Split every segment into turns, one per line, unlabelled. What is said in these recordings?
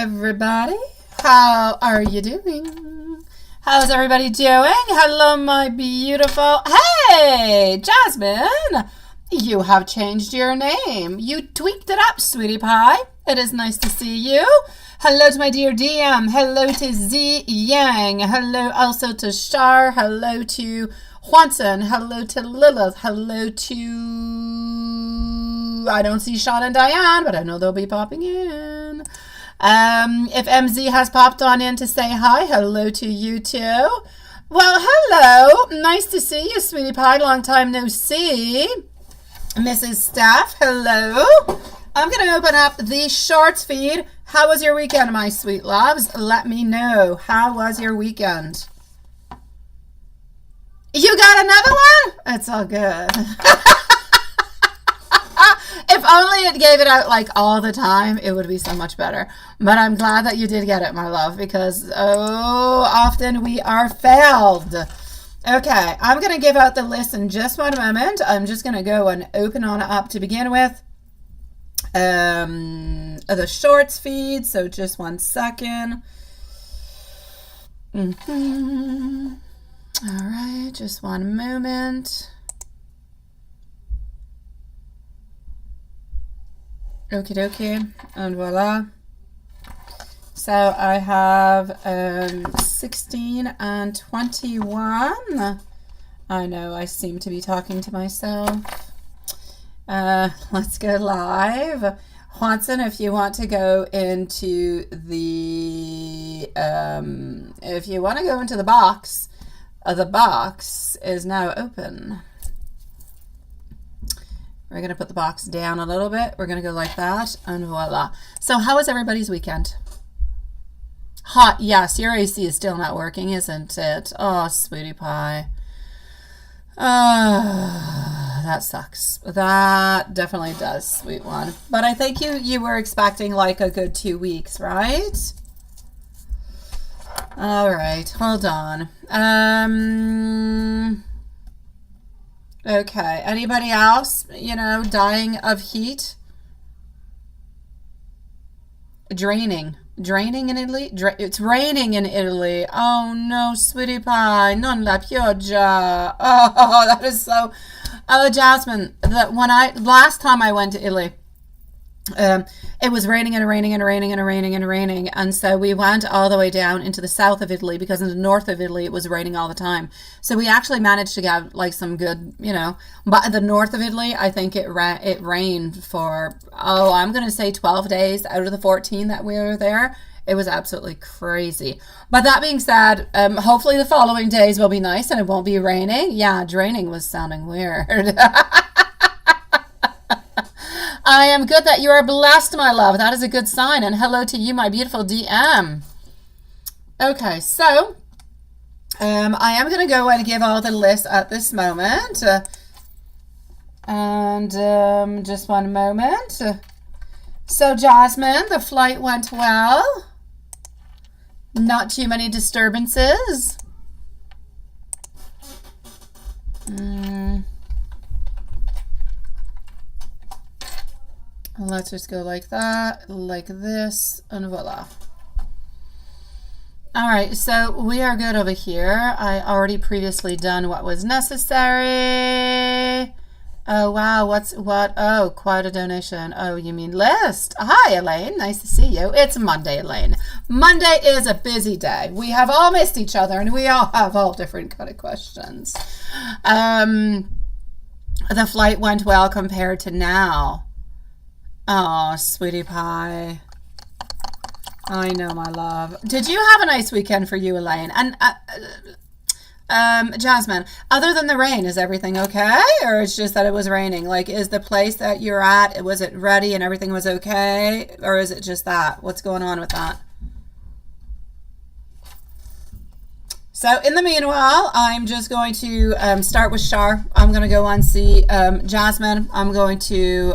everybody. How are you doing? How's everybody doing? Hello, my beautiful... Hey, Jasmine! You have changed your name. You tweaked it up, sweetie pie. It is nice to see you. Hello to my dear DM. Hello to Z Yang. Hello also to Shar. Hello to Juanson. Hello to Lilith. Hello to... I don't see Sean and Diane, but I know they'll be popping in. If MZ has popped on in to say hi, hello to you too. Well, hello. Nice to see you, sweetie pie. Long time no see. Mrs. Steph, hello. I'm going to open up the shorts feed. How was your weekend, my sweet loves? Let me know. How was your weekend? You got another one? It's all good. If only it gave it out like all the time, it would be so much better. But I'm glad that you did get it, my love, because often we are failed. Okay, I'm going to give out the list in just one moment. I'm just going to go and open on up to begin with the shorts feed. So just 1 second. All right, just one moment. Okie dokie, and voila. So I have 16 and 21. I know I seem to be talking to myself. Let's go live. Juanson, if you want to go into the box is now open. We're going to put the box down a little bit. We're going to go like that, and voila. So how was everybody's weekend? Hot. Yes, your AC is still not working, isn't it? Oh, sweetie pie. That sucks. That definitely does, sweet one. But I think you were expecting like a good 2 weeks, right? All right, hold on. Okay, anybody else, dying of heat? Draining in Italy? It's raining in Italy. Oh no, sweetie pie, non la pioggia. Oh, that is so... Oh, Jasmine, last time I went to Italy, it was raining and raining and raining and raining and raining, and so we went all the way down into the south of Italy because in the north of Italy it was raining all the time. So we actually managed to get like some good, but in the north of Italy, I think it rained for I'm gonna say 12 days out of the 14 that we were there. It was absolutely crazy. But that being said, hopefully the following days will be nice and it won't be raining. Yeah, draining was sounding weird. I am good that you are blessed, my love. That is a good sign. And hello to you, my beautiful DM. Okay, so I am going to go and give all the lists at this moment. Just one moment. So, Jasmine, the flight went well. Not too many disturbances. Let's just go like that, like this, and voila. All right, so we are good over here. I already previously done what was necessary. Oh, wow, oh, quite a donation. Oh, you mean list. Hi, Elaine, nice to see you. It's Monday, Elaine. Monday is a busy day. We have all missed each other, and we all have all different kind of questions. The flight went well compared to now. Oh, sweetie pie. I know, my love. Did you have a nice weekend for you, Elaine? And Jasmine, other than the rain, is everything okay? Or it's just that it was raining? Like, is the place that you're at, was it ready and everything was okay? Or is it just that? What's going on with that? So in the meanwhile, I'm just going to start with Shar. I'm going to go and see Jasmine. I'm going to...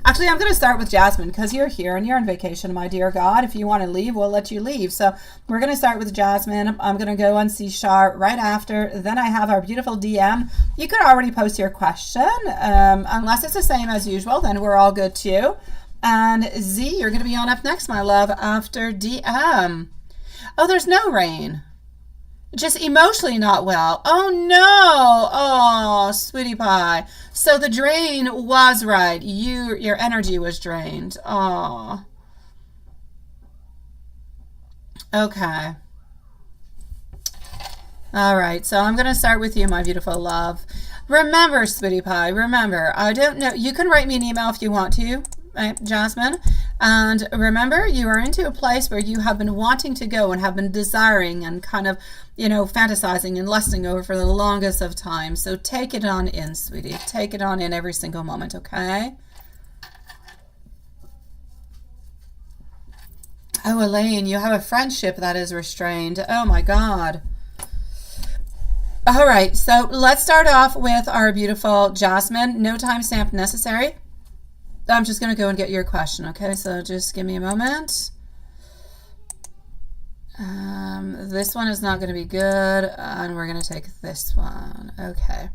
Actually, I'm going to start with Jasmine because you're here and you're on vacation, my dear God. If you want to leave, we'll let you leave. So we're going to start with Jasmine. I'm going to go and see Shar right after. Then I have our beautiful DM. You could already post your question. Unless it's the same as usual, then we're all good too. And Z, you're going to be on up next, my love, after DM. Oh, there's no rain. Just emotionally not well. Oh, no. Oh, sweetie pie. So the drain was right. Your energy was drained. Oh. Okay. All right. So I'm going to start with you, my beautiful love. Remember, sweetie pie, remember, I don't know. You can write me an email if you want to, Jasmine. And remember, you are into a place where you have been wanting to go and have been desiring and kind of, fantasizing and lusting over for the longest of time. So take it on in, sweetie. Take it on in every single moment, okay? Oh, Elaine, you have a friendship that is restrained. Oh, my God. All right, so let's start off with our beautiful Jasmine. No timestamp necessary. I'm just going to go and get your question, okay? So just give me a moment. This one is not going to be good, and we're going to take this one. Okay.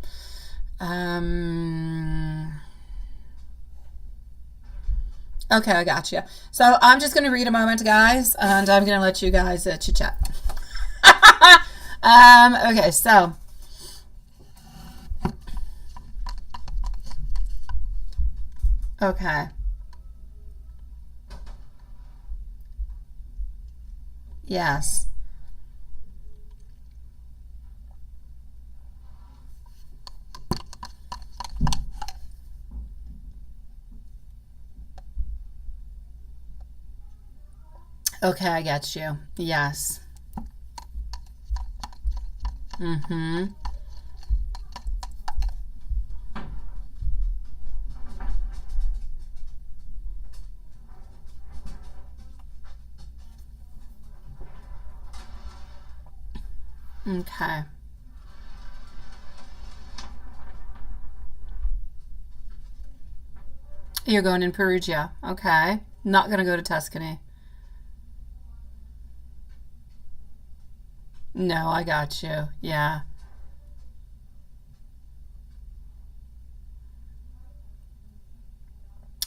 Okay, I got you. So I'm just going to read a moment, guys, and I'm going to let you guys chit-chat. Okay, so... Okay. Yes. Okay, I get you. Yes. Mm-hmm. Okay. You're going in Perugia. Okay. Not going to go to Tuscany. No, I got you. Yeah.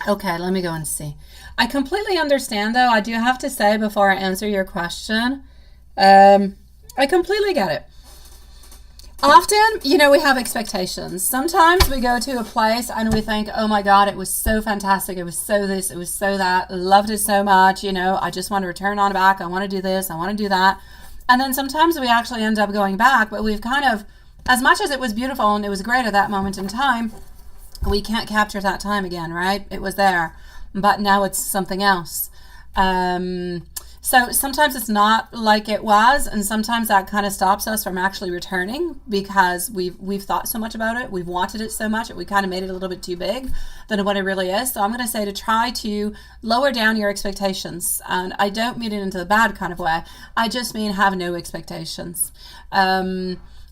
Okay, let me go and see. I completely understand, though. I do have to say before I answer your question, I completely get it. Often, we have expectations. Sometimes we go to a place and we think, oh my God, it was so fantastic. It was so this, it was so that. Loved it so much. I just want to return on back. I want to do this. I want to do that. And then sometimes we actually end up going back, but we've kind of, as much as it was beautiful and it was great at that moment in time, we can't capture that time again, right? It was there, but now it's something else. So sometimes it's not like it was, and sometimes that kind of stops us from actually returning because we've thought so much about it, we've wanted it so much, we kind of made it a little bit too big than what it really is. So I'm going to say to try to lower down your expectations, and I don't mean it into the bad kind of way. I just mean have no expectations.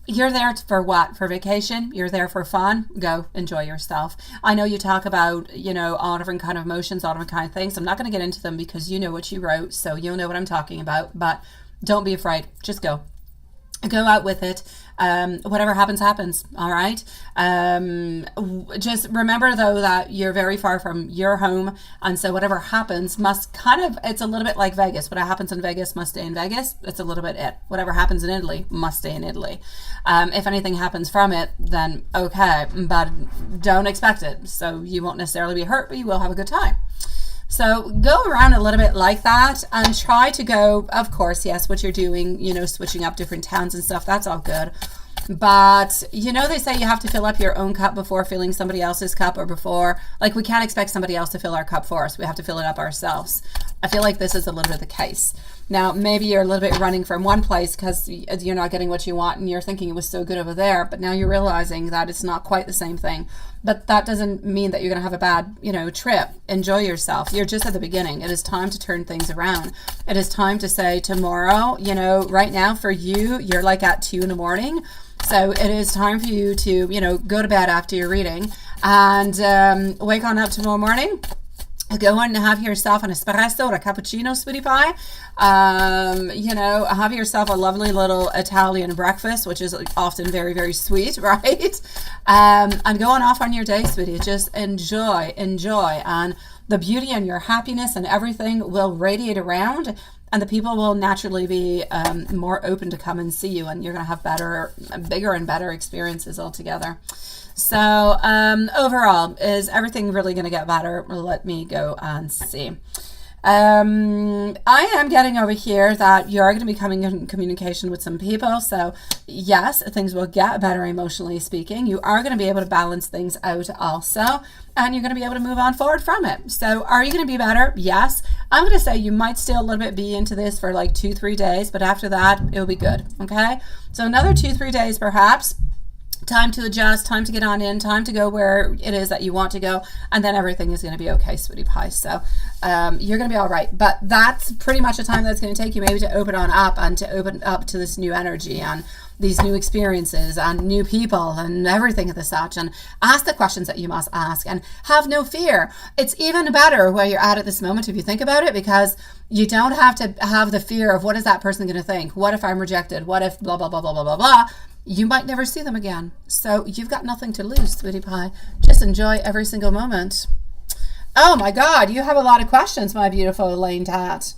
You're there for what? For vacation? You're there for fun? Go enjoy yourself. I know you talk about, all different kind of emotions, all different kind of things. I'm not going to get into them because you know what you wrote, so you'll know what I'm talking about. But don't be afraid. Just go. Go out with it. Whatever happens, happens. All right. Just remember, though, that you're very far from your home. And so whatever happens it's a little bit like Vegas. What happens in Vegas must stay in Vegas. It's a little bit it. Whatever happens in Italy must stay in Italy. If anything happens from it, then okay. But don't expect it. So you won't necessarily be hurt, but you will have a good time. So go around a little bit like that and try to go, of course, yes, what you're doing, switching up different towns and stuff, that's all good. But, they say you have to fill up your own cup before filling somebody else's cup, or before, like, we can't expect somebody else to fill our cup for us. We have to fill it up ourselves. I feel like this is a little bit the case. Now, maybe you're a little bit running from one place because you're not getting what you want and you're thinking it was so good over there, but now you're realizing that it's not quite the same thing. But that doesn't mean that you're going to have a bad, trip. Enjoy yourself. You're just at the beginning. It is time to turn things around. It is time to say tomorrow, right now for you, you're like at 2 a.m. So it is time for you to, go to bed after your reading and wake on up tomorrow morning Go and have yourself an espresso or a cappuccino, sweetie pie. You know, have yourself a lovely little Italian breakfast, which is often very, very sweet, right? And go on off on your day, sweetie. Just enjoy, enjoy. And the beauty and your happiness and everything will radiate around, and the people will naturally be more open to come and see you, and you're going to have better, bigger and better experiences altogether. So overall, is everything really going to get better? Let me go and see. I am getting over here that you are going to be coming in communication with some people. So yes, things will get better emotionally speaking. You are going to be able to balance things out also, and you're going to be able to move on forward from it. So are you going to be better? Yes. I'm going to say you might still a little bit be into this for like 2-3 days, but after that, it'll be good. Okay. So another 2-3 days, perhaps. Time to adjust, time to get on in, time to go where it is that you want to go, and then everything is going to be okay, sweetie pie. So you're going to be all right. But that's pretty much the time that's going to take you maybe to open on up and to open up to this new energy and these new experiences and new people and everything of the such, and ask the questions that you must ask and have no fear. It's even better where you're at this moment if you think about it, because you don't have to have the fear of what is that person going to think? What if I'm rejected? What if blah, blah, blah, blah, blah, blah, blah. You might never see them again. So you've got nothing to lose, sweetie pie. Just enjoy every single moment. Oh my God, you have a lot of questions, my beautiful Elaine Tat.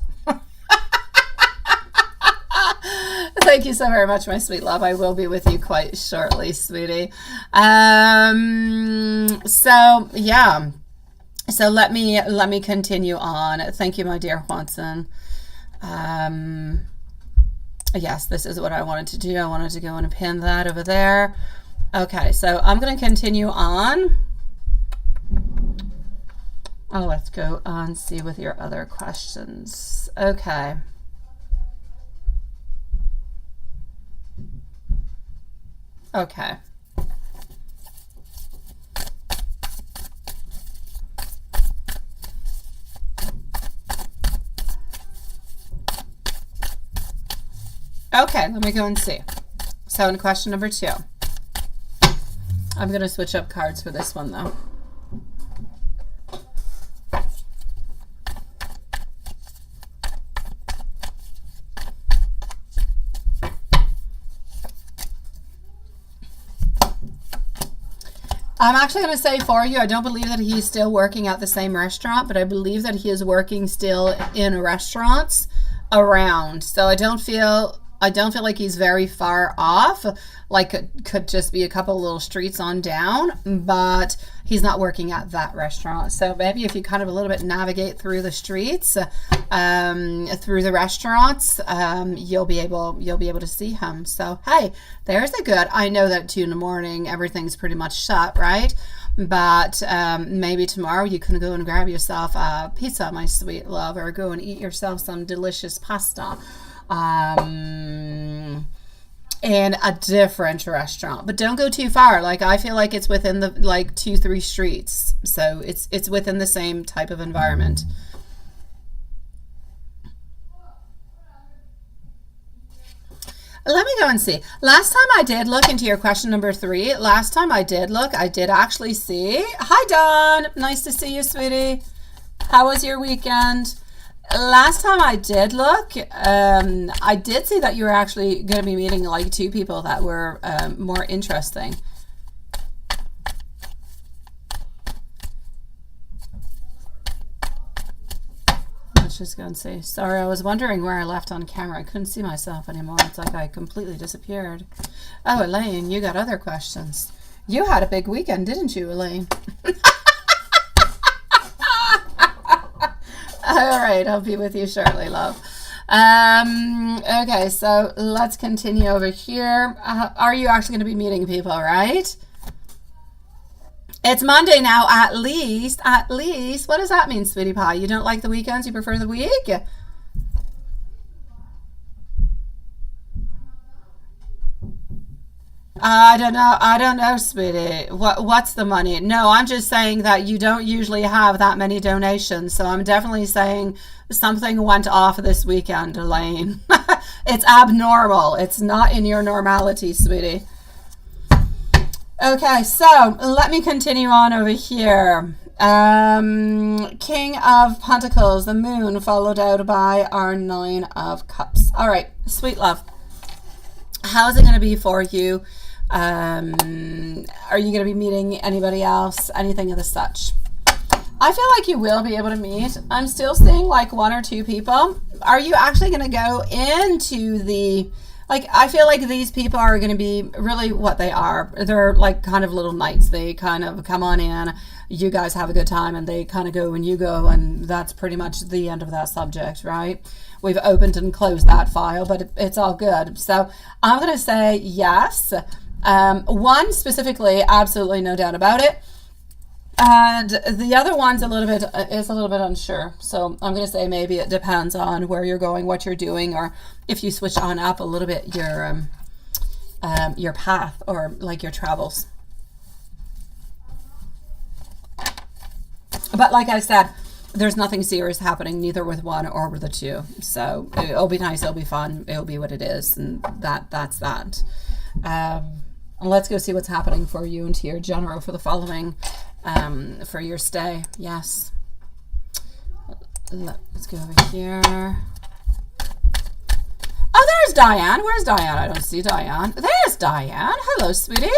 Thank you so very much, my sweet love. I will be with you quite shortly, sweetie. So yeah. So let me continue on. Thank you, my dear Watson. Yes, this is what I wanted to do. I wanted to go and pin that over there. Okay, so I'm going to continue on. Oh, let's go on, see with your other questions. Okay. Okay. Okay, let me go and see. So in question number 2, I'm going to switch up cards for this one though. I'm actually going to say for you, I don't believe that he's still working at the same restaurant, but I believe that he is working still in restaurants around. So I don't feel like he's very far off, like it could just be a couple little streets on down, but he's not working at that restaurant. So maybe if you kind of a little bit navigate through the streets, through the restaurants, you'll be able to see him. So hey, there's a good. I know that 2 in the morning everything's pretty much shut, right? But maybe tomorrow you can go and grab yourself a pizza, my sweet love, or go and eat yourself some delicious pasta. In a different restaurant, but don't go too far. Like I feel like it's within the like 2-3 streets, so it's within the same type of environment. Let me go and see. Last time I did look into your question number 3, I did actually see. Hi Dawn, nice to see you, sweetie. How was your weekend? Last time I did look, I did see that you were actually going to be meeting like 2 people that were more interesting. Let's just go and see. Sorry, I was wondering where I left on camera. I couldn't see myself anymore. It's like I completely disappeared. Oh, Elaine, you got other questions. You had a big weekend, didn't you, Elaine? All right, I'll be with you shortly, love. Okay, so let's continue over here. Are you actually going to be meeting people, right? It's Monday now, at least. What does that mean, sweetie pie? You don't like the weekends? You prefer the week? I don't know, sweetie. What's the money? No, I'm just saying that you don't usually have that many donations. So I'm definitely saying something went off this weekend, Elaine. It's abnormal. It's not in your normality, sweetie. Okay, so let me continue on over here. King of Pentacles, the Moon, followed out by our Nine of Cups. All right, sweet love. How's it going to be for you? Are you going to be meeting anybody else? Anything of the such? I feel like you will be able to meet. I'm still seeing like 1 or 2 people. Are you actually going to go into the... Like, I feel like these people are going to be really what they are. They're like kind of little knights. They kind of come on in, you guys have a good time, and they kind of go and you go, and that's pretty much the end of that subject, right? We've opened and closed that file, but it's all good. So I'm going to say yes. 1 specifically, absolutely no doubt about it. And the other one's a little bit unsure. So I'm going to say maybe it depends on where you're going, what you're doing, or if you switch on up a little bit your path or like your travels. But like I said, there's nothing serious happening, neither with 1 or with the 2. So it'll be nice, it'll be fun, it'll be what it is, and that's that. Let's go see what's happening for you into your general for the following. For your stay. Yes. Let's go over here. Oh, there's Diane. Where's Diane? I don't see Diane. There's Diane. Hello, sweetie.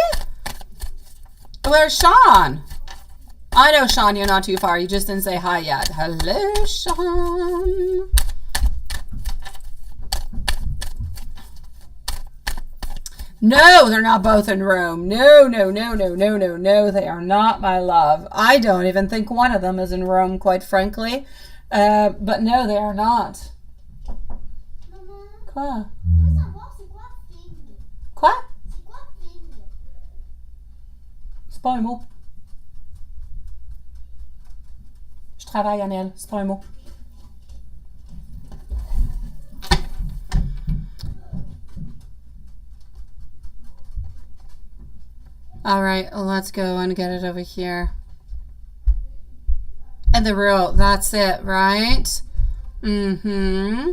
Where's Sean? I know, Sean, you're not too far. You just didn't say hi yet. Hello, Sean. No, they're not both in Rome. No, they are not, my love. I don't even think one of them is in Rome, quite frankly. But no, they are not. Quoi? Quoi? C'est pas un mot. Je travaille, Annelle. C'est pas un mot. All right, let's go and get it over here. And the real, that's it, right? Mm-hmm.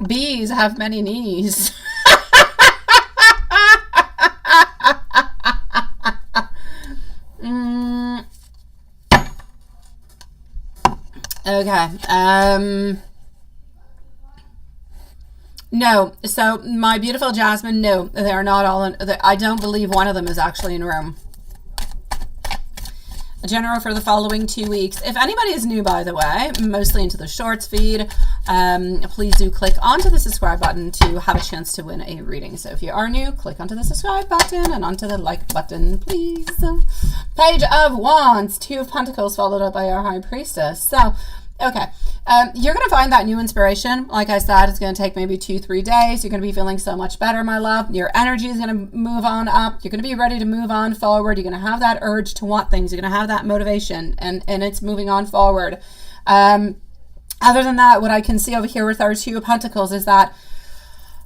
Bees have many knees. Okay. No, so my beautiful Jasmine, no, they are not all in. I don't believe one of them is actually in Rome. A general for the following 2 weeks. If anybody is new, by the way, mostly into the shorts feed, please do click onto the subscribe button to have a chance to win a reading. So if you are new, click onto the subscribe button and onto the like button, please. Page of Wands, 2 of Pentacles, followed up by our High Priestess. So, okay, you're going to find that new inspiration. Like I said, it's going to take maybe 2-3 days. You're going to be feeling so much better, my love. Your energy is going to move on up. You're going to be ready to move on forward. You're going to have that urge to want things. You're going to have that motivation, and it's moving on forward. Other than that, what I can see over here with our 2 of Pentacles is that,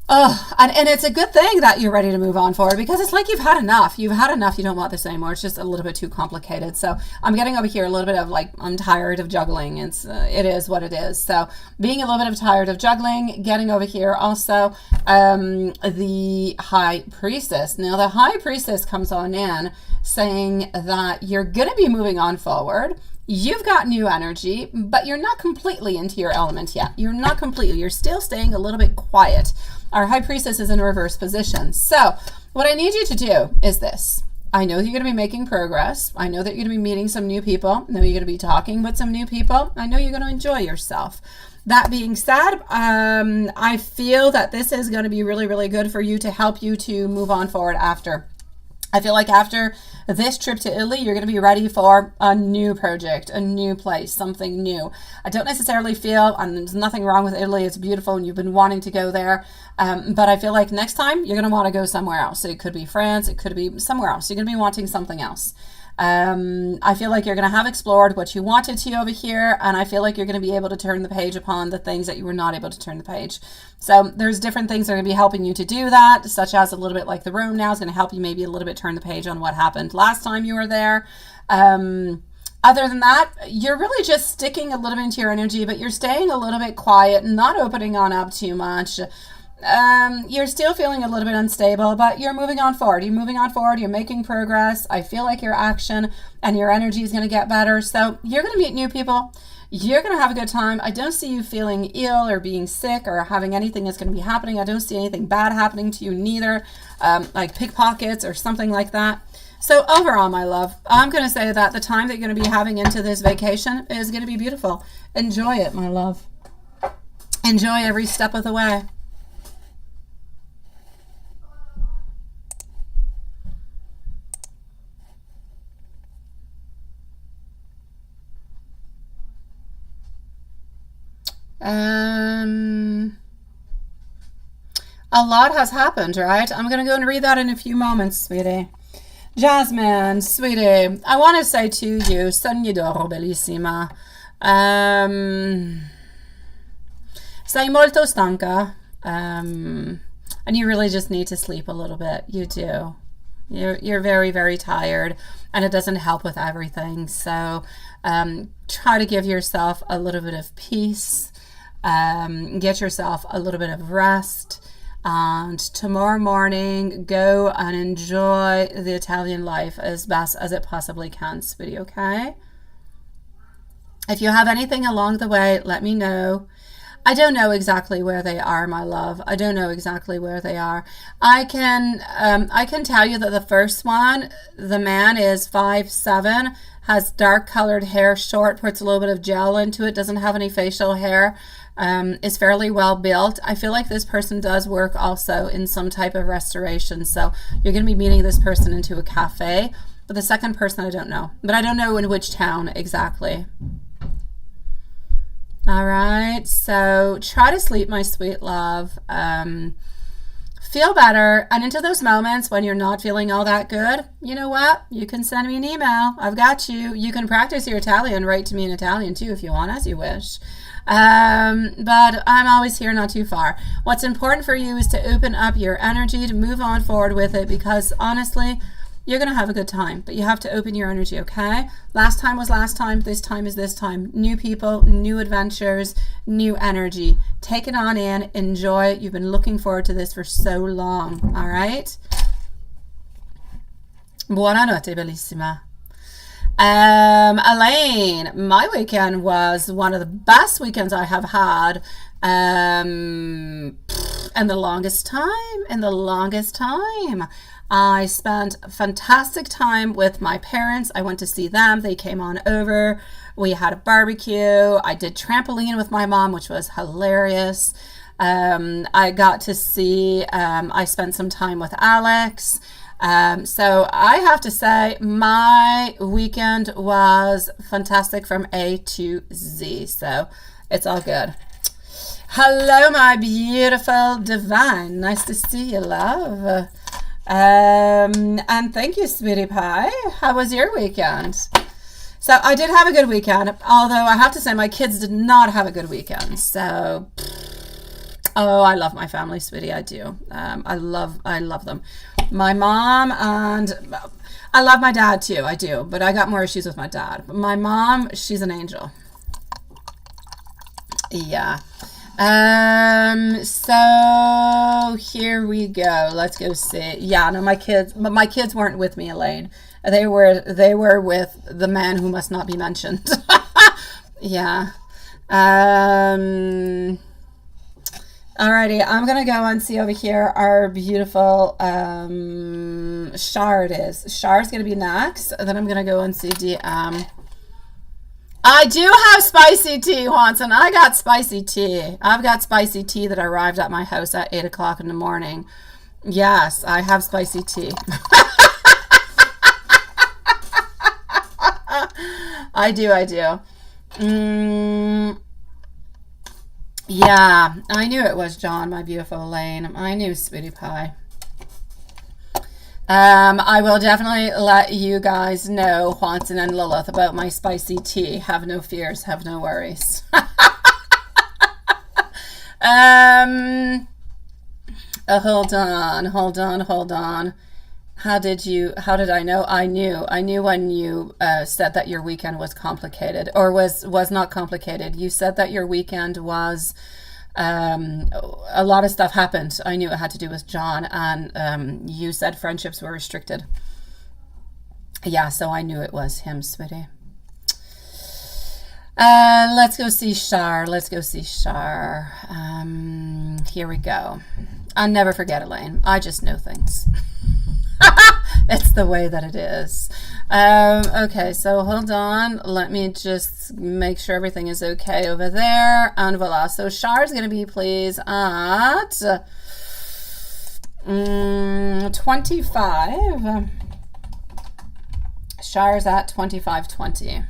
and it's a good thing that you're ready to move on forward, because it's like you've had enough. You've had enough. You don't want this anymore. It's just a little bit too complicated. So I'm getting over here a little bit of like, I'm tired of juggling. It is what it is. So being a little bit of tired of juggling, getting over here also the High Priestess. Now the High Priestess comes on in saying that you're going to be moving on forward. You've got new energy, but you're not completely into your element yet. You're not completely. You're still staying a little bit quiet. Our High Priestess is in a reverse position. So what I need you to do is this. I know that you're going to be making progress. I know that you're going to be meeting some new people. I know you're going to be talking with some new people. I know you're going to enjoy yourself. That being said, I feel that this is going to be really, really good for you to help you to move on forward after. I feel like after this trip to Italy, you're going to be ready for a new project, a new place, something new. I don't necessarily feel, and there's nothing wrong with Italy, it's beautiful and you've been wanting to go there, but I feel like next time you're going to want to go somewhere else. So it could be France, it could be somewhere else. You're going to be wanting something else. I feel like you're going to have explored what you wanted to over here, and I feel like you're going to be able to turn the page upon the things that you were not able to turn the page. So there's different things that are going to be helping you to do that, such as a little bit like the room now is going to help you maybe a little bit turn the page on what happened last time you were there. Other than that, you're really just sticking a little bit into your energy, but you're staying a little bit quiet, not opening on up too much. you're still feeling a little bit unstable, but you're moving on forward. You're moving on forward. You're making progress. I feel like your action and your energy is going to get better. So you're going to meet new people. You're going to have a good time. I don't see you feeling ill or being sick or having anything that's going to be happening. I don't see anything bad happening to you neither, like pickpockets or something like that. So overall, my love, I'm going to say that the time that you're going to be having into this vacation is going to be beautiful. Enjoy it, my love. Enjoy every step of the way. A lot has happened, right? I'm going to go and read that in a few moments, sweetie. Jasmine, sweetie, I want to say to you, sogni d'oro, bellissima. Sei molto stanca, and you really just need to sleep a little bit. You do. You're very, very tired, and it doesn't help with everything. So try to give yourself a little bit of peace. Get yourself a little bit of rest. And tomorrow morning, go and enjoy the Italian life as best as it possibly can, sweetie, okay? If you have anything along the way, let me know. I don't know exactly where they are, my love. I don't know exactly where they are. I can tell you that the first one, the man is 5'7", has dark colored hair, short, puts a little bit of gel into it, doesn't have any facial hair, is fairly well built. I feel like this person does work also in some type of restoration. So you're going to be meeting this person into a cafe. But the second person, I don't know. But I don't know in which town exactly. All right, so try to sleep, my sweet love. Feel better. And into those moments when you're not feeling all that good, you know what? You can send me an email. I've got you. You can practice your Italian. Write to me in Italian too if you want, as you wish. But I'm always here, not too far. What's important for you is to open up your energy, to move on forward with it, because honestly, you're going to have a good time, but you have to open your energy, okay? Last time was last time. This time is this time. New people, new adventures, new energy. Take it on in. Enjoy it. You've been looking forward to this for so long, all right? Buonanotte, bellissima. Elaine, my weekend was one of the best weekends I have had in the longest time. I spent fantastic time with my parents. I went to see them. They came on over. We had a barbecue. I did trampoline with my mom, which was hilarious. I got to see, I spent some time with Alex. So I have to say my weekend was fantastic from A to Z. So it's all good. Hello, my beautiful divine. Nice to see you, love. And thank you, sweetie pie. How was your weekend? So I did have a good weekend, although I have to say my kids did not have a good weekend. So, oh, I love my family, sweetie. I do. I love them. My mom, and I love my dad too. I do, but I got more issues with my dad. But my mom, she's an angel. Yeah. So here we go. Let's go see. Yeah, no, my kids weren't with me, Elaine. They were with the man who must not be mentioned. Yeah. Alrighty, I'm gonna go and see over here our beautiful Shard is. Shard's gonna be next. And then I'm gonna go and see DM. I do have spicy tea, Hanson. I got spicy tea. I've got spicy tea that arrived at my house at 8 o'clock in the morning. Yes, I have spicy tea. I do. Yeah, I knew it was John, my beautiful Elaine. I knew, sweetie pie. I will definitely let you guys know, Juanson and Lilith, about my spicy tea. Have no fears, have no worries. Hold on. How did I know? I knew when you said that your weekend was complicated, or was not complicated. You said that your weekend was A lot of stuff happened. I knew it had to do with John, and you said friendships were restricted. Yeah, so I knew it was him, sweetie. Let's go see Shar. Let's go see Shar. Here we go. I'll never forget, Elaine. I just know things. It's the way that it is. Okay, so hold on. Let me just make sure everything is okay over there. And voila. So Char's going to be, please, at 25. Char's at 2520.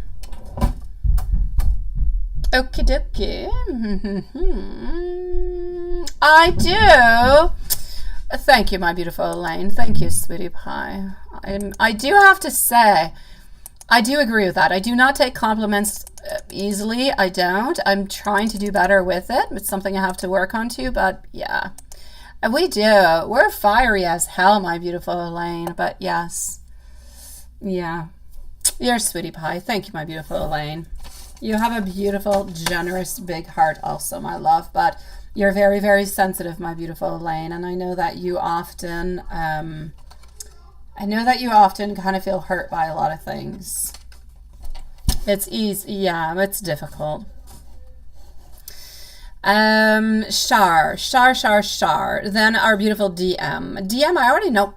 Okie dokie. I do. Thank you, my beautiful Elaine. Thank you, sweetie pie. I do have to say, I do agree with that. I do not take compliments easily. I don't. I'm trying to do better with it. It's something I have to work on too, but yeah. We do. We're fiery as hell, my beautiful Elaine, but yes. Yeah. You're sweetie pie. Thank you, my beautiful Elaine. You have a beautiful, generous, big heart also, my love, but you're very, very sensitive, my beautiful Elaine, and I know that you often, kind of feel hurt by a lot of things. It's easy, yeah, it's difficult. Shar. Then our beautiful DM. DM, I already know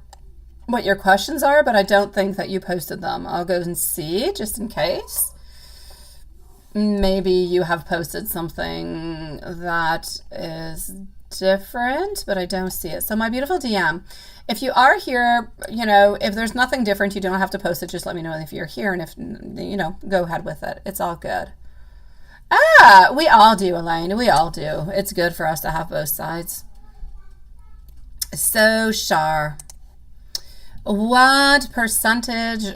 what your questions are, but I don't think that you posted them. I'll go and see, just in case. Maybe you have posted something that is different, but I don't see it. So my beautiful DM, if you are here, if there's nothing different, you don't have to post it. Just let me know if you're here, and if, go ahead with it. It's all good. We all do, Elaine. We all do. It's good for us to have both sides. So, Shar, what percentage,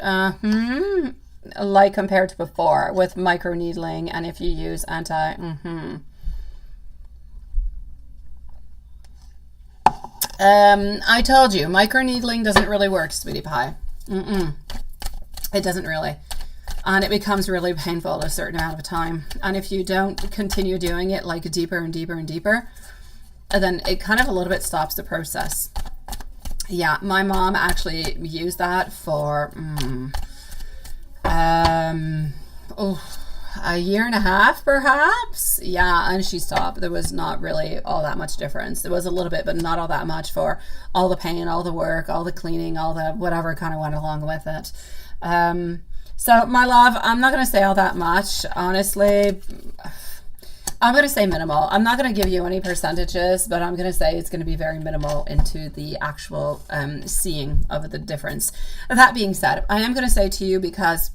like compared to before with micro needling, and if you use I told you micro needling doesn't really work, sweetie pie. It doesn't really, and it becomes really painful at a certain amount of time, and if you don't continue doing it like deeper and deeper and deeper, then it kind of a little bit stops the process. Yeah, my mom actually used that for a year and a half perhaps. Yeah, and she stopped. There was not really all that much difference. There was a little bit, but not all that much for all the pain, all the work, all the cleaning, all the whatever kind of went along with it. So my love, I'm not going to say all that much, honestly. I'm going to say minimal. I'm not going to give you any percentages, but I'm going to say it's going to be very minimal into the actual seeing of the difference. That being said, I am going to say to you, because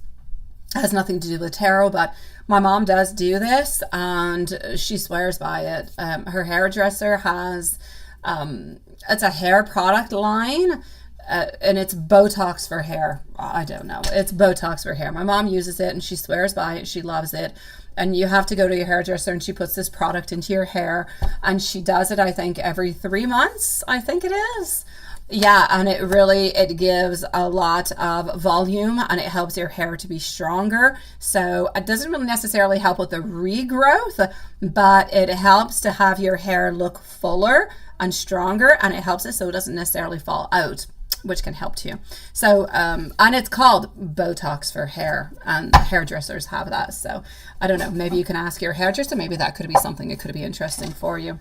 it has nothing to do with tarot, but my mom does do this and she swears by it. Her hairdresser has, it's a hair product line, and it's Botox for hair. I don't know. It's Botox for hair. My mom uses it and she swears by it. She loves it. And you have to go to your hairdresser and she puts this product into your hair, and she does it, I think, every 3 months, I think it is. Yeah, and it gives a lot of volume, and it helps your hair to be stronger. So it doesn't really necessarily help with the regrowth, but it helps to have your hair look fuller and stronger, and it helps it so it doesn't necessarily fall out, which can help too. So, and it's called Botox for hair, and hairdressers have that. So I don't know, maybe you can ask your hairdresser. Maybe that could be something that could be interesting for you.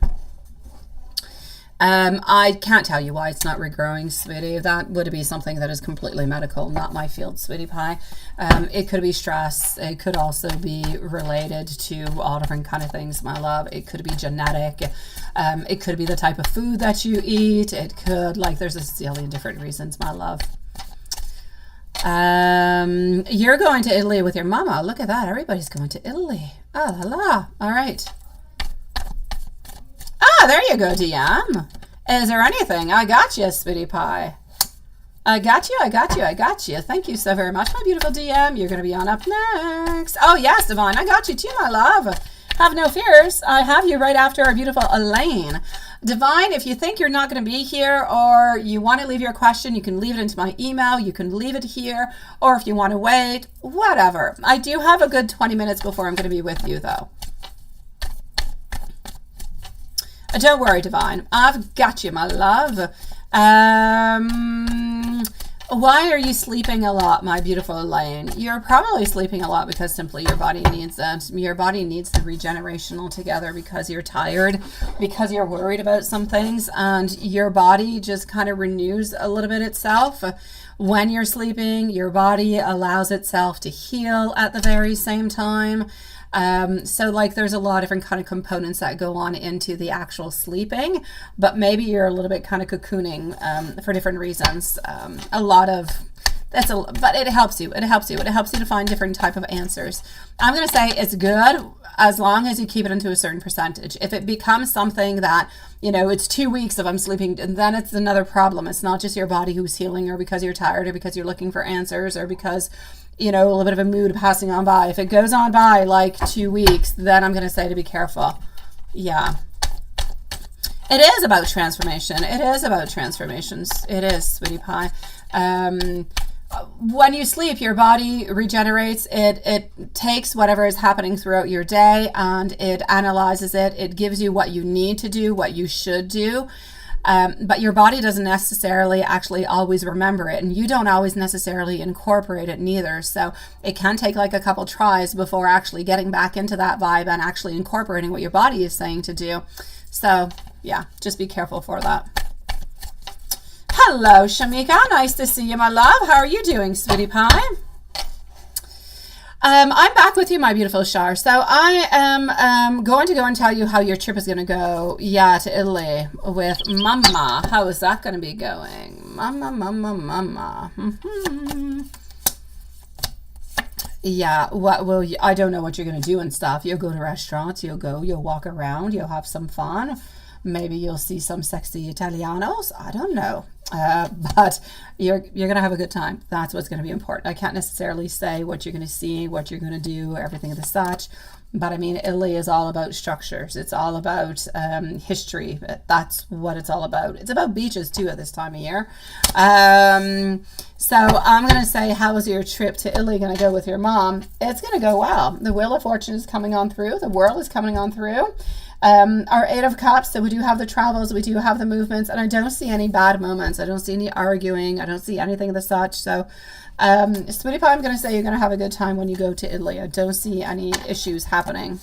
I can't tell you why it's not regrowing, sweetie. That would be something that is completely medical, not my field, sweetie pie. It could be stress. It could also be related to all different kind of things, my love. It could be genetic. It could be the type of food that you eat. It could, there's a zillion different reasons, my love. You're going to Italy with your mama. Look at that. Everybody's going to Italy. Oh la la. All right. Ah, there you go, DM. Is there anything? I got you, sweetie pie. I got you. Thank you so very much, my beautiful DM. You're going to be on up next. Oh, yes, Divine. I got you too, my love. Have no fears. I have you right after our beautiful Elaine. Divine, if you think you're not going to be here, or you want to leave your question, you can leave it into my email. You can leave it here. Or if you want to wait, whatever. I do have a good 20 minutes before I'm going to be with you, though. Don't worry, Divine. I've got you, my love. Why are you sleeping a lot, my beautiful Elaine? You're probably sleeping a lot because simply your body needs that. Your body needs the regeneration altogether because you're tired, because you're worried about some things, and your body just kind of renews a little bit itself. When you're sleeping, your body allows itself to heal at the very same time. So like there's a lot of different kind of components that go on into the actual sleeping, but maybe you're a little bit kind of cocooning for different reasons. But it helps you. It helps you to find different type of answers. I'm going to say it's good as long as you keep it into a certain percentage. If it becomes something that, you know, it's 2 weeks of I'm sleeping, and then it's another problem. It's not just your body who's healing, or because you're tired, or because you're looking for answers, or because, you know, a little bit of a mood passing on by. If it goes on by like 2 weeks, then I'm going to say to be careful. Yeah. It is about transformation. It is about transformations. It is, sweetie pie. When you sleep, your body regenerates. It takes whatever is happening throughout your day and it analyzes it. It gives you what you need to do, what you should do. But your body doesn't necessarily actually always remember it, and you don't always necessarily incorporate it neither. So it can take like a couple tries before actually getting back into that vibe and actually incorporating what your body is saying to do. So yeah, just be careful for that. Hello, Shamika. Nice to see you, my love. How are you doing, sweetie pie? I'm back with you, my beautiful Shar. So I am going to go and tell you how your trip is going to go. Yeah, to Italy with Mama. How is that going to be going? Mama. Yeah, what will you, I don't know what you're going to do and stuff. You'll go to restaurants, you'll walk around, you'll have some fun. Maybe you'll see some sexy Italianos. I don't know. But you're going to have a good time. That's what's going to be important. I can't necessarily say what you're going to see, what you're going to do, everything of the such. But I mean, Italy is all about structures. It's all about history. That's what it's all about. It's about beaches too at this time of year. So I'm going to say, how is your trip to Italy going to go with your mom? It's going to go well. The Wheel of Fortune is coming on through. The World is coming on through. Our Eight of Cups, so we do have the travels, we do have the movements, and I don't see any bad moments. I don't see any arguing. I don't see anything of the such. So, sweetie pie, I'm going to say you're going to have a good time when you go to Italy. I don't see any issues happening.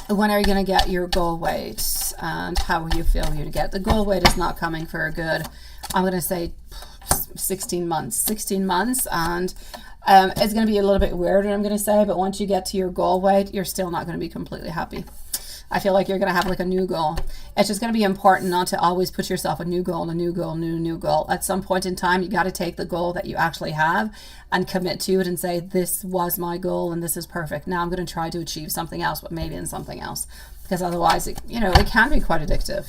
When are you going to get your goal weight, and how will you feel you to get? The goal weight is not coming for a good, I'm going to say 16 months. 16 months, and it's going to be a little bit weird, I'm going to say, but once you get to your goal weight, you're still not going to be completely happy. I feel like you're going to have like a new goal. It's just going to be important not to always put yourself a new goal, a new goal, new goal. At some point in time, you got to take the goal that you actually have and commit to it and say, this was my goal and this is perfect. Now I'm going to try to achieve something else, but maybe in something else, because otherwise, it can be quite addictive.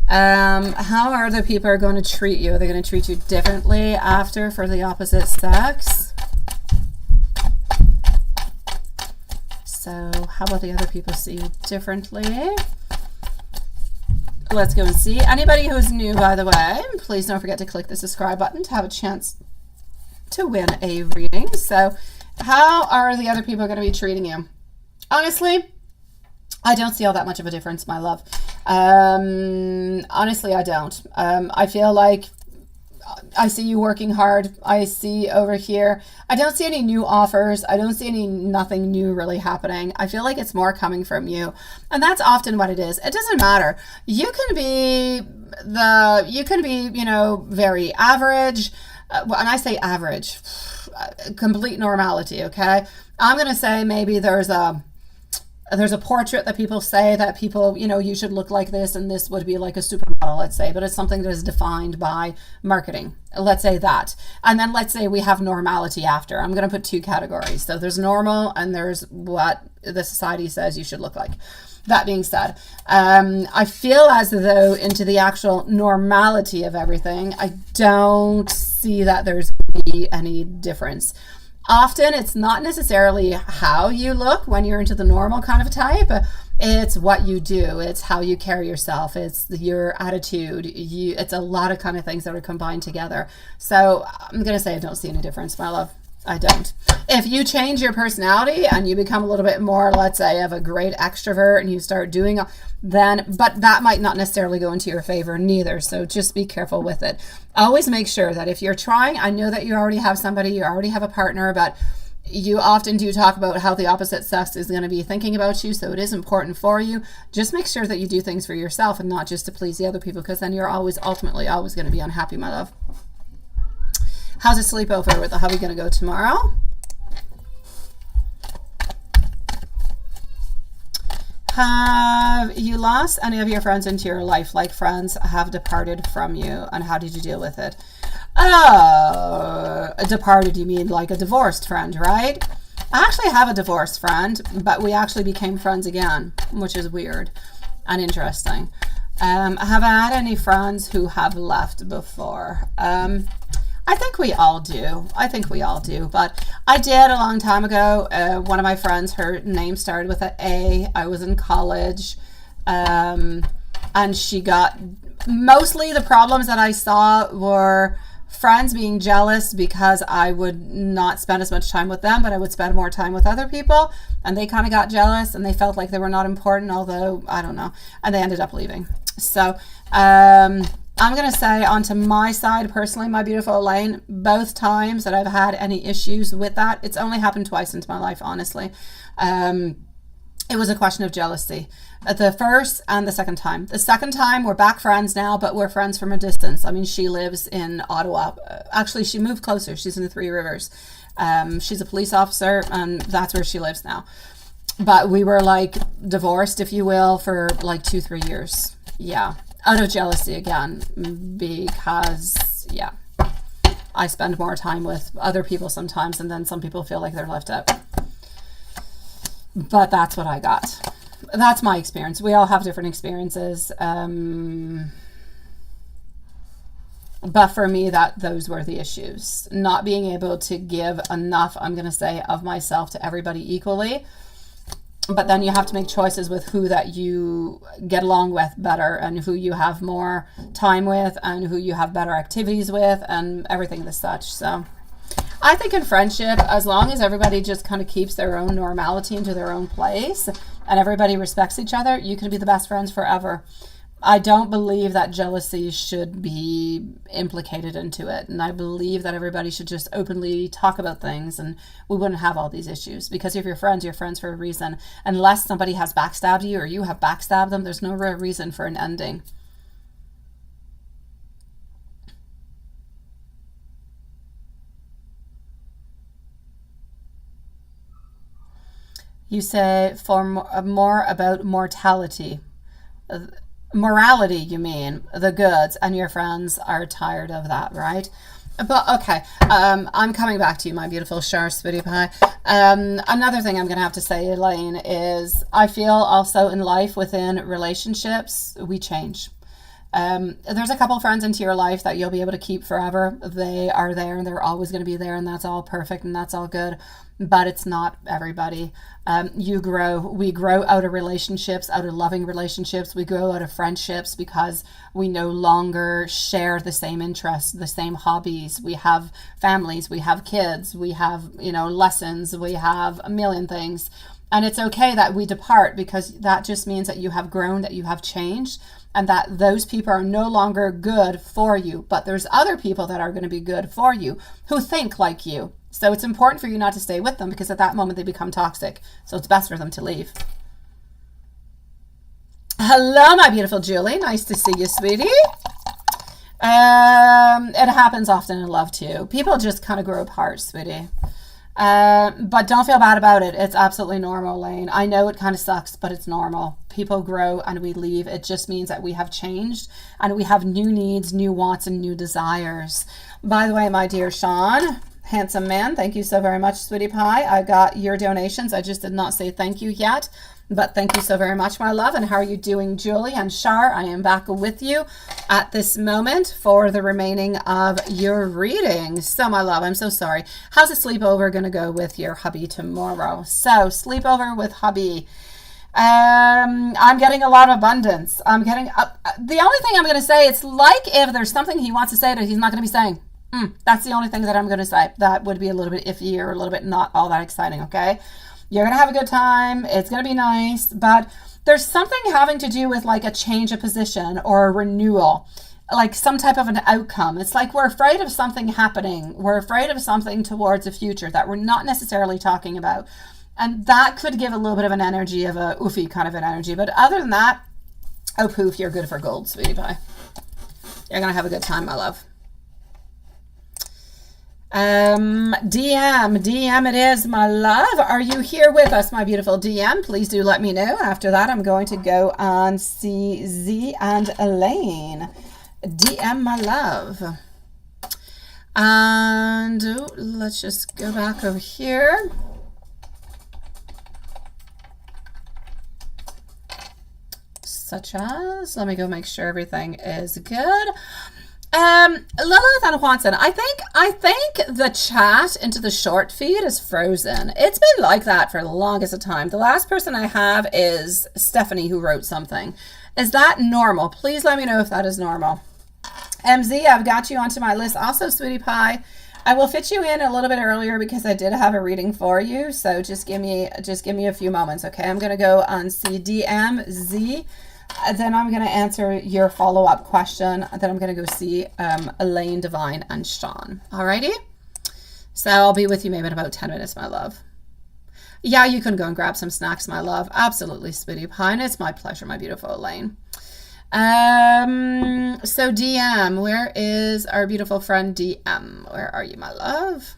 How are other people going to treat you? Are they going to treat you differently after for the opposite sex? So how about the other people see you differently? Let's go and see. Anybody who's new, by the way, please don't forget to click the subscribe button to have a chance to win a reading. So how are the other people going to be treating you? Honestly, I don't see all that much of a difference, my love. Honestly, I don't. I feel like I see you working hard. I see over here, I don't see any new offers. I don't see nothing new really happening. I feel like it's more coming from you. And that's often what it is. It doesn't matter. You can be, very average. When I say average, complete normality, okay? I'm going to say maybe there's a portrait that people say that people, you should look like this, and this would be like a supermodel, let's say, but it's something that is defined by marketing. Let's say that. And then let's say we have normality after. I'm going to put two categories. So there's normal and there's what the society says you should look like. That being said, I feel as though into the actual normality of everything, I don't see that there's going to be any difference. Often it's not necessarily how you look when you're into the normal kind of type. It's what you do. It's how you carry yourself. It's your attitude. It's a lot of kind of things that are combined together. So I'm going to say I don't see any difference, my love. I don't. If you change your personality and you become a little bit more, let's say, of a great extrovert and you start doing, then, but that might not necessarily go into your favor neither. So just be careful with it. Always make sure that if you're trying, I know that you already have somebody, you already have a partner, but you often do talk about how the opposite sex is going to be thinking about you. So it is important for you. Just make sure that you do things for yourself and not just to please the other people, because then you're ultimately always going to be unhappy, my love. How's a sleepover with the hubby going to go tomorrow? Have you lost any of your friends into your life, like friends have departed from you, and how did you deal with it? Oh, departed, you mean like a divorced friend, right? I actually have a divorced friend, but we actually became friends again, which is weird and interesting. Have I had any friends who have left before? I think we all do. But I did a long time ago. One of my friends, her name started with an A. I was in college. And she got, mostly the problems that I saw were friends being jealous because I would not spend as much time with them, but I would spend more time with other people. And they kind of got jealous and they felt like they were not important, although, I don't know. And they ended up leaving. So, I'm going to say onto my side, personally, my beautiful Elaine, both times that I've had any issues with that, it's only happened twice into my life, honestly. It was a question of jealousy. The first and the second time. The second time, we're back friends now, but we're friends from a distance. I mean, she lives in Ottawa. Actually, she moved closer. She's in the Three Rivers. She's a police officer, and that's where she lives now. But we were like divorced, if you will, for like 2-3 years. Yeah. Out of jealousy again, because, yeah, I spend more time with other people sometimes, and then some people feel like they're left out. But that's what I got. That's my experience. We all have different experiences. But for me, those were the issues. Not being able to give enough, I'm going to say, of myself to everybody equally. But then you have to make choices with who that you get along with better, and who you have more time with, and who you have better activities with, and everything as such. So I think in friendship, as long as everybody just kind of keeps their own normality into their own place and everybody respects each other, you can be the best friends forever. I don't believe that jealousy should be implicated into it. And I believe that everybody should just openly talk about things, and we wouldn't have all these issues. Because if you're friends for a reason. Unless somebody has backstabbed you or you have backstabbed them, there's no real reason for an ending. You say for more about mortality. Morality, you mean, the goods, and your friends are tired of that, right? But okay, I'm coming back to you, my beautiful Char Sweetie Pie. Another thing I'm going to have to say, Elaine, is I feel also in life, within relationships, we change. There's a couple friends into your life that you'll be able to keep forever. They are there and they're always going to be there, and that's all perfect and that's all good. But it's not everybody. We grow out of relationships, out of loving relationships. We grow out of friendships because we no longer share the same interests, the same hobbies. We have families, we have kids, we have, lessons, we have a million things. And it's okay that we depart, because that just means that you have grown, that you have changed, and that those people are no longer good for you. But there's other people that are going to be good for you, who think like you. So it's important for you not to stay with them, because at that moment they become toxic. So it's best for them to leave. Hello, my beautiful Julie. Nice to see you, sweetie. It happens often in love too. People just kind of grow apart, sweetie. But don't feel bad about it. It's absolutely normal, Lane. I know it kind of sucks, but it's normal. People grow and we leave. It just means that we have changed and we have new needs, new wants, and new desires. By the way, my dear Sean, handsome man, thank you so very much, sweetie pie. I got your donations. I just did not say thank you yet, but thank you so very much, my love. And how are you doing, Julie and Shar? I am back with you at this moment for the remaining of your reading. So, my love, I'm so sorry. How's a sleepover going to go with your hubby tomorrow? So, sleepover with hubby. I'm getting a lot of abundance. I'm getting the only thing I'm going to say, it's like if there's something he wants to say that he's not going to be saying. That's the only thing that I'm going to say. That would be a little bit iffy or a little bit not all that exciting, okay? You're going to have a good time. It's going to be nice, but there's something having to do with like a change of position or a renewal, like some type of an outcome. It's like we're afraid of something happening. We're afraid of something towards the future that we're not necessarily talking about. And that could give a little bit of an energy of a oofy kind of an energy. But other than that, oh poof, you're good for gold, sweetie pie. You're going to have a good time, my love. DM it is, my love. Are you here with us, my beautiful DM? Please do let me know. After that, I'm going to go on CZ and Elaine. DM, my love. And let's just go back over here. Such as, let me go make sure everything is good. Lilith and Juanson, I think the chat into the short feed is frozen. It's been like that for the longest of time. The last person I have is Stephanie, who wrote something. Is that normal? Please let me know if that is normal. MZ, I've got you onto my list. Also, sweetie pie, I will fit you in a little bit earlier because I did have a reading for you. So just give me a few moments, okay? I'm gonna go on CDMZ. Then I'm going to answer your follow-up question. Then I'm going to go see Elaine, Divine, and Sean. Alrighty? So I'll be with you maybe in about 10 minutes, my love. Yeah, you can go and grab some snacks, my love. Absolutely, sweetie pie. And it's my pleasure, my beautiful Elaine. So DM, where is our beautiful friend DM? Where are you, my love?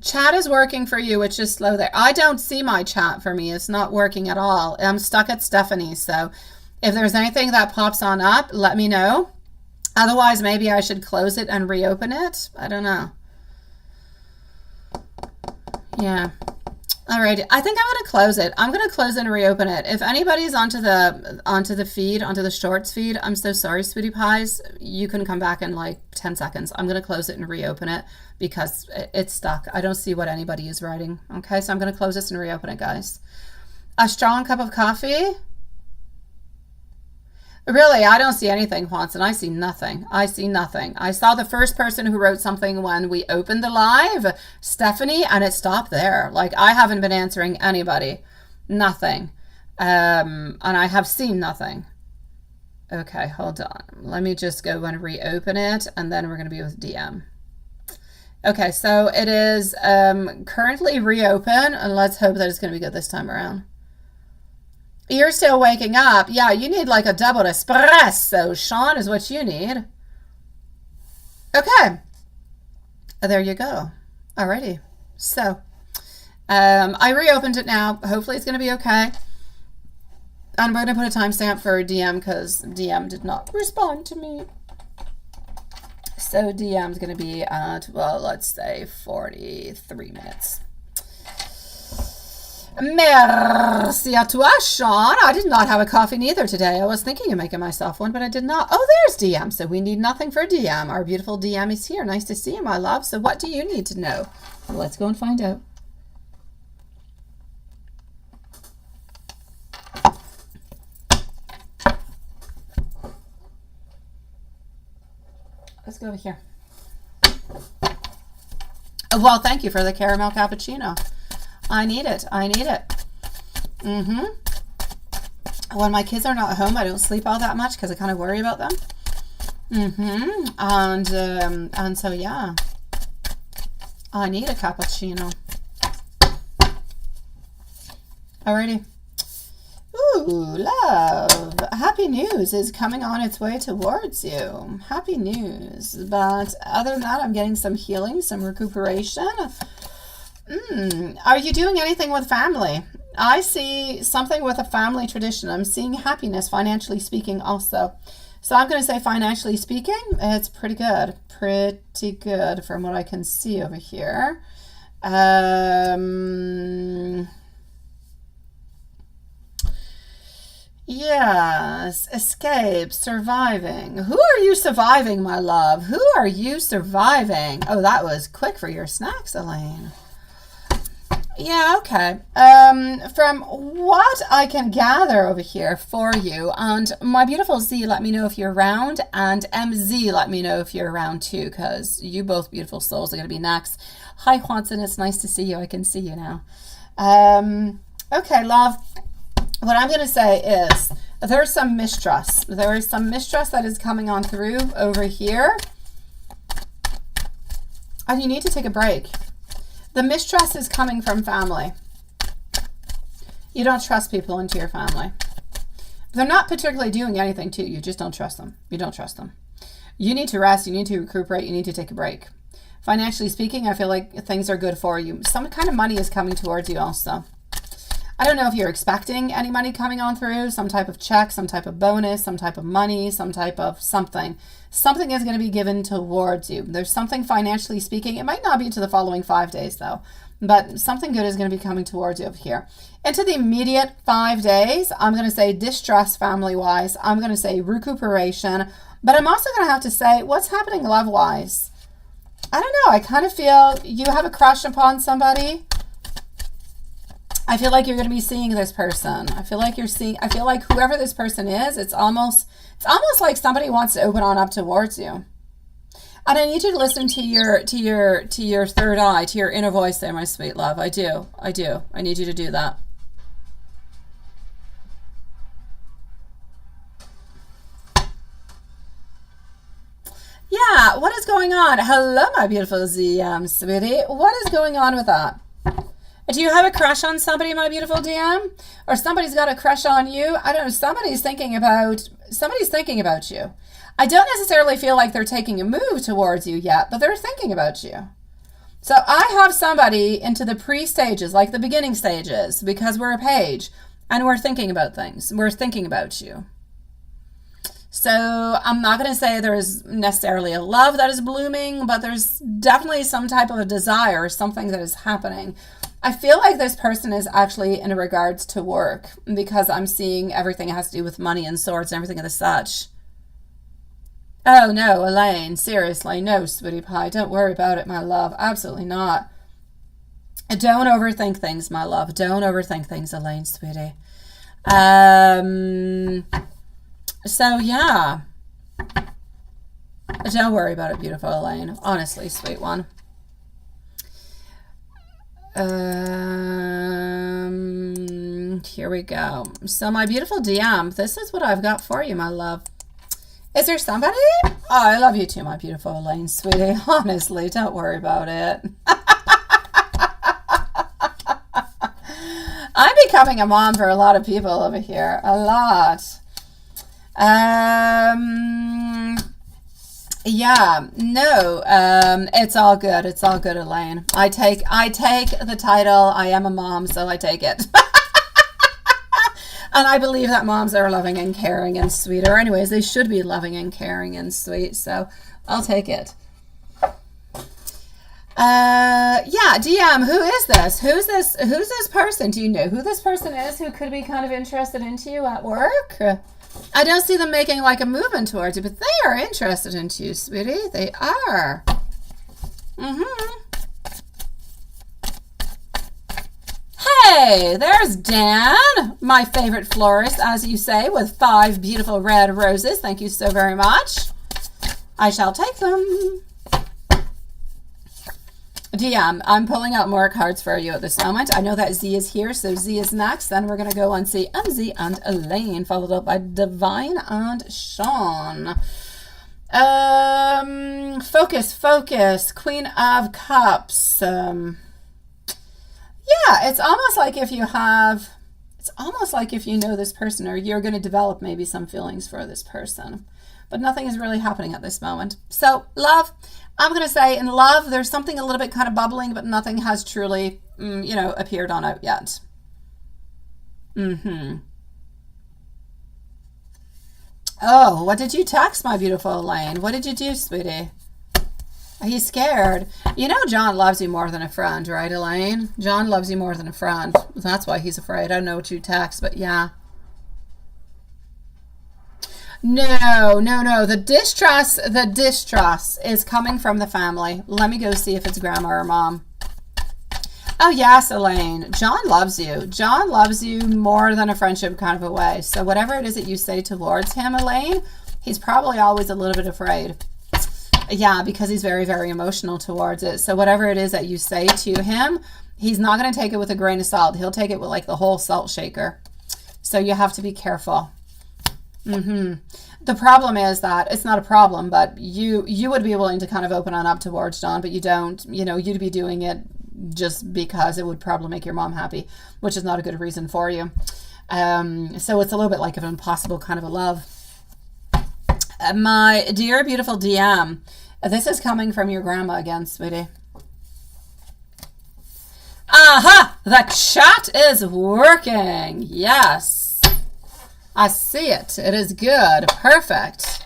Chat is working for you. It's just slow there. I don't see my chat for me. It's not working at all. I'm stuck at Stephanie. So if there's anything that pops on up, let me know. Otherwise, maybe I should close it and reopen it. I don't know. Yeah. All right. I think I'm going to close it. I'm going to close it and reopen it. If anybody's onto the feed, onto the shorts feed, I'm so sorry, sweetie pies. You can come back in like 10 seconds. I'm going to close it and reopen it because it's stuck. I don't see what anybody is writing. Okay, so I'm going to close this and reopen it, guys. A strong cup of coffee? Really, I don't see anything, Juanson. I see nothing. I see nothing. I saw the first person who wrote something when we opened the live, Stephanie, and it stopped there. Like, I haven't been answering anybody. Nothing. And I have seen nothing. Okay, hold on. Let me just go and reopen it, and then we're going to be with DM. Okay, so it is currently reopened, and let's hope that it's going to be good this time around. You're still waking up. Yeah, you need like a double espresso, Sean, is what you need. Okay. There you go. Alrighty. So, I reopened it now. Hopefully it's going to be okay. I'm going to put a timestamp for DM because DM did not respond to me. So DM is going to be at, well, let's say 43 minutes. Merci à toi, Sean. I did not have a coffee neither today. I was thinking of making myself one, but I did not. Oh, there's DM. So we need nothing for DM. Our beautiful DM is here. Nice to see you, my love. So what do you need to know? Well, let's go and find out. Let's go over here. Well, thank you for the caramel cappuccino. I need it. I need it. When my kids are not home, I don't sleep all that much because I kind of worry about them. And so, yeah. I need a cappuccino. Alrighty. Ooh, love. Happy news is coming on its way towards you. Happy news. But other than that, I'm getting some healing, some recuperation. Are you doing anything with family? I see something with a family tradition. I'm seeing happiness, financially speaking, also. So I'm going to say financially speaking, it's pretty good. Pretty good from what I can see over here. Yes, escape, surviving. Who are you surviving, my love? Who are you surviving? Oh, that was quick for your snacks, Elaine. Yeah, okay. From what I can gather over here for you, and my beautiful Z, let me know if you're around, and MZ, let me know if you're around too, because you both beautiful souls are going to be next. Hi, Juanson, it's nice to see you. I can see you now. Okay, love, what I'm going to say is there's some mistrust. There is some mistrust that is coming on through over here, and you need to take a break. The mistrust is coming from family. You don't trust people into your family. They're not particularly doing anything to you. You just don't trust them. You don't trust them. You need to rest. You need to recuperate. You need to take a break. Financially speaking, I feel like things are good for you. Some kind of money is coming towards you also. I don't know if you're expecting any money coming on through, some type of check, some type of bonus, some type of money, some type of something. Something is going to be given towards you. There's something financially speaking. It might not be to the following 5 days though, but something good is going to be coming towards you over here. Into the immediate 5 days, I'm going to say distress family-wise. I'm going to say recuperation, but I'm also going to have to say what's happening love-wise. I don't know. I kind of feel you have a crush upon somebody. I feel like you're going to be seeing this person. I feel like whoever this person is, it's almost like somebody wants to open on up towards you. And I need you to listen to your third eye, to your inner voice there, my sweet love. I do. I need you to do that. Yeah, what is going on? Hello, my beautiful ZM, sweetie. What is going on with that? Do you have a crush on somebody, my beautiful DM? Or somebody's got a crush on you? I don't know. Somebody's thinking about you. I don't necessarily feel like they're taking a move towards you yet, but they're thinking about you. So I have somebody into the pre-stages, like the beginning stages, because we're a page, and we're thinking about things. We're thinking about you. So I'm not going to say there's necessarily a love that is blooming, but there's definitely some type of a desire, something that is happening. I feel like this person is actually in regards to work, because I'm seeing everything has to do with money and swords and everything of the such. Oh no, Elaine, seriously, no, sweetie pie, don't worry about it, my love. Absolutely not. Don't overthink things, my love. Don't overthink things, Elaine, sweetie. So yeah, don't worry about it, beautiful Elaine. Honestly, sweet one. Here we go. So my beautiful DM, this is what I've got for you, my love. Is there somebody? Oh, I love you too, my beautiful Elaine, sweetie. Honestly, don't worry about it. I'm becoming a mom for a lot of people over here. A lot. Yeah, no, it's all good. It's all good, Elaine. I take the title. I am a mom, so I take it. And I believe that moms are loving and caring and sweet. Or anyways, they should be loving and caring and sweet. So I'll take it. Yeah, DM, who is this? Who's this person? Do you know who this person is who could be kind of interested into you at work? I don't see them making like a movement towards you, but they are interested in you, sweetie. They are. Hey, there's Dan, my favorite florist, as you say, with 5 beautiful red roses. Thank you so very much. I shall take them. DM, I'm pulling out more cards for you at this moment. I know that Z is here, so Z is next. Then we're going to go and see MZ and Elaine, followed up by Divine and Sean. Focus. Queen of Cups. Yeah, it's almost like if you know this person, or you're going to develop maybe some feelings for this person. But nothing is really happening at this moment. So, love, I'm going to say in love, there's something a little bit kind of bubbling, but nothing has truly, appeared on out yet. Oh, what did you text, my beautiful Elaine? What did you do, sweetie? He's scared. You know John loves you more than a friend, right, Elaine? John loves you more than a friend. That's why he's afraid. I don't know what you text, but yeah. No. The distrust is coming from the family. Let me go see if it's grandma or mom. Oh, yes, Elaine. John loves you. John loves you more than a friendship kind of a way. So whatever it is that you say towards him, Elaine, he's probably always a little bit afraid. Yeah, because he's very, very emotional towards it. So whatever it is that you say to him, he's not going to take it with a grain of salt. He'll take it with like the whole salt shaker. So you have to be careful. The problem is that it's not a problem, but you would be willing to kind of open on up towards John, but you don't. You know, you'd be doing it just because it would probably make your mom happy, which is not a good reason for you. So it's a little bit like an impossible kind of a love. My dear, beautiful DM, this is coming from your grandma again, sweetie. Aha! The chat is working. Yes. I see it. It is good. Perfect.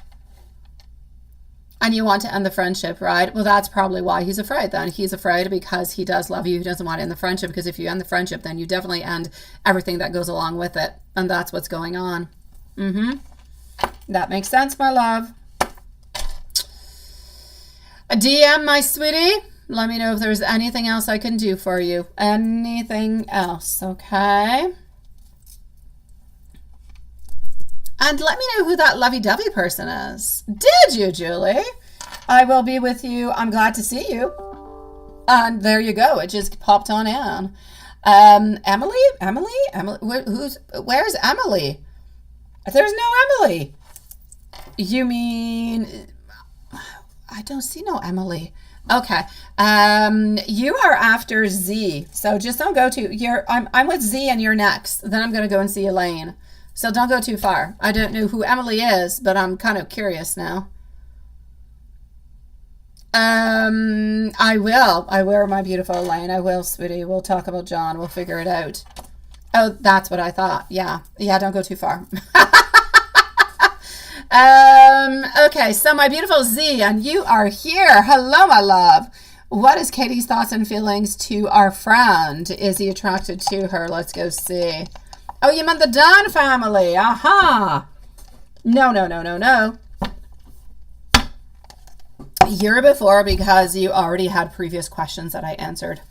And you want to end the friendship, right? Well, that's probably why he's afraid then. He's afraid because he does love you. He doesn't want to end the friendship, because if you end the friendship, then you definitely end everything that goes along with it. And that's what's going on. That makes sense, my love. A DM, my sweetie. Let me know if there's anything else I can do for you. Anything else, okay? And let me know who that lovey-dovey person is. Did you, Julie? I will be with you. I'm glad to see you. And there you go. It just popped on in. Emily? Where's Emily? There's no Emily. You mean... I don't see no Emily. Okay. You are after Z. So just don't go too... I'm with Z and you're next. Then I'm going to go and see Elaine. So don't go too far. I don't know who Emily is, but I'm kind of curious now. I will, my beautiful Elaine. I will, sweetie. We'll talk about John. We'll figure it out. Oh, that's what I thought. Yeah, don't go too far. Okay, so my beautiful Z, and you are here. Hello, my love. What is Katie's thoughts and feelings to our friend? Is he attracted to her? Let's go see. Oh, you meant the Dunn family. Aha. No. You're before because you already had previous questions that I answered.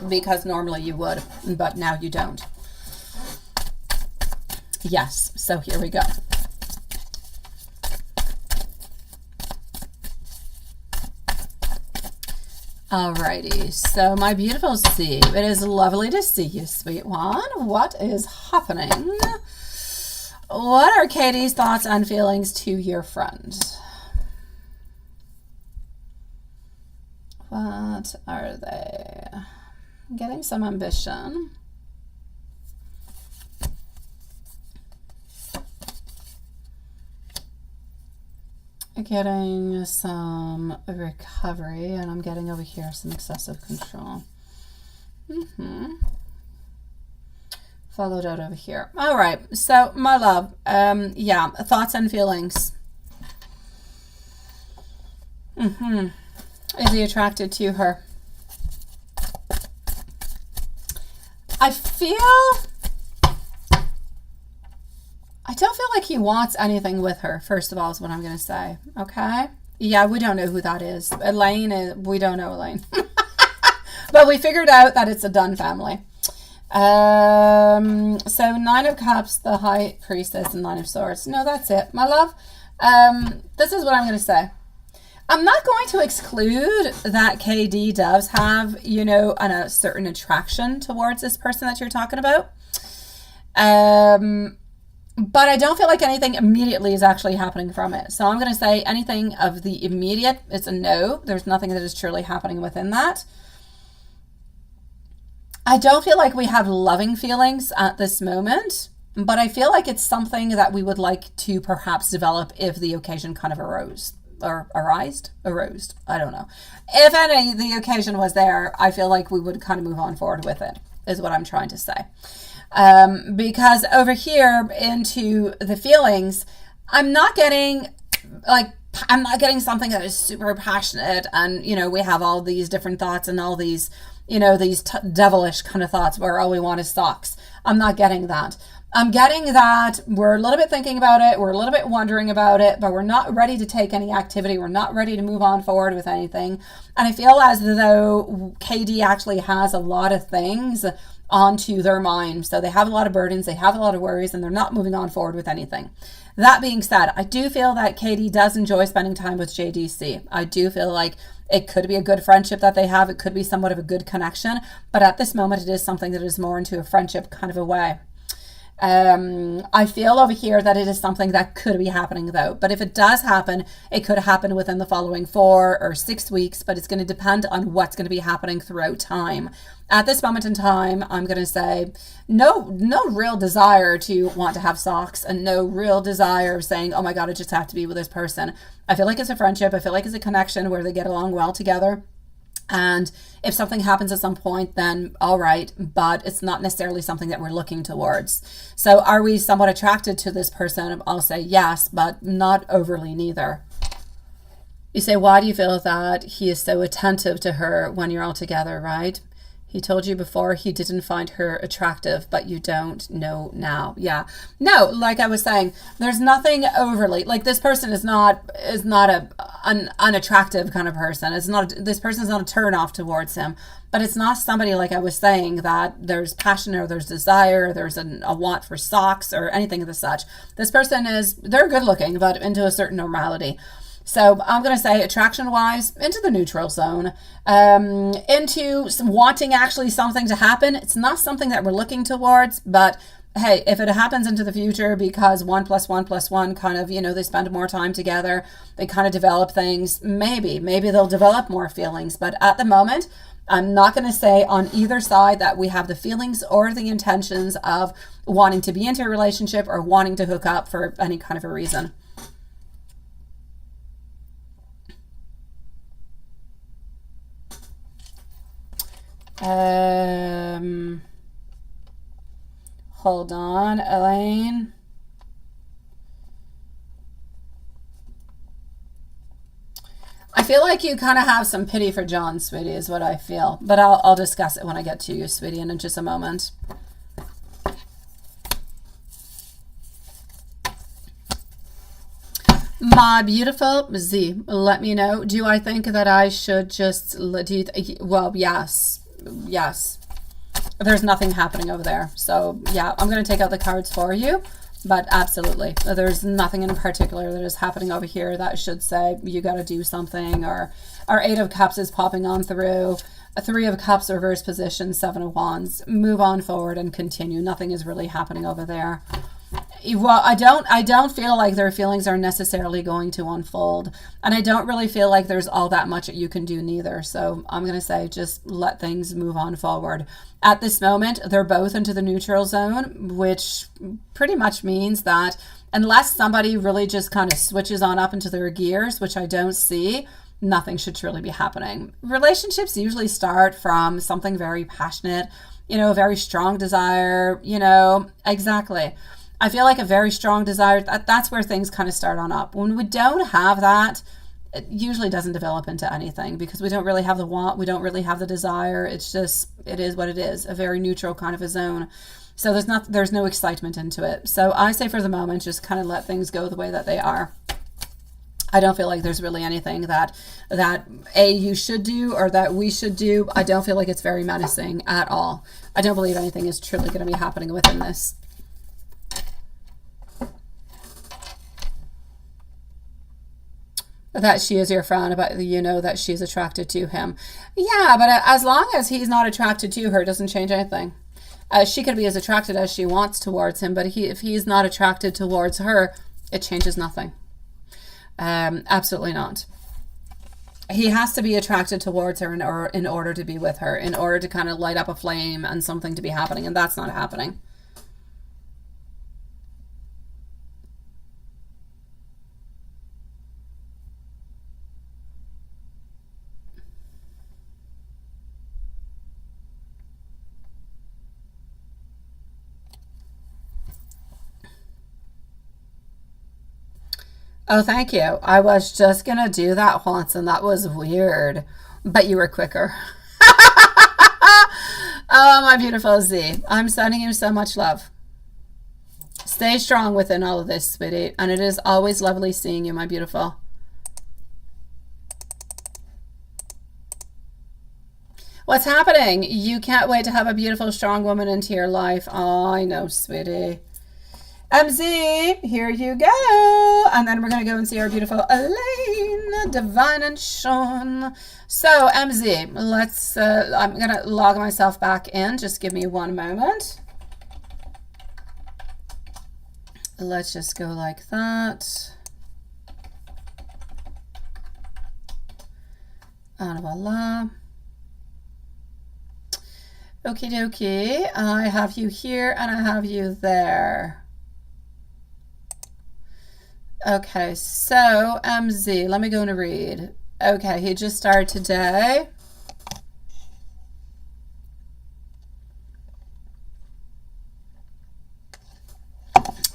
Because normally you would, but now you don't. Yes, so here we go. Alrighty, so my beautiful Z, it is lovely to see you, sweet one. What is happening? What are Katie's thoughts and feelings to your friend? What are they? Getting some ambition. Getting some recovery, and I'm getting over here some excessive control. Followed out over here. All right, so my love, yeah, thoughts and feelings. Is he attracted to her? I don't feel like he wants anything with her, first of all, is what I'm going to say. Okay? Yeah, we don't know who that is. Elaine, we don't know Elaine. But we figured out that it's a Dunn family. So 9 of Cups, the High Priestess, and 9 of Swords. No, that's it, my love. This is what I'm going to say. I'm not going to exclude that KD does have, you know, a certain attraction towards this person that you're talking about. But I don't feel like anything immediately is actually happening from it. So I'm going to say anything of the immediate, it's a no. There's nothing that is truly happening within that. I don't feel like we have loving feelings at this moment, but I feel like it's something that we would like to perhaps develop if the occasion kind of arose. I don't know. If the occasion was there, I feel like we would kind of move on forward with it, is what I'm trying to say. Because over here into the feelings, I'm not getting something that is super passionate, and, you know, we have all these different thoughts and all these, you know, these devilish kind of thoughts where all we want is socks. I'm not getting that. I'm getting that we're a little bit thinking about it, we're a little bit wondering about it, but we're not ready to take any activity. We're not ready to move on forward with anything. And I feel as though KD actually has a lot of things onto their mind. So they have a lot of burdens, they have a lot of worries, and they're not moving on forward with anything. That being said, I do feel that Katie does enjoy spending time with JDC. I do feel like it could be a good friendship that they have. It could be somewhat of a good connection. But at this moment, it is something that is more into a friendship kind of a way. I feel over here that it is something that could be happening though. But if it does happen, it could happen within the following 4 or 6 weeks, but it's going to depend on what's going to be happening throughout time. At this moment in time, I'm going to say no real desire to want to have socks, and no real desire of saying, oh my God, I just have to be with this person. I feel like it's a friendship. I feel like it's a connection where they get along well together. And if something happens at some point, then all right, but it's not necessarily something that we're looking towards. So are we somewhat attracted to this person? I'll say yes, but not overly neither. You say, why do you feel that he is so attentive to her when you're all together, right? He told you before he didn't find her attractive, but you don't know now. Yeah. No, like I was saying, there's nothing overly, like this person is not an unattractive kind of person. This person is not a turn off towards him, but it's not somebody, like I was saying, that there's passion or there's desire, or there's a want for socks or anything of the such. This person they're good looking, but into a certain normality. So I'm going to say attraction-wise, into the neutral zone, into wanting actually something to happen. It's not something that we're looking towards, but hey, if it happens into the future because 1 + 1 + 1 kind of, they spend more time together, they kind of develop things, maybe they'll develop more feelings. But at the moment, I'm not going to say on either side that we have the feelings or the intentions of wanting to be into a relationship or wanting to hook up for any kind of a reason. Hold on, Elaine. I feel like you kind of have some pity for John, sweetie, is what I feel. But I'll discuss it when I get to you, sweetie, in just a moment. My beautiful Z, let me know. Do I think that I should just, well, yes. There's nothing happening over there. So yeah, I'm going to take out the cards for you, but absolutely. There's nothing in particular that is happening over here that should say you got to do something, or our 8 of Cups is popping on through. A 3 of Cups reverse position, 7 of Wands. Move on forward and continue. Nothing is really happening over there. Well, I don't feel like their feelings are necessarily going to unfold, and I don't really feel like there's all that much that you can do neither. So I'm going to say just let things move on forward. At this moment, they're both into the neutral zone, which pretty much means that unless somebody really just kind of switches on up into their gears, which I don't see, nothing should truly be happening. Relationships usually start from something very passionate, a very strong desire, exactly. I feel like a very strong desire, that's where things kind of start on up. When we don't have that, it usually doesn't develop into anything because we don't really have the want, we don't really have the desire. It's just, it is what it is, a very neutral kind of a zone. So there's no excitement into it. So I say for the moment, just kind of let things go the way that they are. I don't feel like there's really anything that you should do or that we should do. I don't feel like it's very menacing at all. I don't believe anything is truly going to be happening within this. That she is your friend, but that she's attracted to him. Yeah, but as long as he's not attracted to her, it doesn't change anything. She could be as attracted as she wants towards him, but if he's not attracted towards her, it changes nothing. Absolutely not. He has to be attracted towards her in order to be with her, in order to kind of light up a flame and something to be happening, and that's not happening. Oh, thank you. I was just going to do that once, and that was weird. But you were quicker. Oh, my beautiful Z. I'm sending you so much love. Stay strong within all of this, sweetie. And it is always lovely seeing you, my beautiful. What's happening? You can't wait to have a beautiful, strong woman into your life. Oh, I know, sweetie. MZ, here you go. And then we're going to go and see our beautiful Elaine, Divine, and Sean. So, MZ, let's, I'm going to log myself back in. Just give me one moment. Let's just go like that. And voila. Okie dokie. I have you here and I have you there. Okay, so MZ, let me go and read. Okay, he just started today.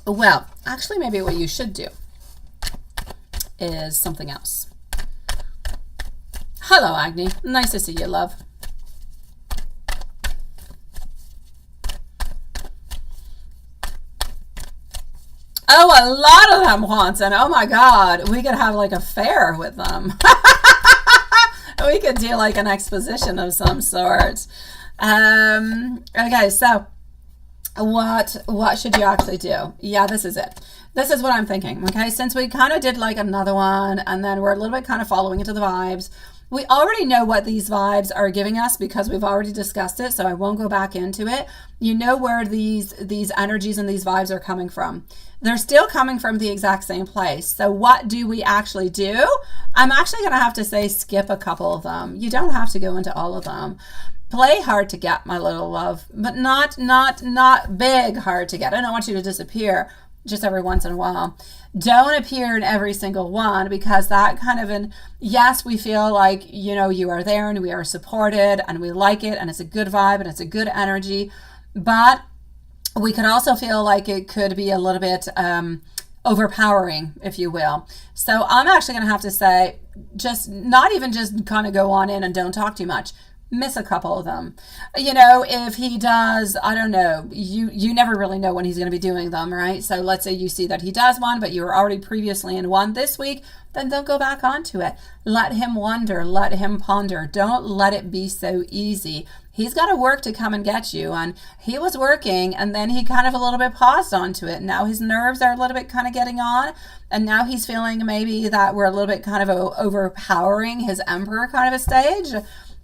Well, actually, maybe what you should do is something else. Hello, Agni. Nice to see you, love. Oh, a lot of them, Juanson. Oh my God. We could have like a fair with them. We could do like an exposition of some sort. Okay, so what should you actually do? Yeah, this is it. This is what I'm thinking. Okay, since we kind of did like another one and then we're a little bit kind of following into the vibes. We already know what these vibes are giving us because we've already discussed it, so I won't go back into it. You know where these energies and these vibes are coming from. They're still coming from the exact same place. So what do we actually do? I'm actually going to have to say skip a couple of them. You don't have to go into all of them. Play hard to get, my little love, but not big hard to get. I don't want you to disappear just every once in a while. Don't appear in every single one because that kind of yes, we feel like, you know, you are there and we are supported and we like it and it's a good vibe and it's a good energy, but we could also feel like it could be a little bit overpowering, if you will. So I'm actually going to have to say, just not even just kind of go on in and don't talk too much. Miss a couple of them. You know, if he does, I don't know, you never really know when he's going to be doing them, right? So let's say you see that he does one, but you were already previously in one this week, then don't go back onto it. Let him wonder, let him ponder. Don't let it be so easy. He's got to work to come and get you, and he was working, and then he kind of a little bit paused onto it. Now his nerves are a little bit kind of getting on, and now he's feeling maybe that we're a little bit kind of overpowering his emperor kind of a stage.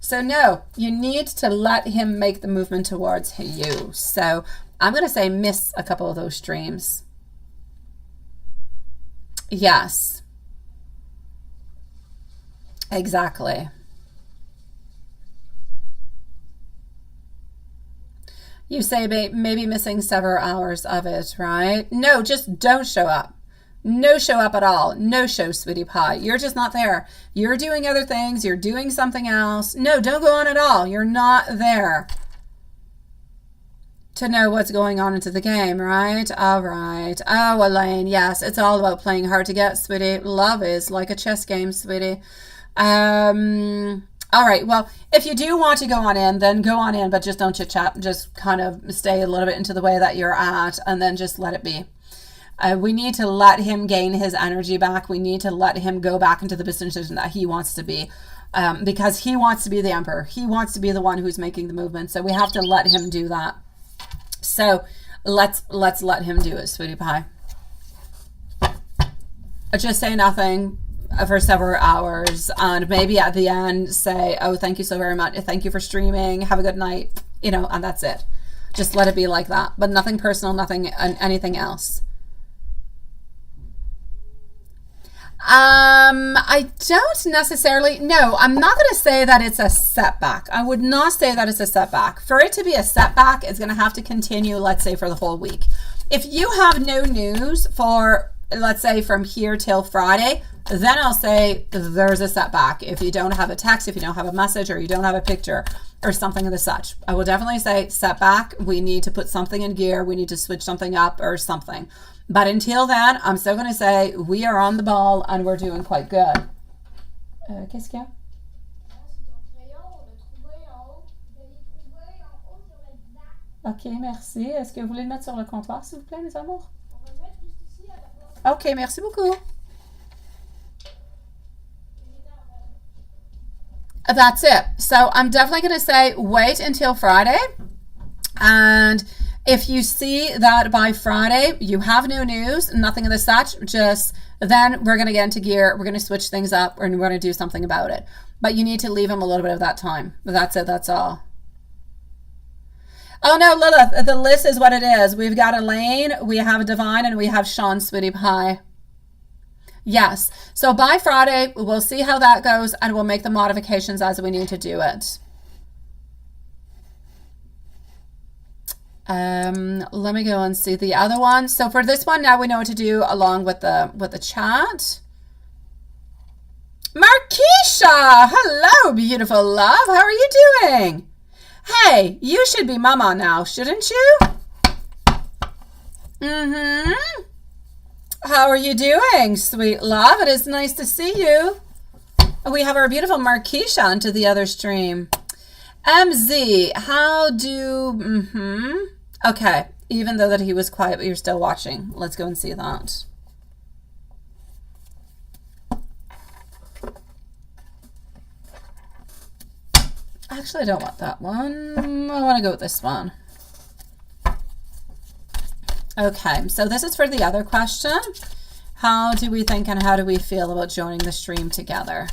So no, you need to let him make the movement towards you. So I'm going to say miss a couple of those streams. Yes. Exactly. You say maybe missing several hours of it, right? No, just don't show up. No show up at all. No show, sweetie pie. You're just not there. You're doing other things. You're doing something else. No, don't go on at all. You're not there to know what's going on into the game, right? All right. Oh, Elaine, yes, it's all about playing hard to get, sweetie. Love is like a chess game, sweetie. All right. Well, if you do want to go on in, then go on in, but just don't chit chat. Just kind of stay a little bit into the way that you're at and then just let it be. We need to let him gain his energy back. We need to let him go back into the position that he wants to be, because he wants to be the emperor. He wants to be the one who's making the movement. So we have to let him do that. So let's let him do it, sweetie pie. Just say nothing for several hours, and maybe at the end say, oh, thank you so very much. Thank you for streaming. Have a good night. You know, and that's it. Just let it be like that, but nothing personal, nothing, anything else. I don't necessarily, no, I'm not going to say that it's a setback. I would not say that it's a setback. For it to be a setback, it's going to have to continue, let's say, for the whole week. If you have no news for, let's say, from here till Friday, then I'll say there's a setback. If you don't have a text, if you don't have a message, or you don't have a picture or something of the such, I will definitely say setback. We need to put something in gear. We need to switch something up or something. But until then, I'm still going to say we are on the ball and we're doing quite good. Qu'est-ce qu'il y a? Ok, merci. Est-ce que vous voulez le mettre sur le comptoir, s'il vous plaît, mes amours? Ok, merci beaucoup. That's it. So I'm definitely going to say wait until Friday. And if you see that by Friday you have no news, nothing of the such, just then we're going to get into gear. We're going to switch things up and we're going to do something about it. But you need to leave him a little bit of that time. That's it. That's all. Oh no, Lilith, the list is what it is. We've got Elaine, we have Divine, and we have Sean, sweetie pie. Yes. So by Friday, we'll see how that goes and we'll make the modifications as we need to do it. Let me go and see the other one. So for this one, now we know what to do along with the chat. Markeisha, hello, beautiful love. How are you doing? Hey, you should be mama now, shouldn't you? How are you doing, sweet love? It is nice to see you. We have our beautiful Markeisha onto the other stream. MZ, how do... Okay, even though that he was quiet, but you're still watching. Let's go and see that. Actually, I don't want that one. I want to go with this one. Okay, so this is for the other question. How do we think and how do we feel about joining the stream together?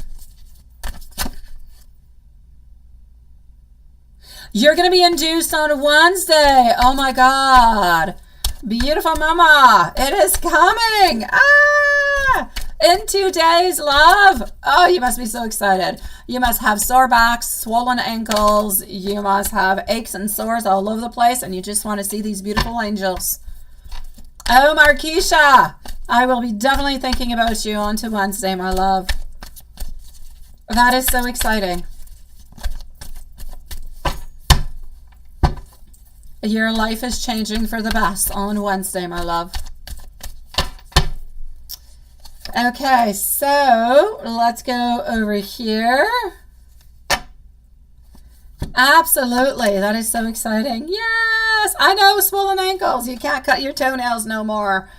You're going to be induced on Wednesday. Oh my God. Beautiful mama. It is coming. Ah! In 2 days, love. Oh, you must be so excited. You must have sore backs, swollen ankles. You must have aches and sores all over the place. And you just want to see these beautiful angels. Oh, Markeisha. I will be definitely thinking about you on to Wednesday, my love. That is so exciting. Your life is changing for the best on Wednesday, my love. Okay, so let's go over here. Absolutely. That is so exciting. Yes, I know, swollen ankles. You can't cut your toenails no more.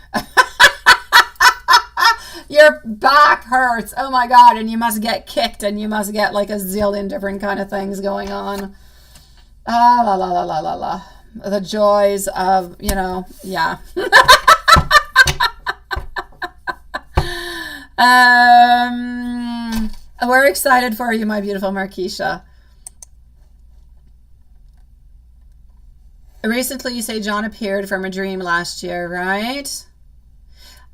Your back hurts. Oh my God. And you must get kicked and you must get like a zillion different kind of things going on. Ah, la, la, la, la, la, la. The joys of, you know, yeah. We're excited for you, my beautiful Markeisha. Recently, you say John appeared from a dream last year, right?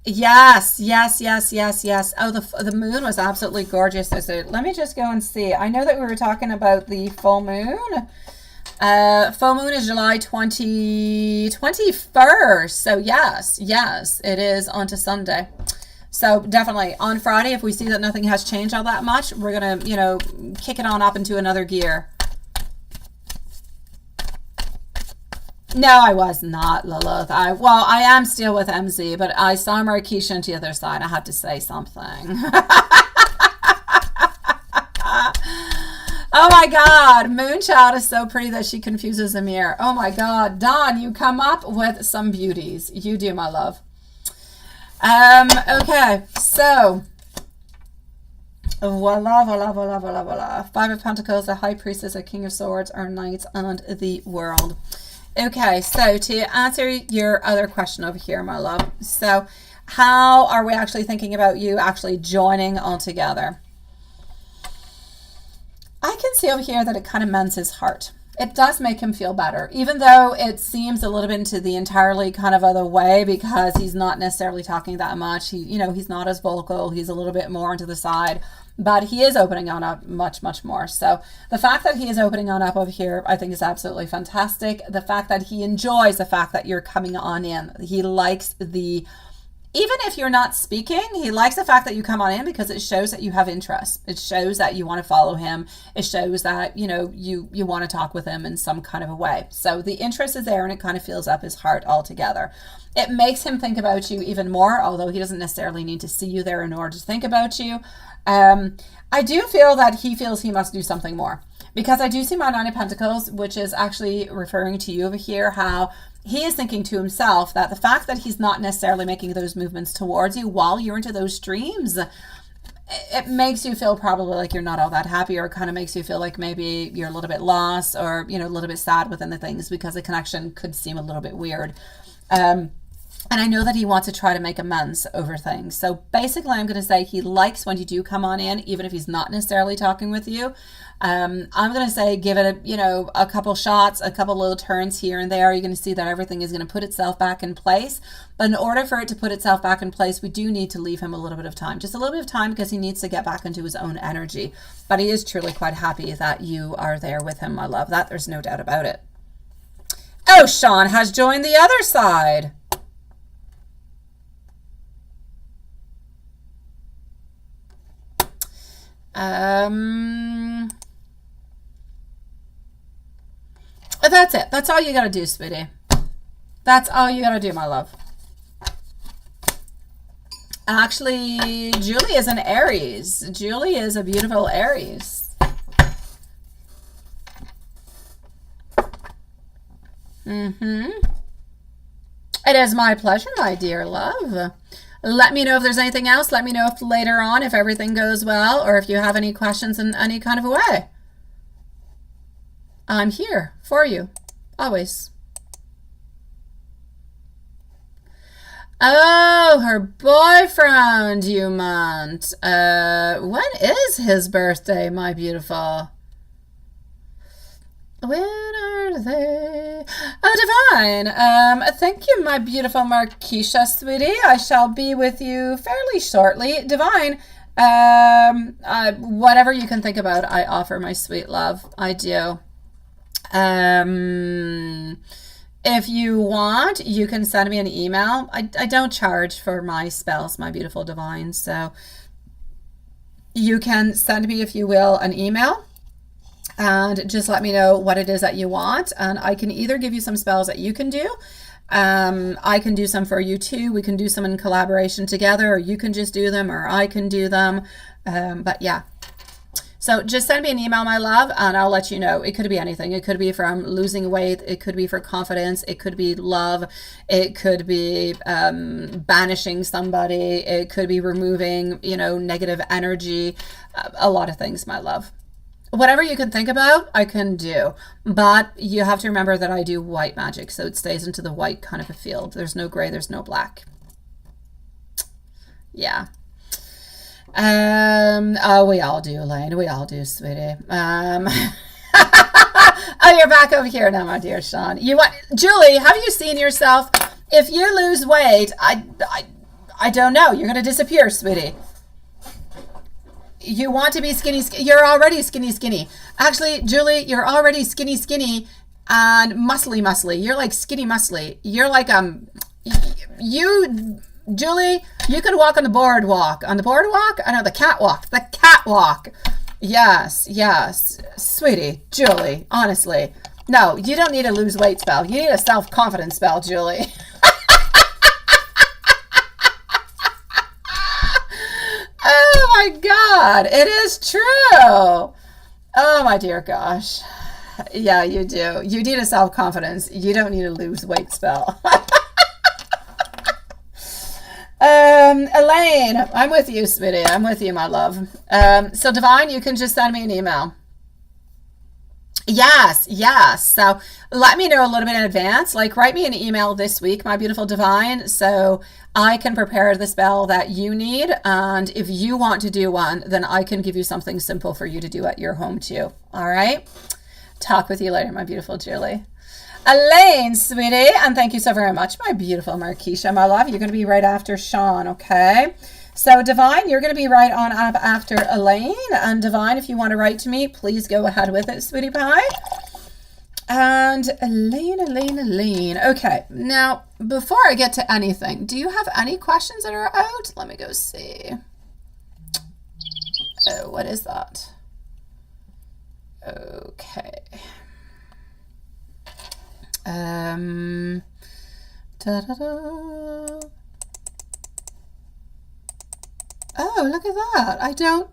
Yes, yes, yes, yes, yes. Oh, the moon was absolutely gorgeous. Let me just go and see. I know that we were talking about the full moon. Full moon is July 21st. So yes, yes, it is onto Sunday. So definitely on Friday, if we see that nothing has changed all that much, we're going to, you know, kick it on up into another gear. No, I was not, Lilith. Well, I am still with MZ, but I saw Markeisha on the other side. I had to say something. Oh my God, Moonchild is so pretty that she confuses Amir. Oh my God, Dawn, you come up with some beauties. You do, my love. Okay, so voila, voila, voila, voila, voila. 5 of Pentacles, the High Priestess, a King of Swords, our Knights, and the World. Okay, so to answer your other question over here, my love. So how are we actually thinking about you actually joining all together? I can see over here that it kind of mends his heart. It does make him feel better, even though it seems a little bit into the entirely kind of other way because he's not necessarily talking that much. He, you know, he's not as vocal. He's a little bit more into the side, but he is opening on up much, much more. So the fact that he is opening on up over here, I think is absolutely fantastic. The fact that he enjoys the fact that you're coming on in. He likes the... Even if you're not speaking, he likes the fact that you come on in because it shows that you have interest. It shows that you want to follow him. It shows that, you know, you want to talk with him in some kind of a way. So the interest is there and it kind of fills up his heart altogether. It makes him think about you even more, although he doesn't necessarily need to see you there in order to think about you. I do feel that he feels he must do something more. Because I do see my Nine of Pentacles, which is actually referring to you over here, how he is thinking to himself that the fact that he's not necessarily making those movements towards you while you're into those streams, it makes you feel probably like you're not all that happy, or it kind of makes you feel like maybe you're a little bit lost, or, you know, a little bit sad within the things, because the connection could seem a little bit weird. And I know that he wants to try to make amends over things. So basically, I'm going to say he likes when you do come on in, even if he's not necessarily talking with you. I'm going to say give it a couple shots, a couple little turns here and there. You're going to see that everything is going to put itself back in place. But in order for it to put itself back in place, we do need to leave him a little bit of time. Just a little bit of time, because he needs to get back into his own energy. But he is truly quite happy that you are there with him, my love. That there's no doubt about it. Oh, Sean has joined the other side. That's it. That's all you gotta do, sweetie. That's all you gotta do, my love. Actually, Julie is an Aries. Julie is a beautiful Aries. It is my pleasure, my dear love. Let me know if there's anything else. Let me know if later on, if everything goes well, or if you have any questions in any kind of a way. I'm here for you, always. Oh, her boyfriend, you meant. When is his birthday, my beautiful? When are they? Oh, divine. Thank you, my beautiful Marquisha, sweetie. I shall be with you fairly shortly. Divine, whatever you can think about, I offer, my sweet love. I do. If you want, you can send me an email. I don't charge for my spells, my beautiful divine. So you can send me, if you will, an email. And just let me know what it is that you want. And I can either give you some spells that you can do. I can do some for you too. We can do some in collaboration together, or you can just do them, or I can do them. But yeah. So just send me an email, my love, and I'll let you know. It could be anything. It could be from losing weight. It could be for confidence. It could be love. It could be banishing somebody. It could be removing, negative energy. A lot of things, my love. Whatever you can think about, I can do. But you have to remember that I do white magic, so it stays into the white kind of a field. There's no gray, there's no black. Yeah. Oh, we all do, Elaine. We all do, sweetie. Oh, you're back over here now, my dear Sean. Julie, have you seen yourself? If you lose weight, I don't know. You're going to disappear, sweetie. You want to be skinny. You're already skinny. Actually, Julie, you're already skinny and muscly. You're like skinny muscly. You're like, Julie, you could walk on the boardwalk. On the boardwalk? I know, the catwalk. The catwalk. Yes. Sweetie, Julie, honestly. No, you don't need a lose weight spell. You need a self-confidence spell, Julie. Oh my God, it is true. Oh my dear gosh. Yeah, you do. You need a self-confidence. You don't need a lose weight spell. Elaine, I'm with you, sweetie. I'm with you, my love. So Divine, you can just send me an email. Yes. So let me know a little bit in advance. Like, write me an email this week, my beautiful Divine, so I can prepare the spell that you need. And if you want to do one, then I can give you something simple for you to do at your home too. All right? Talk with you later, my beautiful Julie. Elaine, sweetie, and thank you so very much, my beautiful Marquisha, my love. You're going to be right after Sean, okay? So, Divine, you're going to be right on up after Elaine. And Divine, if you want to write to me, please go ahead with it, sweetie pie. And Elaine. Okay, now, before I get to anything, do you have any questions that are out? Let me go see. Oh, what is that? Okay. Oh, look at that. I don't...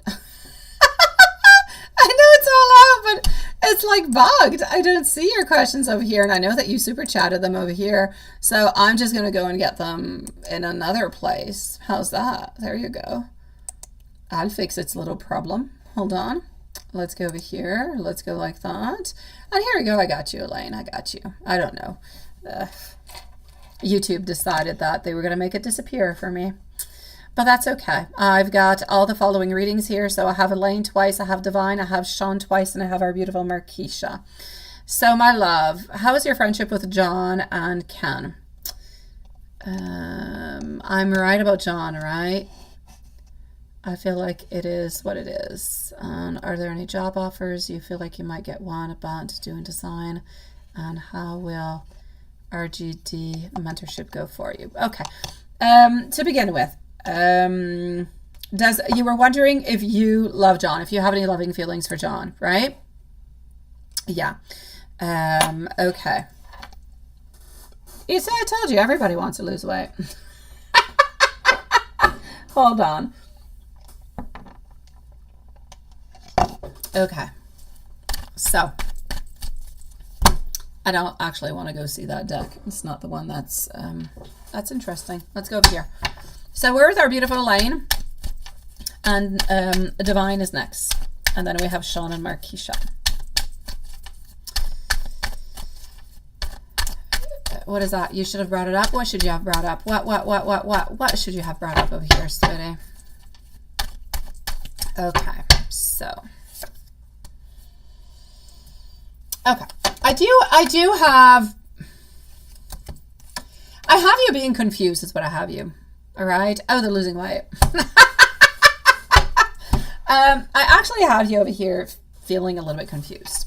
I know it's all out, but It's like bugged. I don't see your questions over here, and I know that you super chatted them over here. So I'm just going to go and get them in another place. How's that? There you go. I'll fix its little problem. Hold on. Let's go over here. Let's go like that. And here we go. I got you, Elaine. I got you. I don't know. YouTube decided that they were going to make it disappear for me. But that's okay. I've got all the following readings here. So I have Elaine twice, I have Divine, I have Sean twice, and I have our beautiful Markeisha. So my love, how is your friendship with John and Ken? I'm right about John, right? I feel like it is what it is. Are there any job offers? You feel like you might get one about doing design? And how will RGD mentorship go for you? Okay. To begin with, you were wondering if you love John, if you have any loving feelings for John, right? Yeah. Okay. You see, I told you everybody wants to lose weight. Hold on. Okay. So I don't actually want to go see that deck. It's not the one that's interesting. Let's go over here. So we're with our beautiful Elaine, and Divine is next. And then we have Sean and Markeisha. What is that? You should have brought it up. What should you have brought up? What should you have brought up over here, sweetie? Okay, so. Okay, I have you being confused is what I have you. All right. Oh, they're losing weight. I actually have you over here feeling a little bit confused.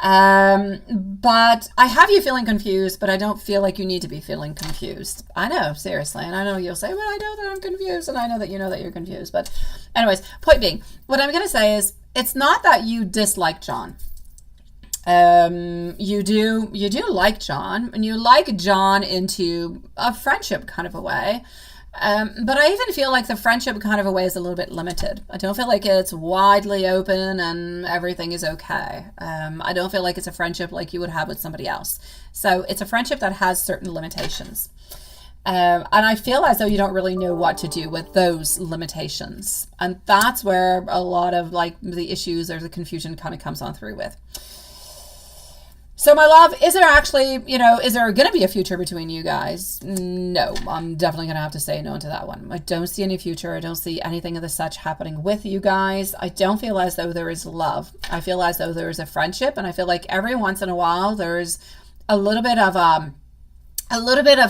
But I have you feeling confused, but I don't feel like you need to be feeling confused. I know, seriously. And I know you'll say, well, I know that I'm confused, and I know that you know that you're confused. But anyways, point being, what I'm going to say is it's not that you dislike John. You do like John, and you like John into a friendship kind of a way. But I even feel like the friendship kind of a way is a little bit limited. I don't feel like it's widely open and everything is okay. I don't feel like it's a friendship like you would have with somebody else. So it's a friendship that has certain limitations. And I feel as though you don't really know what to do with those limitations. And that's where a lot of like the issues or the confusion kind of comes on through with. So my love, is there actually, is there going to be a future between you guys? No, I'm definitely going to have to say no to that one. I don't see any future. I don't see anything of the such happening with you guys. I don't feel as though there is love. I feel as though there is a friendship, and I feel like every once in a while there's a little bit of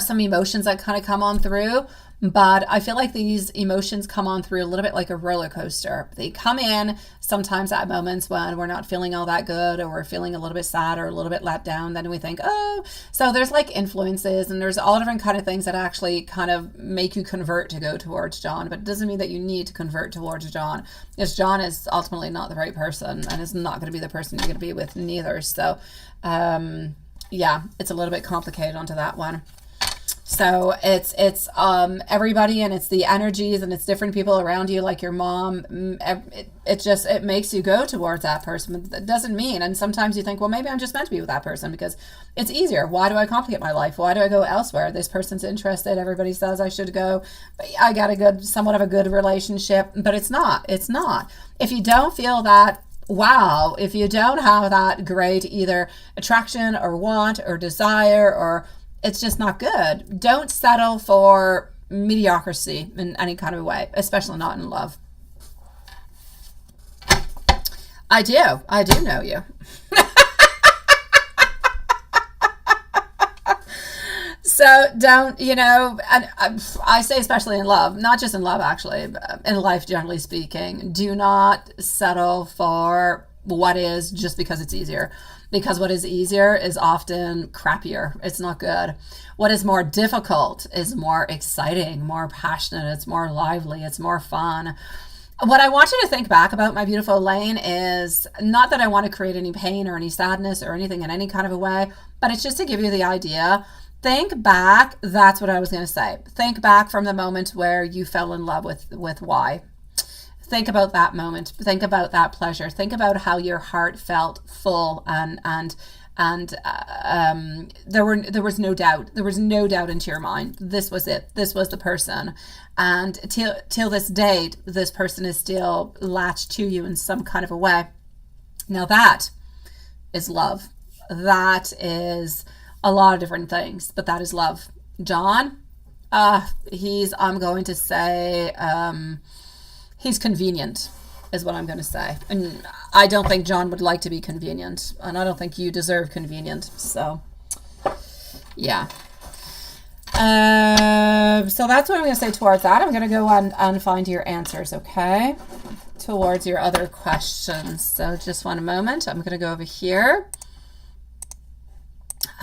some emotions that kind of come on through. But I feel like these emotions come on through a little bit like a roller coaster. They come in sometimes at moments when we're not feeling all that good, or we're feeling a little bit sad or a little bit let down. Then we think, oh, so there's like influences, and there's all different kind of things that actually kind of make you convert to go towards John. But it doesn't mean that you need to convert towards John, because John is ultimately not the right person and is not going to be the person you're going to be with neither. So yeah, it's a little bit complicated onto that one. So it's everybody, and it's the energies, and it's different people around you, like your mom. It makes you go towards that person. It doesn't mean, and sometimes you think, well, maybe I'm just meant to be with that person because it's easier. Why do I complicate my life? Why do I go elsewhere? This person's interested. Everybody says I should go. I got somewhat of a good relationship, but it's not. It's not. If you don't feel that, wow, if you don't have that great either attraction or want or desire, or it's just not good. Don't settle for mediocrity in any kind of way, especially not in love. I do know you. So don't, and I say especially in love, not just in love actually, in life generally speaking, do not settle for what is just because it's easier. Because what is easier is often crappier. It's not good. What is more difficult is more exciting, more passionate. It's more lively. It's more fun. What I want you to think back about, my beautiful Elaine, is not that I want to create any pain or any sadness or anything in any kind of a way, but it's just to give you the idea. Think back. That's what I was going to say. Think back from the moment where you fell in love with Y. think about that moment. Think about that pleasure. Think about how your heart felt full, and there was no doubt. There was no doubt into your mind. This was it. This was the person. And till this date, this person is still latched to you in some kind of a way. Now that is love. That is a lot of different things, but that is love. John, I'm going to say, he's convenient, is what I'm going to say. And I don't think John would like to be convenient, and I don't think you deserve convenient. So, yeah. So that's what I'm going to say towards that. I'm going to go on and find your answers, okay? Towards your other questions. So just one moment. I'm going to go over here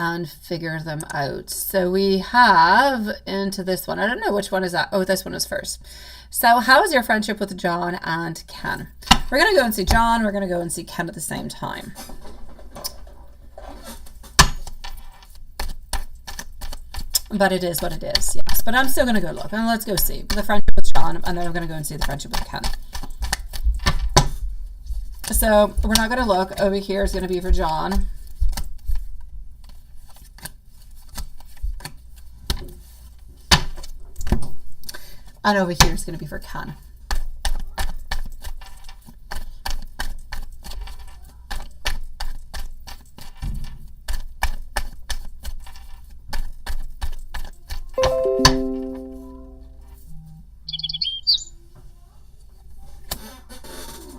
and figure them out. So we have into this one. I don't know which one is that. Oh, this one is first. So how is your friendship with John and Ken? We're going to go and see John. We're going to go and see Ken at the same time. But it is what it is, yes. But I'm still going to go look. And let's go see the friendship with John. And then we're going to go and see the friendship with Ken. So we're not going to look. Over here is going to be for John. And over here is going to be for Ken.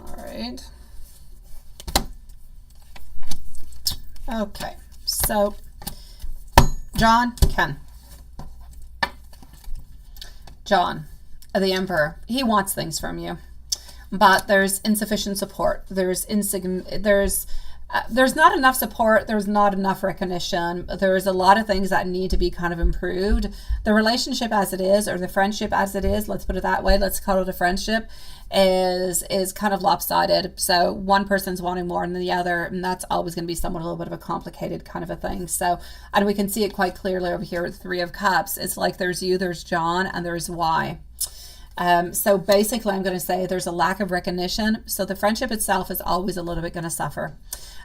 All right. Okay. So, John, Ken. John, the Emperor, he wants things from you, but there's insufficient support. There's not enough support. There's not enough recognition. There's a lot of things that need to be kind of improved. The relationship as it is, or the friendship as it is, let's put it that way, let's call it a friendship, is kind of lopsided. So one person's wanting more than the other, and that's always going to be somewhat a little bit of a complicated kind of a thing. So, and we can see it quite clearly over here with Three of Cups. It's like there's you, there's John, and there's Y. So basically I'm going to say there's a lack of recognition. So the friendship itself is always a little bit going to suffer.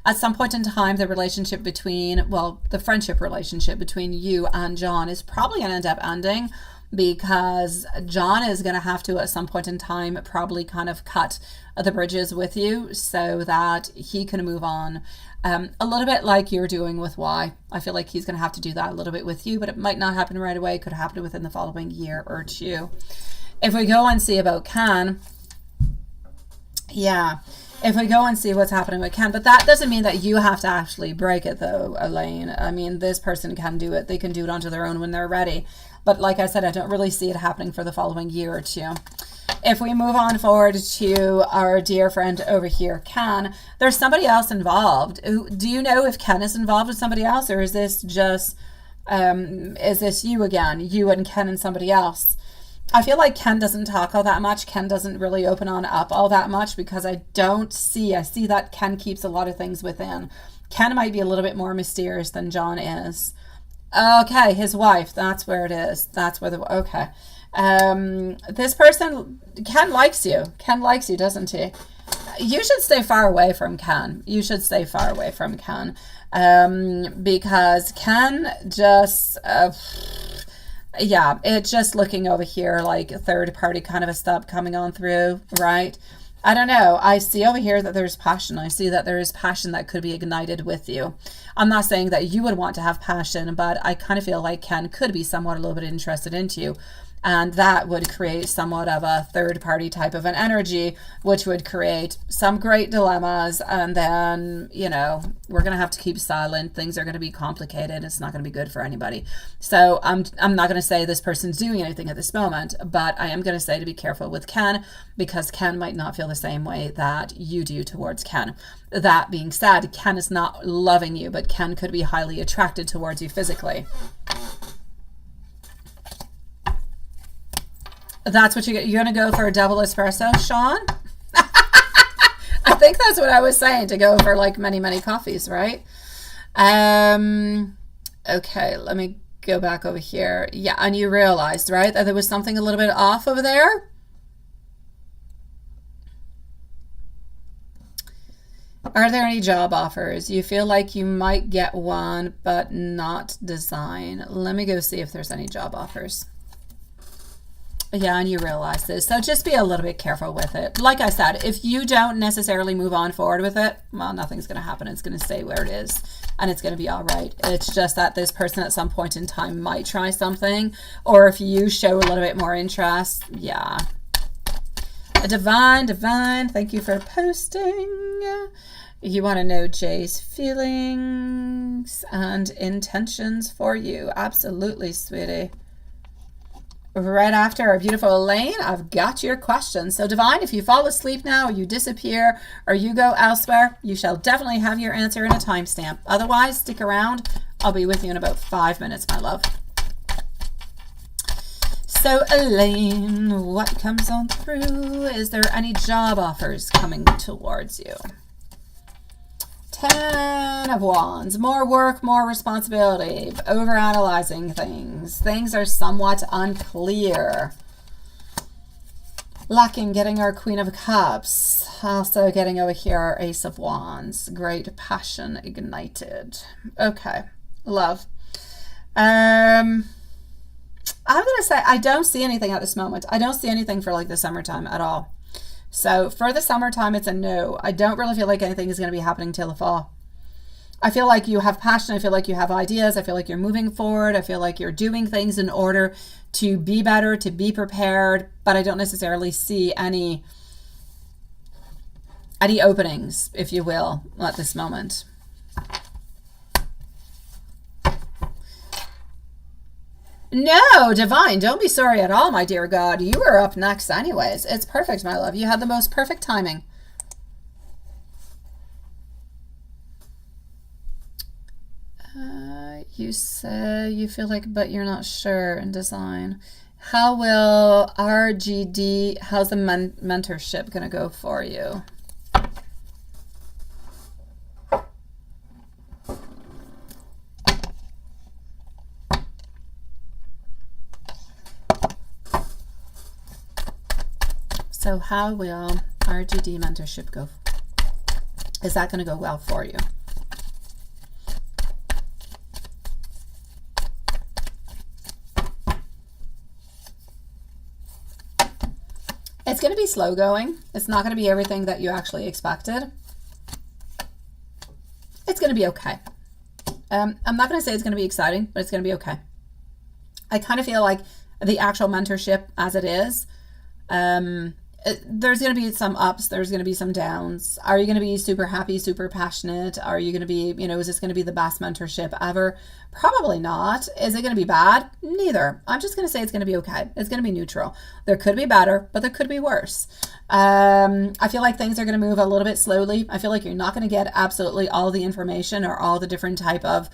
At some point in time, the relationship between, well, the friendship relationship between you and John is probably going to end up ending, because John is going to have to, at some point in time, probably kind of cut the bridges with you so that he can move on. A little bit like you're doing with Y. I feel like he's going to have to do that a little bit with you, but it might not happen right away. It could happen within the following year or two. If we go and see about Ken, yeah, if we go and see what's happening with Ken, but that doesn't mean that you have to actually break it though, Elaine. I mean, this person can do it. They can do it onto their own when they're ready. But like I said, I don't really see it happening for the following year or two. If we move on forward to our dear friend over here, Ken, there's somebody else involved. Do you know if Ken is involved with somebody else, or is this just, is this you again, you and Ken and somebody else? I feel like Ken doesn't talk all that much. Ken doesn't really open on up all that much, because I see that Ken keeps a lot of things within. Ken might be a little bit more mysterious than John is. Okay, his wife, that's where it is. That's where okay. This person, Ken likes you. Ken likes you, doesn't he? You should stay far away from Ken. You should stay far away from Ken. Because Ken just... yeah, it's just looking over here like a third party kind of a stuff coming on through, right? I don't know. I see over here that there's passion. I see that there is passion that could be ignited with you. I'm not saying that you would want to have passion, but I kind of feel like Ken could be somewhat a little bit interested into you. And that would create somewhat of a third party type of an energy, which would create some great dilemmas. And then, you know, we're going to have to keep silent. Things are going to be complicated. It's not going to be good for anybody. So I'm not going to say this person's doing anything at this moment, but I am going to say to be careful with Ken, because Ken might not feel the same way that you do towards Ken. That being said, Ken is not loving you, but Ken could be highly attracted towards you physically. That's what you get. You're going to go for a double espresso, Sean? I think that's what I was saying, to go for like many, many coffees, right? Okay, let me go back over here. Yeah, and you realized, right, that there was something a little bit off over there? Are there any job offers? You feel like you might get one, but not design. Let me go see if there's any job offers. Yeah, and you realize this. So just be a little bit careful with it. Like I said, if you don't necessarily move on forward with it, well, nothing's going to happen. It's going to stay where it is, and it's going to be all right. It's just that this person at some point in time might try something, or if you show a little bit more interest, yeah. Divine, thank you for posting. You want to know Jay's feelings and intentions for you. Absolutely, sweetie. Right after our beautiful Elaine, I've got your questions. So Divine, if you fall asleep now, or you disappear, or you go elsewhere, you shall definitely have your answer in a timestamp. Otherwise, stick around. I'll be with you in about 5 minutes, my love. So Elaine, what comes on through? Is there any job offers coming towards you? 10 of Wands, more work, more responsibility, overanalyzing things. Things are somewhat unclear. Lacking, getting our Queen of Cups. Also getting over here our Ace of Wands. Great passion ignited. Okay, love. I'm going to say I don't see anything at this moment. I don't see anything for like the summertime at all. So for the summertime, it's a no. I don't really feel like anything is going to be happening till the fall. I feel like you have passion. I feel like you have ideas. I feel like you're moving forward. I feel like you're doing things in order to be better, to be prepared. But I don't necessarily see any openings, if you will, at this moment. No, Divine, don't be sorry at all, my dear God. You were up next anyways. It's perfect, my love. You had the most perfect timing. You say you feel like, but you're not sure in design. How will RGD, how's the mentorship going to go for you? So how will RGD mentorship go? Is that going to go well for you? It's going to be slow going. It's not going to be everything that you actually expected. It's going to be okay. I'm not going to say it's going to be exciting, but it's going to be okay. I kind of feel like the actual mentorship as it is, there's going to be some ups, there's going to be some downs. Are you going to be super happy, super passionate? Are you going to be, is this going to be the best mentorship ever? Probably not. Is it going to be bad? Neither. I'm just going to say it's going to be okay. It's going to be neutral. There could be better, but there could be worse. I feel like things are going to move a little bit slowly. I feel like you're not going to get absolutely all the information or all the different type of,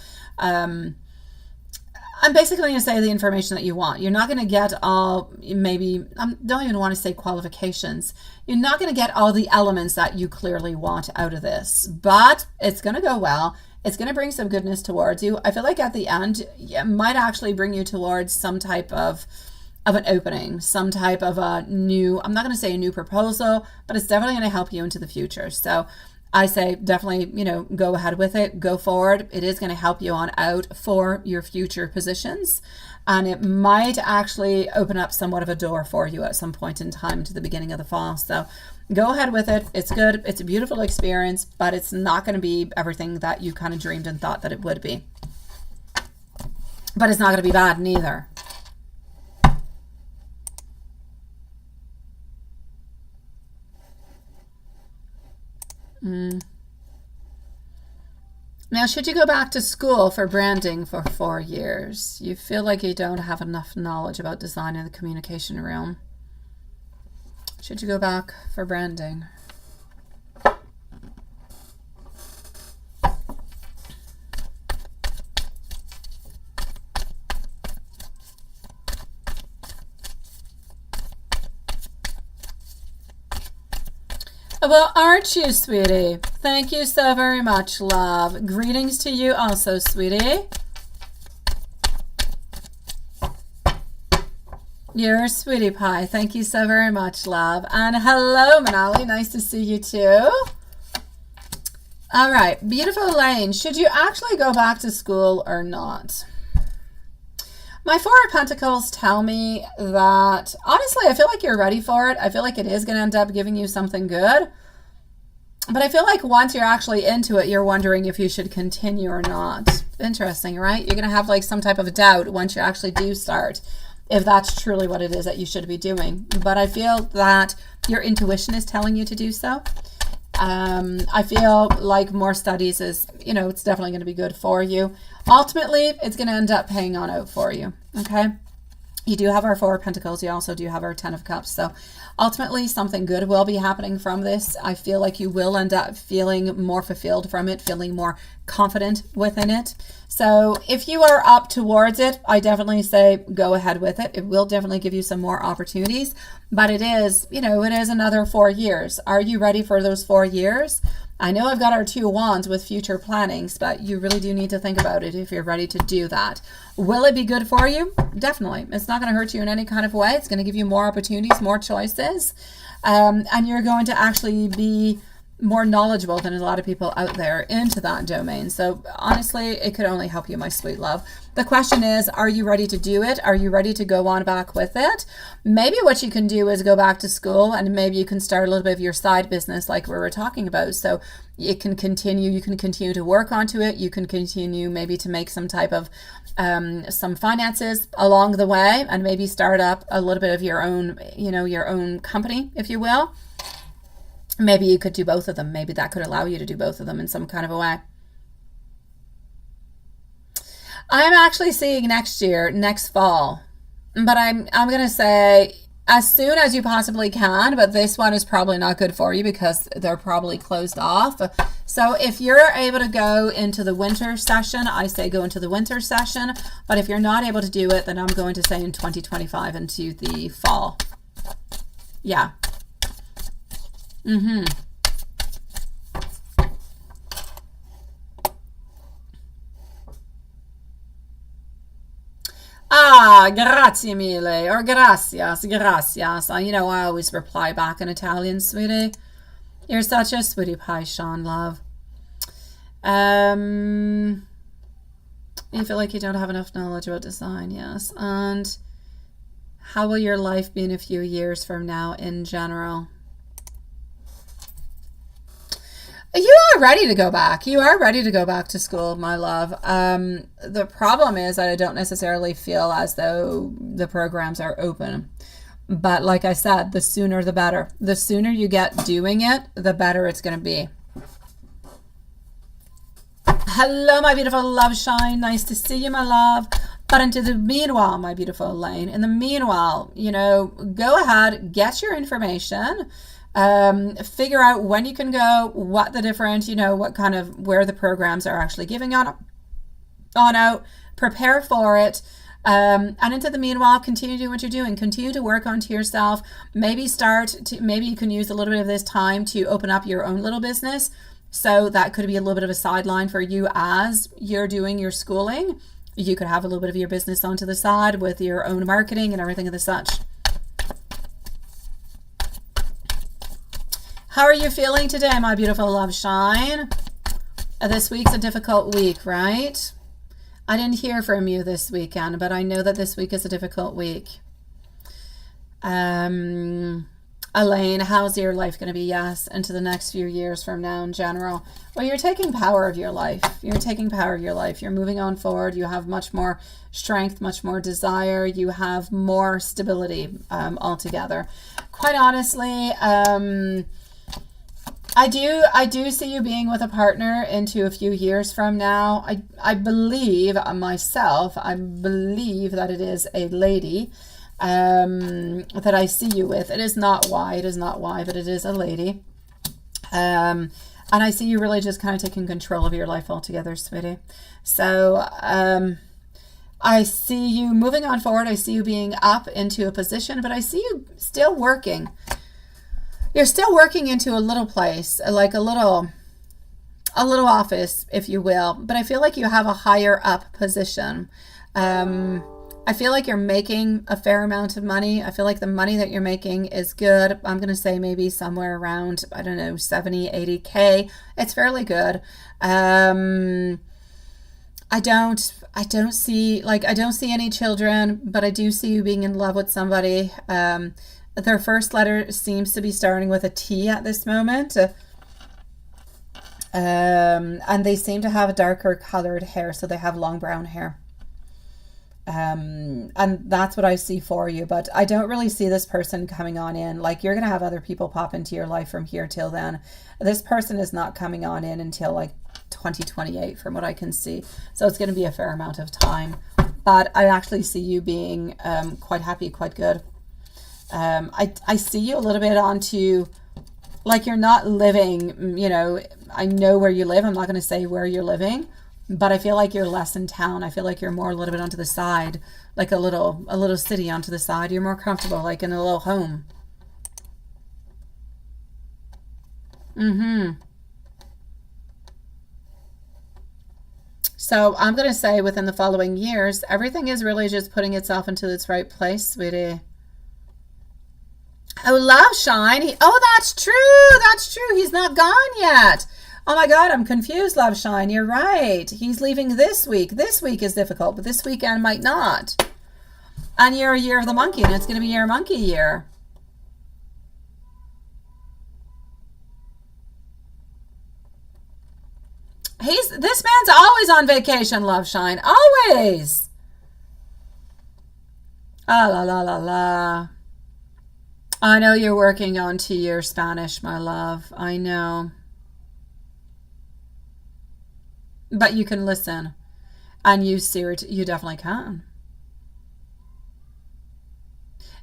I'm basically going to say the information that you want. You're not going to get all, maybe, I don't even want to say qualifications. You're not going to get all the elements that you clearly want out of this, but it's going to go well. It's going to bring some goodness towards you. I feel like at the end, it might actually bring you towards some type of an opening, some type of a new, I'm not going to say a new proposal, but it's definitely going to help you into the future. So I say definitely, go ahead with it, go forward. It is going to help you on out for your future positions. And it might actually open up somewhat of a door for you at some point in time to the beginning of the fall. So go ahead with it. It's good. It's a beautiful experience, but it's not going to be everything that you kind of dreamed and thought that it would be. But it's not going to be bad neither. Now, should you go back to school for branding for 4 years? You feel like you don't have enough knowledge about design in the communication realm. Should you go back for branding? Well, aren't you, sweetie? Thank you so very much, love. Greetings to you also, sweetie. You're a sweetie pie. Thank you so very much, love. And hello, Manali. Nice to see you too. All right, beautiful Elaine. Should you actually go back to school or not? My Four of Pentacles tell me that, honestly, I feel like you're ready for it. I feel like it is going to end up giving you something good. But I feel like once you're actually into it, you're wondering if you should continue or not. Interesting, right? You're going to have like some type of doubt once you actually do start, if that's truly what it is that you should be doing. But I feel that your intuition is telling you to do so. I feel like more studies is, you know, it's definitely going to be good for you. Ultimately, it's going to end up paying on out for you. Okay. You do have our Four of Pentacles. You also do have our Ten of Cups. So ultimately, something good will be happening from this. I feel like you will end up feeling more fulfilled from it, feeling more confident within it. So if you are up towards it, I definitely say go ahead with it. It will definitely give you some more opportunities, but it is, you know, it is another 4 years. Are you ready for those 4 years? I know I've got our Two of Wands with future plannings, but you really do need to think about it if you're ready to do that. Will it be good for you? Definitely. It's not going to hurt you in any kind of way. It's going to give you more opportunities, more choices, and you're going to actually be more knowledgeable than a lot of people out there into that domain. So honestly, it could only help you, my sweet love. The question is, are you ready to do it? Are you ready to go on back with it? Maybe what you can do is go back to school, and maybe you can start a little bit of your side business like we were talking about. So you can continue to work onto it. You can continue maybe to make some type of some finances along the way, and maybe start up a little bit of your own, you know, your own company, if you will. Maybe you could do both of them. Maybe that could allow you to do both of them in some kind of a way. I'm actually seeing next year, next fall, but I'm going to say as soon as you possibly can, but this one is probably not good for you because they're probably closed off. So if you're able to go into the winter session, I say go into the winter session, but if you're not able to do it, then I'm going to say in 2025 into the fall. Yeah. Ah, grazie mille, or gracias, gracias. You know, I always reply back in Italian, sweetie. You're such a sweetie pie, Sean, love. You feel like you don't have enough knowledge about design, yes. And how will your life be in a few years from now in general? You are ready to go back. You are ready to go back to school, my love. The problem is that I don't necessarily feel as though the programs are open. But like I said, the sooner the better. The sooner you get doing it, the better it's going to be. Hello, my beautiful love shine. Nice to see you, my love. But into the meanwhile, my beautiful Elaine, in the meanwhile, you know, go ahead, get your information. Figure out when you can go, what the different, you know, what kind of, where the programs are actually giving on out, prepare for it. And into the meanwhile, continue to do what you're doing. Continue to work onto yourself. Maybe maybe you can use a little bit of this time to open up your own little business. So that could be a little bit of a sideline for you as you're doing your schooling. You could have a little bit of your business onto the side with your own marketing and everything of the such. How are you feeling today, my beautiful love shine? This week's a difficult week, right? I didn't hear from you this weekend, but I know that this week is a difficult week. Elaine, how's your life going to be? Yes, into the next few years from now in general. Well, you're taking power of your life. You're taking power of your life. You're moving on forward. You have much more strength, much more desire. You have more stability altogether. Quite honestly, I do see you being with a partner into a few years from now. I believe myself, I believe that it is a lady that I see you with. It is not why, but it is a lady. And I see you really just kind of taking control of your life altogether, sweetie. So I see you moving on forward. I see you being up into a position, but I see you still working. You're still working into a little place, like a little office, if you will. But I feel like you have a higher up position. I I feel like you're making a fair amount of money. I feel like the money that you're making is good. I'm going to say maybe somewhere around, I don't know, 70, 80K. It's fairly good. I don't see any children, but I do see you being in love with somebody. Their first letter seems to be starting with a T at this moment. And they seem to have darker colored hair, so they have long brown hair. And that's what I see for you, but I don't really see this person coming on in. Like, you're going to have other people pop into your life from here till then. This person is not coming on in until like 2028 from what I can see. So it's going to be a fair amount of time, but I actually see you being quite happy, quite good. I see you a little bit onto, like, you're not living, you know, I know where you live. I'm not going to say where you're living, but I feel like you're less in town. I feel like you're more a little bit onto the side, like a little city onto the side. You're more comfortable, like in a little home. So I'm going to say within the following years, everything is really just putting itself into its right place, sweetie. Oh, love shine. Oh, that's true. That's true. He's not gone yet. Oh my God, I'm confused, love shine. You're right. He's leaving this week. This week is difficult, but this weekend might not. And you're a year of the monkey, and it's going to be your monkey year. This man's always on vacation, love shine. Always. Ah, la, la, la, la. I know you're working on 2-year Spanish, my love. I know. But you can listen. And you definitely can.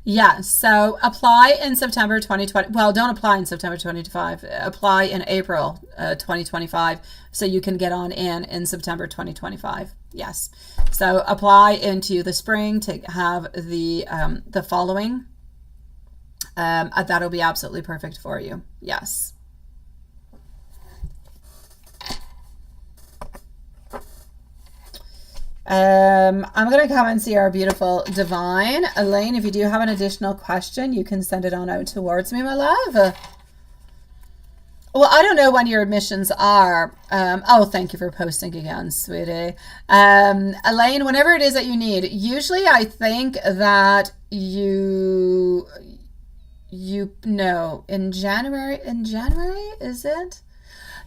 Yeah, so apply in September 2020. Well, don't apply in September 2025. Apply in April 2025 so you can get on in September 2025. Yes. So apply into the spring to have the following. That'll be absolutely perfect for you. Yes. I'm going to come and see our beautiful divine. Elaine, if you do have an additional question, you can send it on out towards me, my love. Well, I don't know when your admissions are. Oh, thank you for posting again, sweetie. Elaine, whenever it is that you need, usually I think that you know, in January, is it?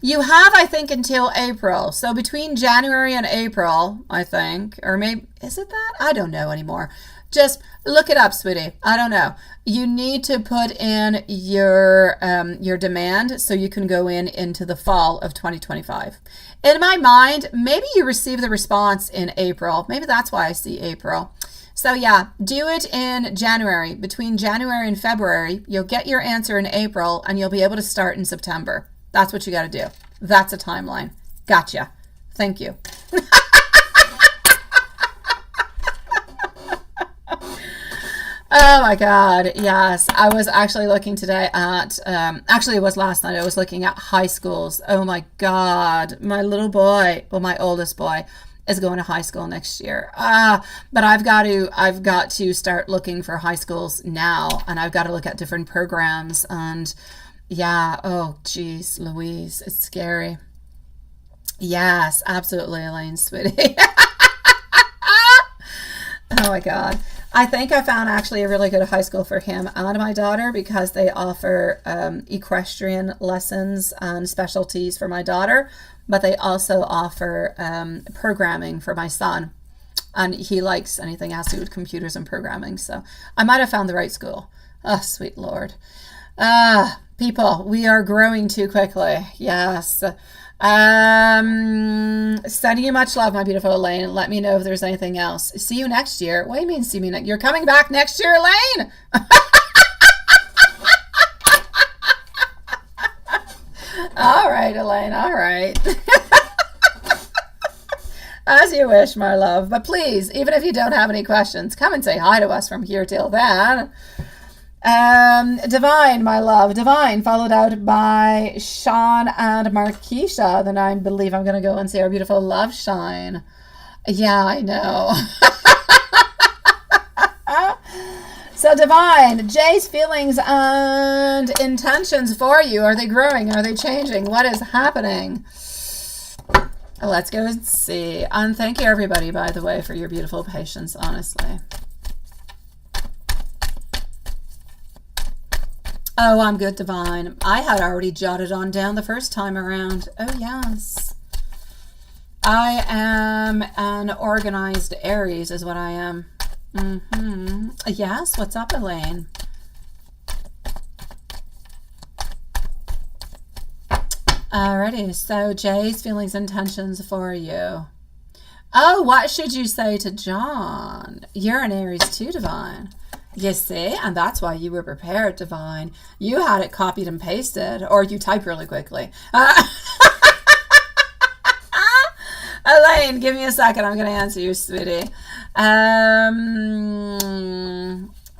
You have, I think, until April. So between January and April, I think, or maybe, is it that? I don't know anymore. Just look it up, sweetie. I don't know. You need to put in your demand so you can go into the fall of 2025. In my mind, maybe you receive the response in April. Maybe that's why I see April. So yeah, do it in January. Between January and February, you'll get your answer in April and you'll be able to start in September. That's what you got to do. That's a timeline. Gotcha. Thank you. Oh my God. Yes. I was actually looking today at, actually it was last night. I was looking at high schools. Oh my God. My little boy, well, my oldest boy is going to high school next year. But I've got to start looking for high schools now, and I've got to look at different programs. And yeah, oh geez, Louise, it's scary. Yes, absolutely, Elaine, sweetie. Oh my God. I think I found actually a really good high school for him and my daughter because they offer equestrian lessons and specialties for my daughter, but they also offer programming for my son. And he likes anything that has to do with computers and programming. So I might have found the right school. Oh, sweet Lord. People, we are growing too quickly. Yes. Sending you much love, my beautiful Elaine. Let me know if there's anything else. See you next year. What do you mean see me next? You're coming back next year, Elaine? All right, Elaine. All right. As you wish, my love. But please, even if you don't have any questions, come and say hi to us from here till then. Divine, my love. Divine, followed out by Sean and Marquisha. Then I believe I'm going to go and see our beautiful love shine. Yeah, I know. So divine, Jay's feelings and intentions for you. Are they growing? Are they changing? What is happening? Let's go and see. And thank you everybody, by the way, for your beautiful patience, honestly. Oh, I'm good, divine. I had already jotted on down the first time around. Oh, yes. I am an organized Aries is what I am. Yes, what's up, Elaine? Alrighty, so Jay's feelings and intentions for you. Oh, what should you say to John? You're an Aries too, divine. You see, and that's why you were prepared, divine. You had it copied and pasted, or you type really quickly. Elaine, give me a second. I'm going to answer you, sweetie.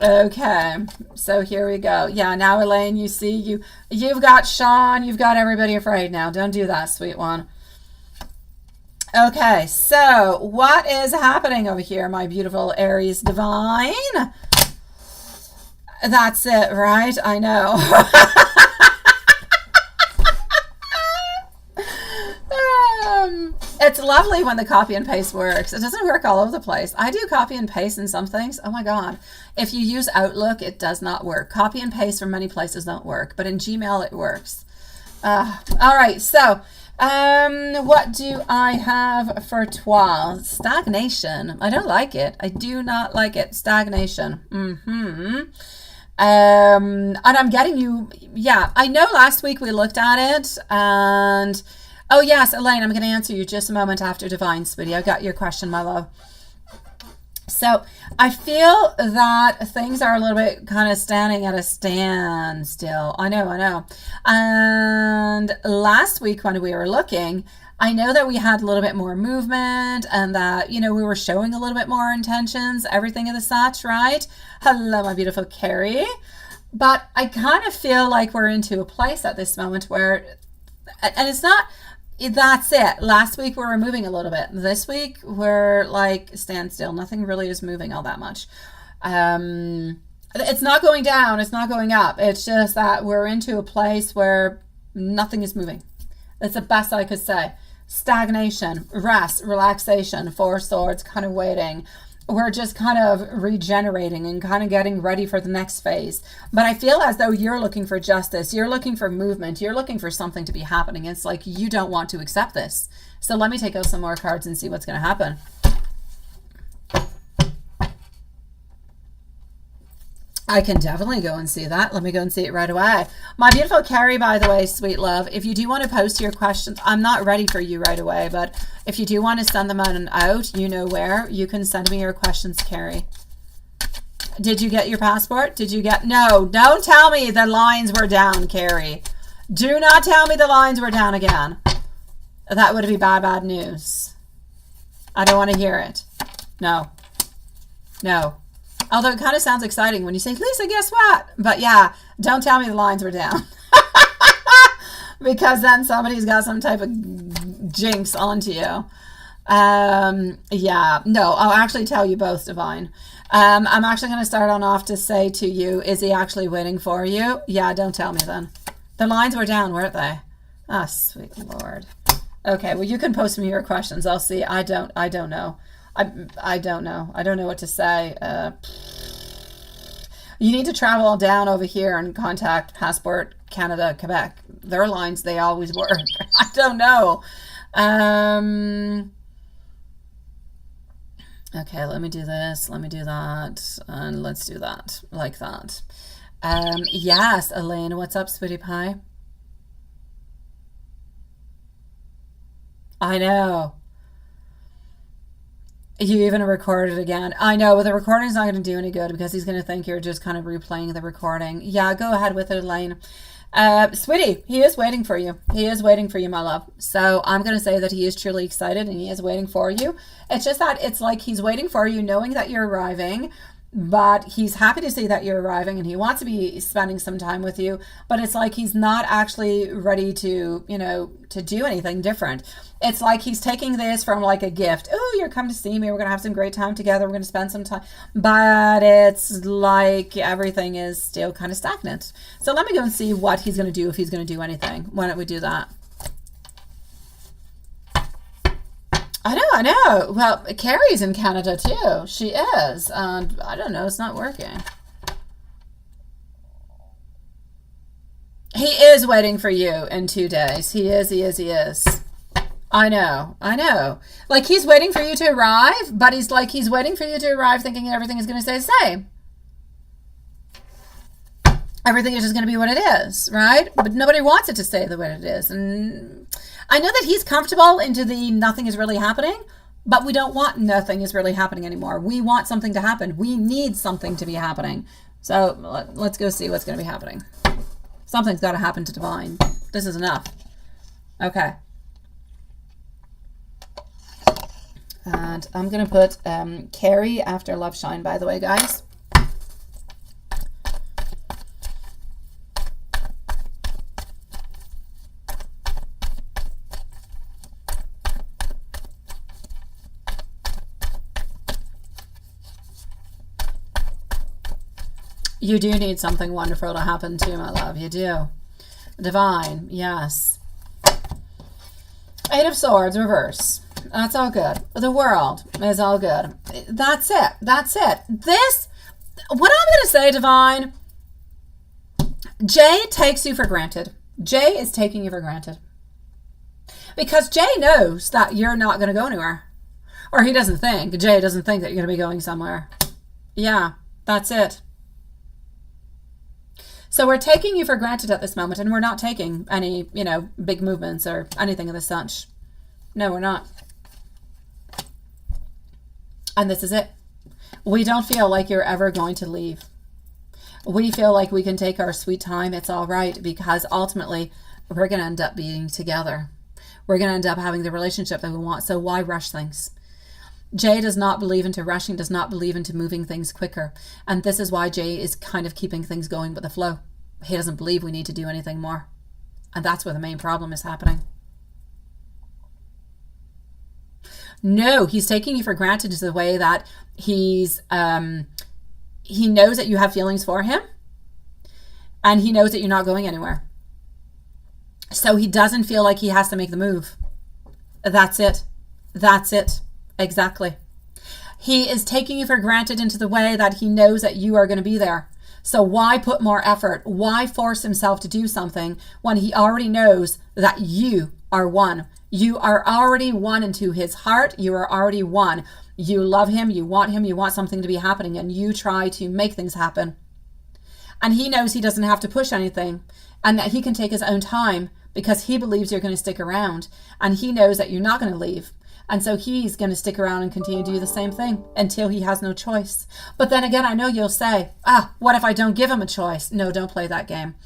Okay, so here we go. Yeah, now Elaine, you see, you've got Sean, you've got everybody afraid now. Don't do that, sweet one. Okay, so what is happening over here, my beautiful Aries divine? That's it, right? I know. It's lovely when the copy and paste works. It doesn't work all over the place. I do copy and paste in some things. Oh my God. If you use Outlook, it does not work. Copy and paste from many places don't work, but in Gmail it works. All right, so what do I have for 12? Stagnation. I don't like it. I do not like it. Stagnation. And I'm getting you, yeah, I know last week we looked at it and, oh yes, Elaine, I'm going to answer you just a moment after Divine, sweetie. I got your question, my love. So I feel that things are a little bit kind of standing at a standstill. I know. And last week when we were looking, I know that we had a little bit more movement and that, you know, we were showing a little bit more intentions, everything of the such, right? Hello, my beautiful Carrie. But I kind of feel like we're into a place at this moment where, and it's not, that's it. Last week we were moving a little bit. This week we're like standstill. Nothing really is moving all that much. It's not going down. It's not going up. It's just that we're into a place where nothing is moving. That's the best I could say. Stagnation, rest, relaxation, Four Swords, kind of waiting. We're just kind of regenerating and kind of getting ready for the next phase. But I feel as though you're looking for justice. You're looking for movement. You're looking for something to be happening. It's like you don't want to accept this. So let me take out some more cards and see what's going to happen. I can definitely go and see that. Let me go and see it right away. My beautiful Carrie, by the way, sweet love, if you do want to post your questions, I'm not ready for you right away, but if you do want to send them out, you know where. You can send me your questions, Carrie. Did you get your passport? Did you get... No, don't tell me the lines were down, Carrie. Do not tell me the lines were down again. That would be bad news. I don't want to hear it. No. No. Although it kind of sounds exciting when you say, Lisa, guess what? But yeah, don't tell me the lines were down. Because then somebody's got some type of jinx onto you. Yeah, no, I'll actually tell you both, Divine. I'm actually going to start on off to say to you, is he actually waiting for you? Yeah, don't tell me then. The lines were down, weren't they? Oh, sweet Lord. Okay, well, you can post me your questions. I'll see. I don't know. I don't know. I don't know what to say. You need to travel down over here and contact Passport Canada, Quebec. Their lines, they always work. I don't know. Okay, let me do this. Let me do that. And let's do that. Like that. Yes, Elaine, what's up, sweetie pie? I know. You even recorded it again. I know, but the recording's not going to do any good because he's going to think you're just kind of replaying the recording. Yeah, go ahead with it, Elaine. Sweetie, he is waiting for you. He is waiting for you, my love. So I'm going to say that he is truly excited and he is waiting for you. It's just that it's like he's waiting for you knowing that you're arriving. but he's happy to see that you're arriving and he wants to be spending some time with you, but it's like he's not actually ready to, you know, to do anything different. It's like he's taking this from like a gift. Oh, you're coming to see me. We're going to have some great time together. We're going to spend some time. But it's like everything is still kind of stagnant. So let me go and see what he's going to do, if he's going to do anything. Why don't we do that? I know. Well, Carrie's in Canada too. She is. And I don't know. It's not working. He is waiting for you in 2 days. He is. I know. Like, he's waiting for you to arrive, but he's waiting for you to arrive thinking everything is going to stay the same. Everything is just going to be what it is, right? But nobody wants it to stay the way it is. And I know that he's comfortable into the nothing is really happening, but we don't want nothing is really happening anymore. We want something to happen. We need something to be happening. So let's go see what's going to be happening. Something's got to happen to Divine. This is enough. Okay. And I'm going to put Carrie after Love Shine, by the way, guys. You do need something wonderful to happen too, my love. You do. Divine, yes. Eight of Swords, reverse. That's all good. The World is all good. That's it. This, what I'm going to say, Divine, Jay takes you for granted. Jay is taking you for granted. Because Jay knows that you're not going to go anywhere. Or Jay doesn't think that you're going to be going somewhere. Yeah, that's it. So we're taking you for granted at this moment, and we're not taking any, you know, big movements or anything of the such. No, we're not. And this is it. We don't feel like you're ever going to leave. We feel like we can take our sweet time. It's all right, because ultimately we're going to end up being together. We're going to end up having the relationship that we want. So why rush things? Jay does not believe into rushing, does not believe into moving things quicker. And this is why Jay is kind of keeping things going with the flow. He doesn't believe we need to do anything more. And that's where the main problem is happening. No, he's taking you for granted to the way that he knows that you have feelings for him. And he knows that you're not going anywhere. So he doesn't feel like he has to make the move. That's it. Exactly. He is taking you for granted into the way that he knows that you are going to be there. So why put more effort? Why force himself to do something when he already knows that you are one? You are already one into his heart. You are already one. You love him. You want something to be happening, and you try to make things happen. And he knows he doesn't have to push anything, and that he can take his own time because he believes you're going to stick around, and he knows that you're not going to leave. And so he's going to stick around and continue to do the same thing until he has no choice. But then again, I know you'll say, what if I don't give him a choice? No, don't play that game.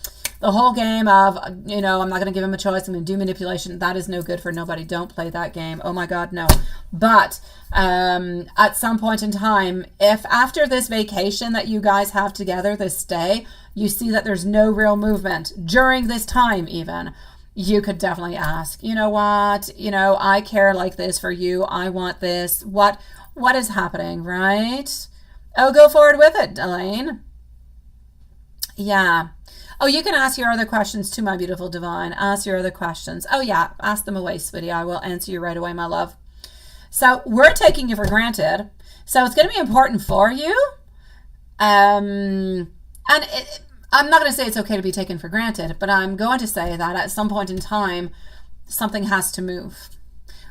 The whole game of, I'm not going to give him a choice, I'm going to do manipulation, that is no good for nobody. Don't play that game. Oh my God, no. But at some point in time, if after this vacation that you guys have together, this stay, you see that there's no real movement during this time even, you could definitely ask, you know what, I care like this for you. I want this. What is happening, right? Oh, go forward with it, Elaine. Yeah. Oh, you can ask your other questions too, my beautiful divine. Ask your other questions. Oh, yeah. Ask them away, sweetie. I will answer you right away, my love. So we're taking you for granted. So it's going to be important for you. I'm not going to say it's okay to be taken for granted, but I'm going to say that at some point in time, something has to move.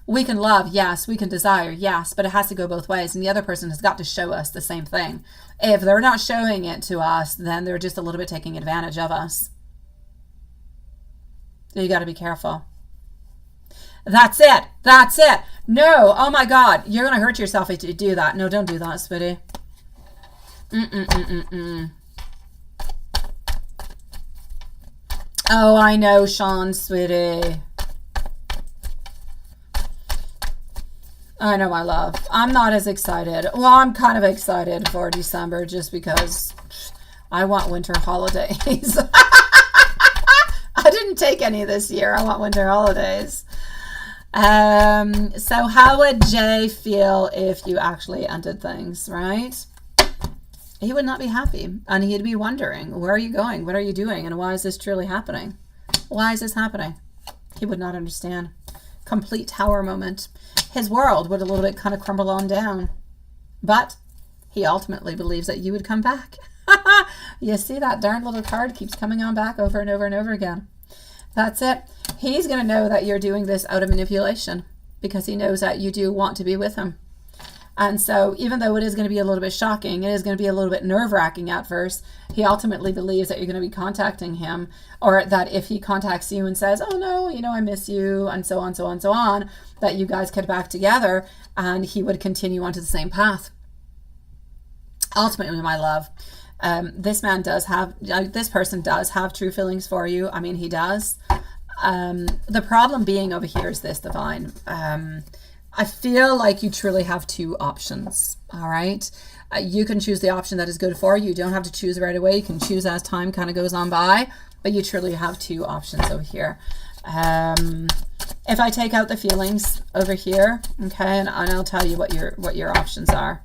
We can love, yes. We can desire, yes, but it has to go both ways. And the other person has got to show us the same thing. If they're not showing it to us, then they're just a little bit taking advantage of us. You got to be careful. That's it. No, oh my God, you're going to hurt yourself if you do that. No, don't do that, sweetie. Oh, I know, Sean, sweetie. I know, my love. I'm not as excited. Well, I'm kind of excited for December just because I want winter holidays. I didn't take any this year. I want winter holidays. So how would Jay feel if you actually ended things, right? He would not be happy, and he'd be wondering, where are you going? What are you doing? And why is this truly happening? Why is this happening? He would not understand. Complete tower moment. His world would a little bit kind of crumble on down. But he ultimately believes that you would come back. You see, that darn little card keeps coming on back over and over and over again. That's it. He's going to know that you're doing this out of manipulation because he knows that you do want to be with him. And so even though it is going to be a little bit shocking, it is going to be a little bit nerve-wracking at first, he ultimately believes that you're going to be contacting him, or that if he contacts you and says, oh no, you know, I miss you, and so on, so on, so on, that you guys get back together and he would continue onto the same path. Ultimately, my love, this person does have true feelings for you. I mean, he does. The problem being over here is this, Divine. I feel like you truly have two options, all right? You can choose the option that is good for you. You don't have to choose right away. You can choose as time kind of goes on by, but you truly have two options over here. If I take out the feelings over here, okay, and I'll tell you what your options are.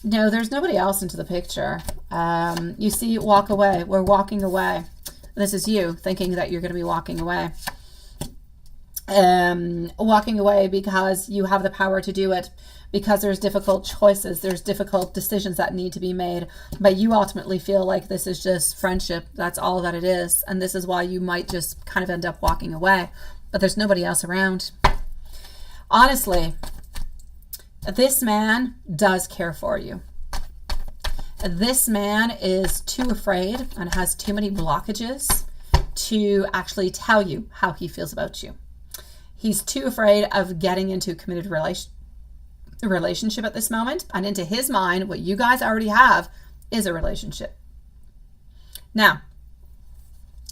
No, there's nobody else into the picture. You see, walk away. We're walking away. This is you thinking that you're going to be walking away. Walking away because you have the power to do it, because there's difficult choices, there's difficult decisions that need to be made, but you ultimately feel like this is just friendship. That's all that it is, and this is why you might just kind of end up walking away, but there's nobody else around. Honestly, this man does care for you. This man is too afraid and has too many blockages to actually tell you how he feels about you. He's too afraid of getting into a committed relationship at this moment. And into his mind, what you guys already have is a relationship. Now,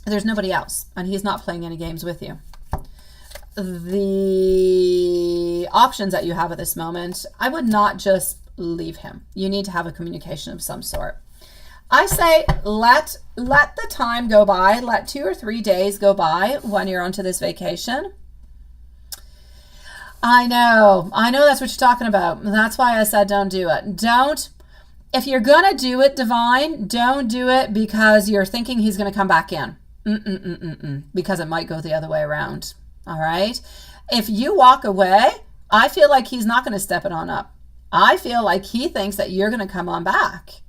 there's nobody else, and he's not playing any games with you. The options that you have at this moment, I would not just leave him. You need to have a communication of some sort. I say let the time go by. Let 2 or 3 days go by when you're onto this vacation. I know that's what you're talking about. That's why I said don't do it. If you're going to do it, Divine, don't do it because you're thinking he's going to come back in. Because it might go the other way around. All right? If you walk away, I feel like he's not going to step it on up. I feel like he thinks that you're going to come on back.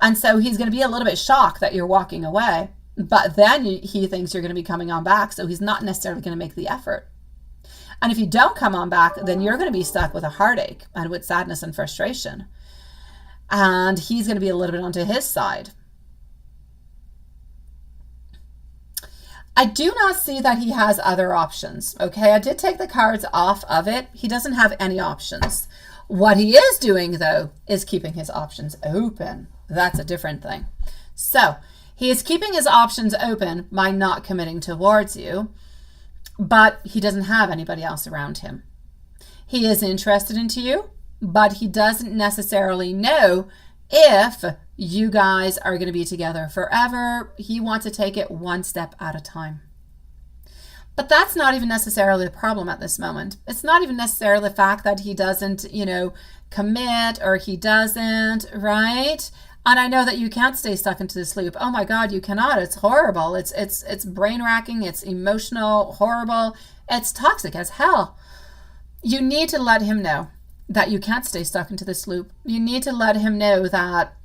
And so he's going to be a little bit shocked that you're walking away. But then he thinks you're going to be coming on back. So he's not necessarily going to make the effort. And if you don't come on back, then you're going to be stuck with a heartache and with sadness and frustration. And he's going to be a little bit onto his side. I do not see that he has other options. Okay, I did take the cards off of it. He doesn't have any options. What he is doing, though, is keeping his options open. That's a different thing. So he is keeping his options open by not committing towards you. But he doesn't have anybody else around him. He is interested into you, but he doesn't necessarily know if you guys are going to be together forever. He wants to take it one step at a time. But that's not even necessarily the problem at this moment. It's not even necessarily the fact that he doesn't, commit or he doesn't, right? And I know that you can't stay stuck into this loop. Oh my God, you cannot. It's horrible. It's brain racking. It's emotional, horrible. It's toxic as hell. You need to let him know that you can't stay stuck into this loop. You need to let him know that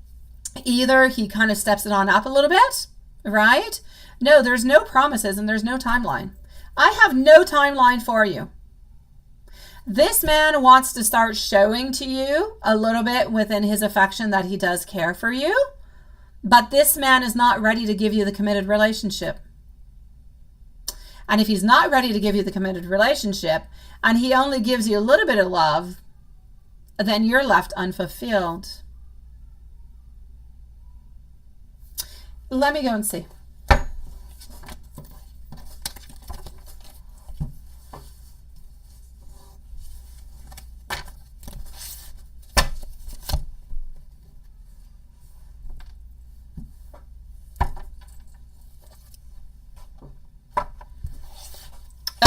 either he kind of steps it on up a little bit, right? No, there's no promises and there's no timeline. I have no timeline for you. This man wants to start showing to you a little bit within his affection that he does care for you, but this man is not ready to give you the committed relationship. And if he's not ready to give you the committed relationship and he only gives you a little bit of love, then you're left unfulfilled. Let me go and see.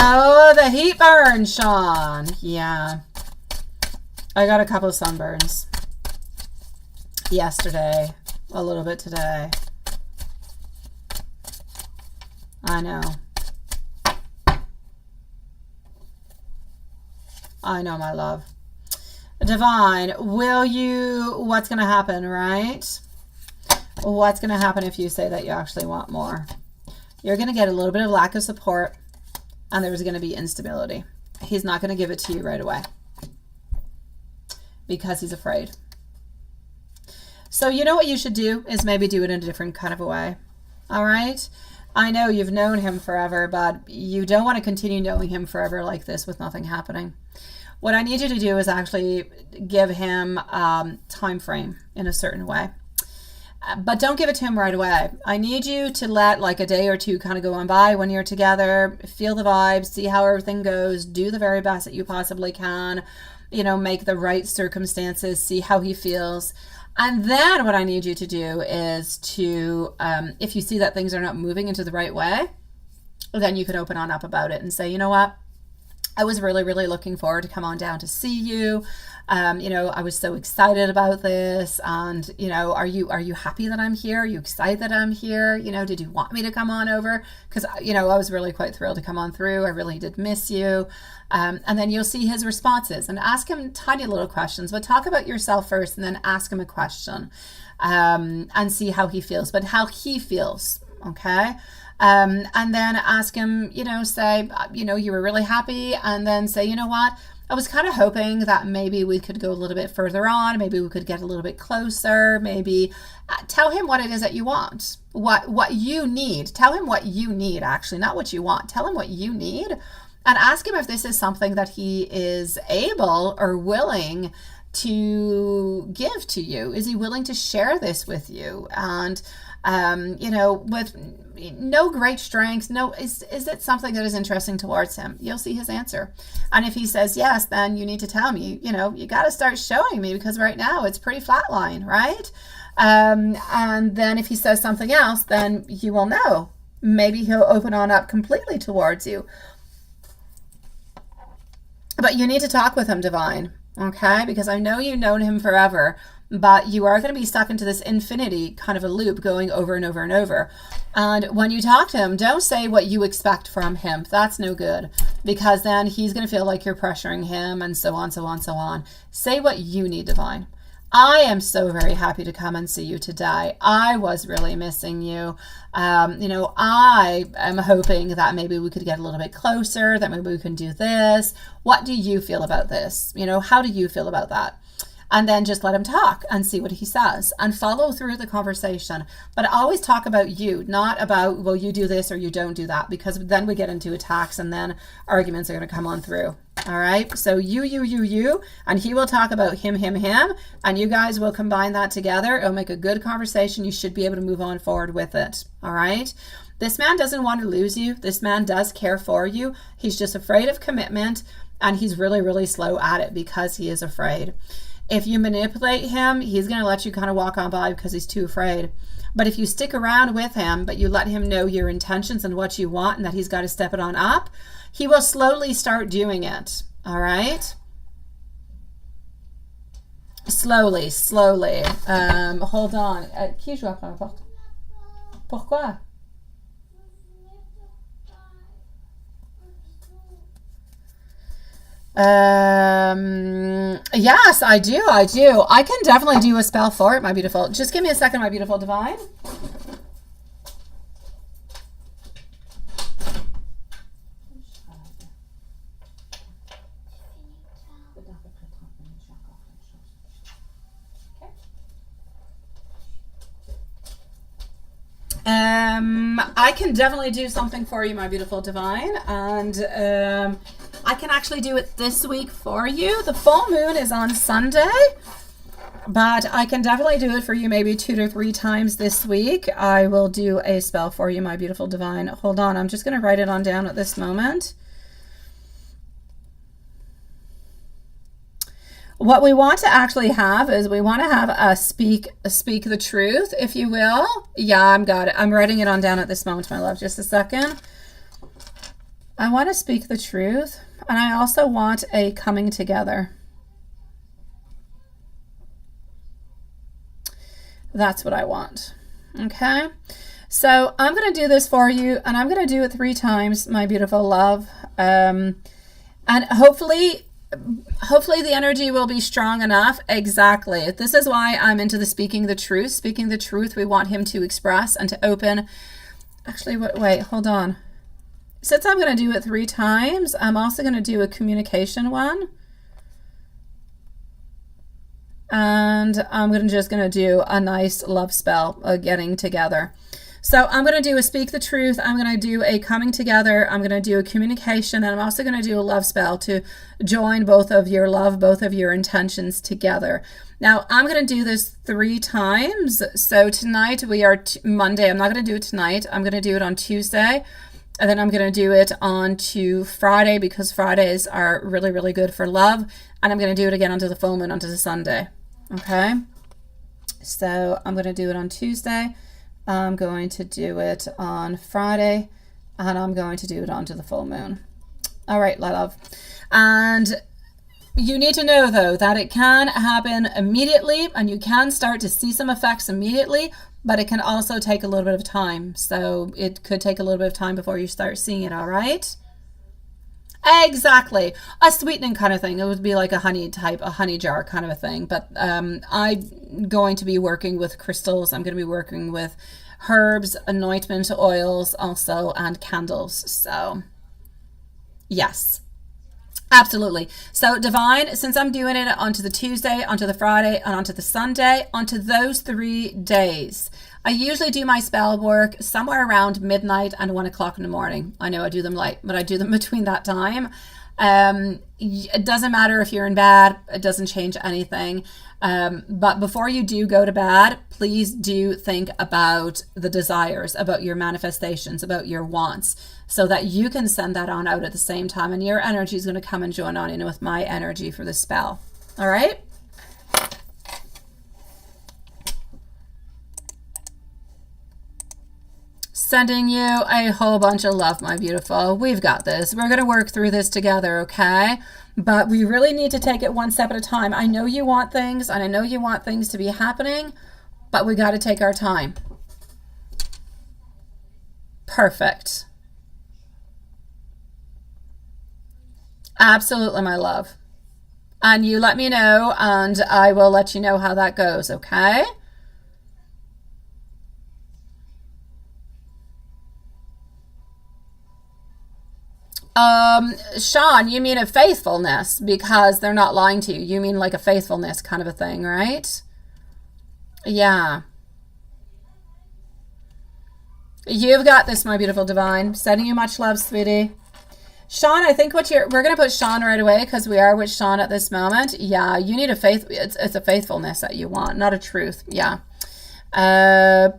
Oh, the heat burn, Sean. Yeah. I got a couple of sunburns yesterday, a little bit today. I know. I know, my love. Divine, will you, what's going to happen, right? What's going to happen if you say that you actually want more? You're going to get a little bit of lack of support, and there's going to be instability. He's not going to give it to you right away because he's afraid. So you know what you should do is maybe do it in a different kind of a way. All right? I know you've known him forever, but you don't want to continue knowing him forever like this with nothing happening. What I need you to do is actually give him time frame in a certain way. But don't give it to him right away. I need you to let like a day or two kind of go on by when you're together, feel the vibes, see how everything goes, do the very best that you possibly can, you know, make the right circumstances, see how he feels. And then what I need you to do is to, if you see that things are not moving into the right way, then you could open on up about it and say, you know what? I was really, really looking forward to come on down to see you. You know, I was so excited about this. And, you know, are you happy that I'm here? Are you excited that I'm here? You know, did you want me to come on over? Because, you know, I was really quite thrilled to come on through. I really did miss you. And then you'll see his responses and ask him tiny little questions, but talk about yourself first and then ask him a question and see how he feels, but how he feels. Okay. And then ask him, you know, say, you know, you were really happy, and then say, you know what, I was kind of hoping that maybe we could go a little bit further on, maybe we could get a little bit closer, maybe tell him what it is that you want, what you need. Tell him what you need, actually, not what you want. Tell him what you need, and ask him if this is something that he is able or willing to give to you. Is he willing to share this with you? And you know, with no great strengths, is it something that is interesting towards him? You'll see his answer. And if he says yes, then you need to tell him, you know, you got to start showing me, because right now it's pretty flatline, right? And then if he says something else, then you will know. Maybe he'll open on up completely towards you. But you need to talk with him, Divine, okay? Because I know you've known him forever, but you are going to be stuck into this infinity kind of a loop going over and over and over. And when you talk to him, don't say what you expect from him. That's no good, because then he's going to feel like you're pressuring him and so on, so on, so on. Say what you need, Divine. I am so very happy to come and see you today. I was really missing you. You know, I am hoping that maybe we could get a little bit closer, that maybe we can do this. What do you feel about this? You know, how do you feel about that? And then just let him talk and see what he says and follow through the conversation. But always talk about you, not about, well, you do this or you don't do that, because then we get into attacks and then arguments are going to come on through. All right. So you, and he will talk about him, and you guys will combine that together. It'll make a good conversation. You should be able to move on forward with it. All right. This man doesn't want to lose you. This man does care for you. He's just afraid of commitment, and he's really, really slow at it because he is afraid. If you manipulate him, he's going to let you kind of walk on by because he's too afraid. But if you stick around with him, but you let him know your intentions and what you want and that he's got to step it on up, he will slowly start doing it. All right? Slowly. Hold on. Qui joue après la porte? Pourquoi? Yes, I do. I can definitely do a spell for it, my beautiful. Just give me a second, my beautiful Divine. I can definitely do something for you, my beautiful Divine, and I can actually do it this week for you. The full moon is on Sunday, but I can definitely do it for you maybe 2 to 3 times this week. I will do a spell for you, my beautiful Divine. Hold on, I'm just going to write it on down at this moment. What we want to actually have is we want to have a speak the truth, if you will. Yeah, I've got it. I'm writing it on down at this moment, my love. Just a second. I want to speak the truth, and I also want a coming together. That's what I want. Okay. So I'm going to do this for you, and I'm going to do it 3 times, my beautiful love. And hopefully the energy will be strong enough. Exactly. This is why I'm into the speaking the truth. Speaking the truth, we want him to express and to open. Actually, wait, hold on. Since I'm going to do it 3 times, I'm also going to do a communication one. And I'm just going to do a nice love spell, a getting together. So I'm going to do a speak the truth. I'm going to do a coming together. I'm going to do a communication. And I'm also going to do a love spell to join both of your love, both of your intentions together. Now, I'm going to do this 3 times. So tonight we are Monday. I'm not going to do it tonight. I'm going to do it on Tuesday. And then I'm going to do it on to Friday, because Fridays are really, really good for love. And I'm going to do it again onto the full moon, onto the Sunday. Okay. So I'm going to do it on Tuesday. I'm going to do it on Friday, and I'm going to do it onto the full moon. All right, love. And you need to know, though, that it can happen immediately, and you can start to see some effects immediately, but it can also take a little bit of time. So it could take a little bit of time before you start seeing it, all right? Exactly. A sweetening kind of thing. It would be like a honey jar kind of a thing. But I'm going to be working with crystals. I'm going to be working with herbs, anointment oils also, and candles. So yes, absolutely. So divine, since I'm doing it onto the Tuesday, onto the Friday, and onto the Sunday, onto those 3 days, I usually do my spell work somewhere around midnight and 1 o'clock in the morning. I know I do them late, but I do them between that time. It doesn't matter if you're in bed. It doesn't change anything. But before you do go to bed, please do think about the desires, about your manifestations, about your wants, so that you can send that on out at the same time. And your energy is going to come and join on in with my energy for the spell. All right? Sending you a whole bunch of love, my beautiful. We've got this. We're going to work through this together, okay? But we really need to take it one step at a time. I know you want things, and I know you want things to be happening, but we got to take our time. Perfect. Absolutely, my love. And you let me know, and I will let you know how that goes, okay? Sean, you mean a faithfulness, because they're not lying to you. You mean like a faithfulness kind of a thing, right? Yeah. You've got this, my beautiful divine. Sending you much love, sweetie. Sean, I think we're going to put Sean right away, because we are with Sean at this moment. Yeah, you need a faith. It's a faithfulness that you want, not a truth. Yeah. It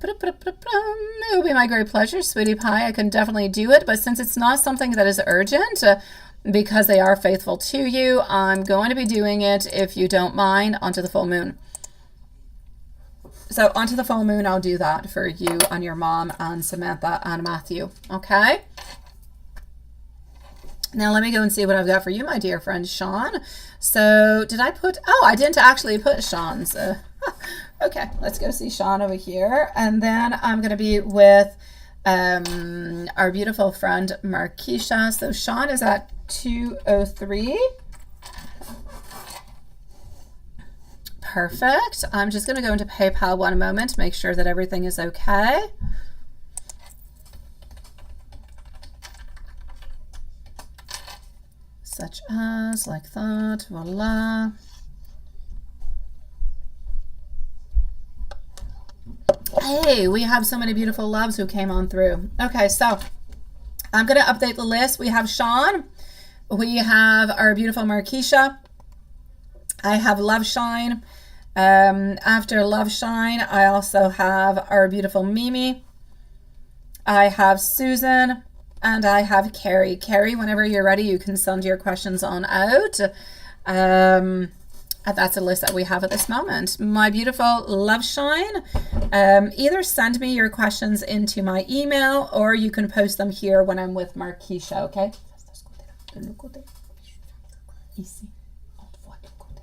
would be my great pleasure, sweetie pie. I can definitely do it, but since it's not something that is urgent, because they are faithful to you, I'm going to be doing it, if you don't mind, onto the full moon. So onto the full moon, I'll do that for you and your mom and Samantha and Matthew. Okay. Now let me go and see what I've got for you, my dear friend Sean. So did I put, oh, I didn't actually put Sean's. Okay, let's go see Sean over here. And then I'm going to be with our beautiful friend Markeisha. So Sean is at 203. Perfect. I'm just going to go into PayPal one moment to make sure that everything is okay. Such as, like that, voila. Hey, we have so many beautiful loves who came on through. Okay, so I'm going to update the list. We have Sean. We have our beautiful Markeisha. I have Love Shine. After Love Shine, I also have our beautiful Mimi. I have Susan. And I have Carrie. Carrie, whenever you're ready, you can send your questions on out. That's a list that we have at this moment. My beautiful Love Shine, either send me your questions into my email, or you can post them here when I'm with Markeisha, okay? De l'autre côté. Ici. On te voit de l'autre côté.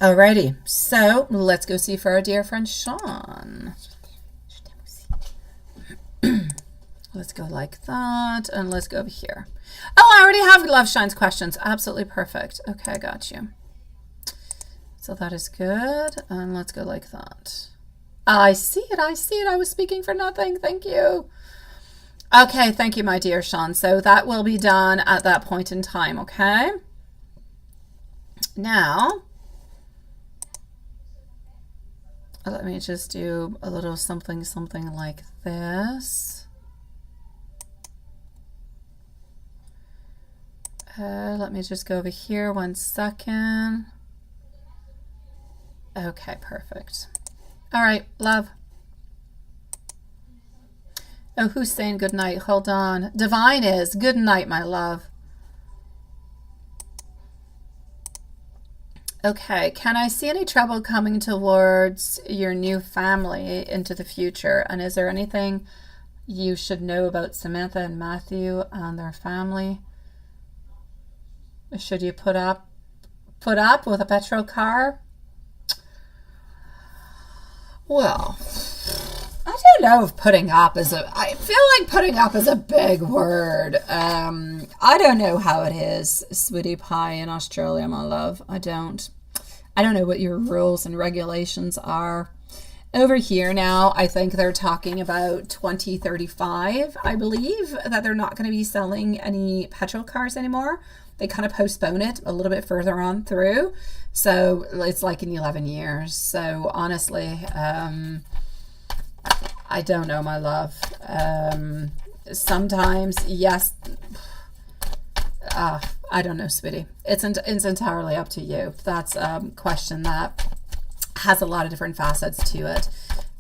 Alrighty, so let's go see for our dear friend Sean. Let's go like that, and let's go over here. Oh, I already have Love Shine's questions. Absolutely perfect. Okay, I got you. So that is good, and let's go like that. I see it, I see it. I was speaking for nothing. Thank you. Okay, thank you, my dear Sean. So that will be done at that point in time, okay? Now, let me just do a little something like this. Let me just go over here 1 second. Okay, perfect. All right, love. Oh, who's saying good night? Hold on. Divine is. Good night, my love. Okay, can I see any trouble coming towards your new family into the future? And is there anything you should know about Samantha and Matthew and their family? Should you put up with a petrol car? Well, I don't know if putting up is I feel like putting up is a big word. I don't know how it is, sweetie pie, in Australia, my love. I don't know what your rules and regulations are. Over here now, I think they're talking about 2035, I believe, that they're not going to be selling any petrol cars anymore. They kind of postpone it a little bit further on through. So it's like in 11 years. So honestly, I don't know, my love. Sometimes, yes. I don't know, sweetie. It's entirely up to you. That's a question that has a lot of different facets to it.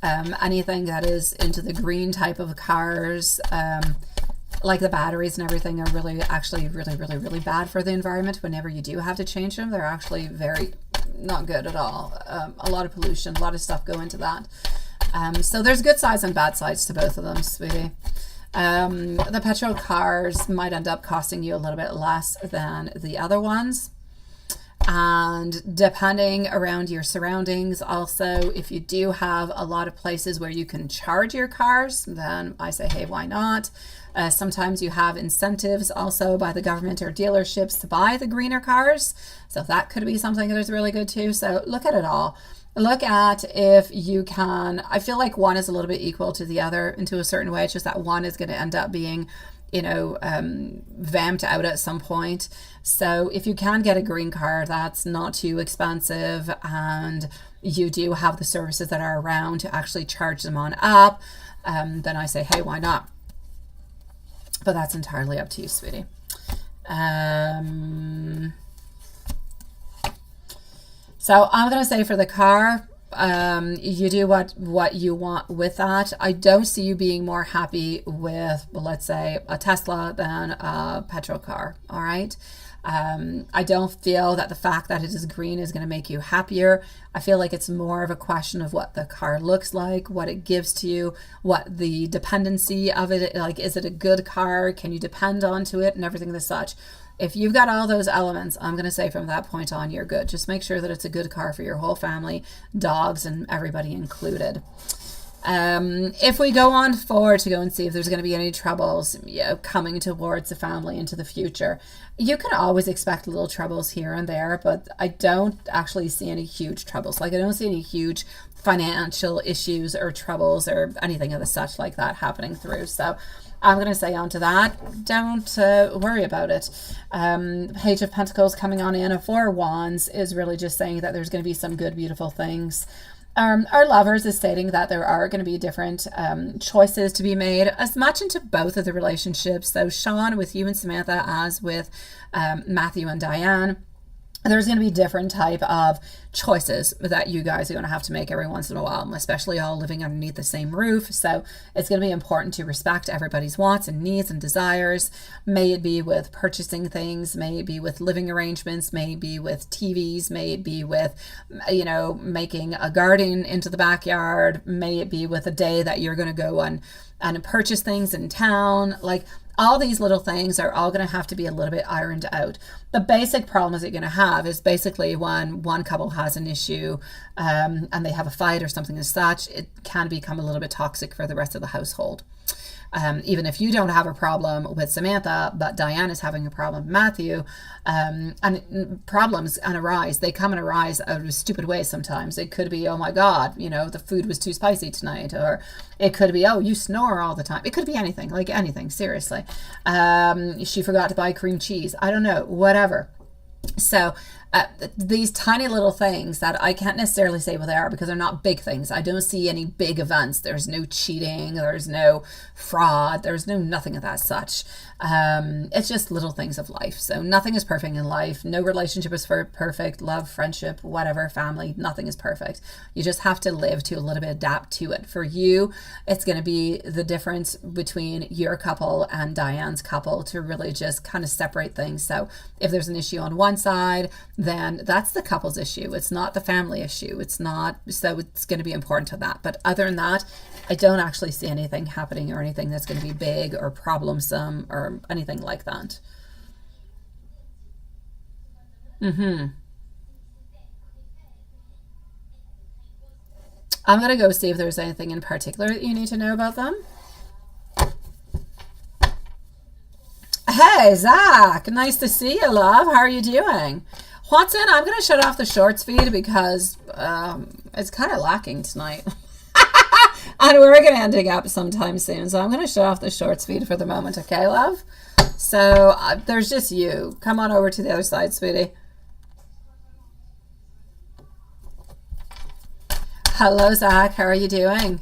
Anything that is into the green type of cars, like the batteries and everything, are really really bad for the environment. Whenever you do have to change them, they're actually very not good at all. A lot of pollution, a lot of stuff go into that. So there's good sides and bad sides to both of them, sweetie. The petrol cars might end up costing you a little bit less than the other ones. And depending around your surroundings, also, if you do have a lot of places where you can charge your cars, then I say, hey, why not? Sometimes you have incentives also by the government or dealerships to buy the greener cars. So that could be something that is really good too. So look at it all. Look at if you can. I feel like one is a little bit equal to the other into a certain way. It's just that one is going to end up being, you know, vamped out at some point. So if you can get a green car that's not too expensive and you do have the services that are around to actually charge them on up, then I say, hey, why not? But that's entirely up to you, sweetie. So I'm going to say for the car, you do what you want with that. I don't see you being more happy with, let's say, a Tesla than a petrol car. All right. I don't feel that the fact that it is green is going to make you happier. I feel like it's more of a question of what the car looks like, what it gives to you, what the dependency of it, like, is it a good car? Can you depend onto it and everything as such? If you've got all those elements, I'm going to say from that point on, you're good. Just make sure that it's a good car for your whole family, dogs and everybody included. If we go on forward to go and see if there's going to be any troubles, you know, coming towards the family into the future, you can always expect little troubles here and there, but I don't actually see any huge troubles. Like, I don't see any huge financial issues or troubles or anything of the such like that happening through. So I'm going to say on to that, don't worry about it. Page of Pentacles coming on in, a Four of Wands is really just saying that there's going to be some good, beautiful things. Our Lovers is stating that there are going to be different choices to be made, as much into both of the relationships. So Sean with you and Samantha, as with Matthew and Diane. there's going to be different type of choices that you guys are going to have to make every once in a while, especially all living underneath the same roof. So it's going to be important to respect everybody's wants and needs and desires. May it be with purchasing things, may it be with living arrangements, may it be with TVs, may it be with, you know, making a garden into the backyard, may it be with a day that you're going to go and purchase things in town. Like, all these little things are all going to have to be a little bit ironed out. The basic problems that you're going to have is basically when one couple has an issue and they have a fight or something as such, it can become a little bit toxic for the rest of the household. Even if you don't have a problem with Samantha, but Diane is having a problem with Matthew, and problems arise. They come and arise out of stupid ways sometimes. It could be, oh my God, you know, the food was too spicy tonight. Or it could be, oh, you snore all the time. It could be anything, like anything, seriously. She forgot to buy cream cheese. I don't know, whatever. So these tiny little things that I can't necessarily say what they are because they're not big things. I don't see any big events. There's no cheating. There's no fraud. There's no nothing of that such. It's just little things of life. So nothing is perfect in life. No relationship is perfect. Love, friendship, whatever, family, nothing is perfect. You just have to live to a little bit, adapt to it. For you, it's going to be the difference between your couple and Diane's couple to really just kind of separate things. So if there's an issue on one side, then that's the couple's issue. It's not the family issue. It's not, so it's going to be important to that. But other than that, I don't actually see anything happening or anything that's going to be big or problemsome or anything like that. I'm going to go see if there's anything in particular that you need to know about them. Hey, Zach, nice to see you, love. How are you doing? Watson, I'm going to shut off the shorts feed because it's kind of lacking tonight. And we're going to ending up sometime soon. So I'm going to shut off the shorts feed for the moment. Okay, love? So there's just you. Come on over to the other side, sweetie. Hello, Zach. How are you doing?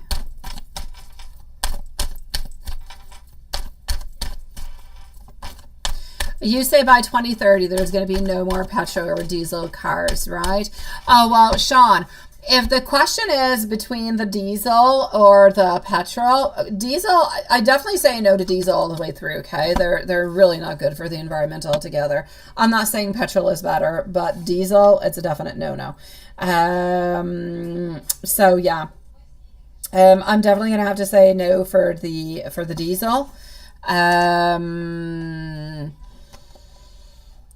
You say by 2030 there's going to be no more petrol or diesel cars, right? Oh, well, Sean, if the question is between the diesel or the petrol, diesel, I definitely say no to diesel all the way through, okay? They're really not good for the environment altogether. I'm not saying petrol is better, but diesel, it's a definite no-no. So, yeah. I'm definitely going to have to say no for the diesel.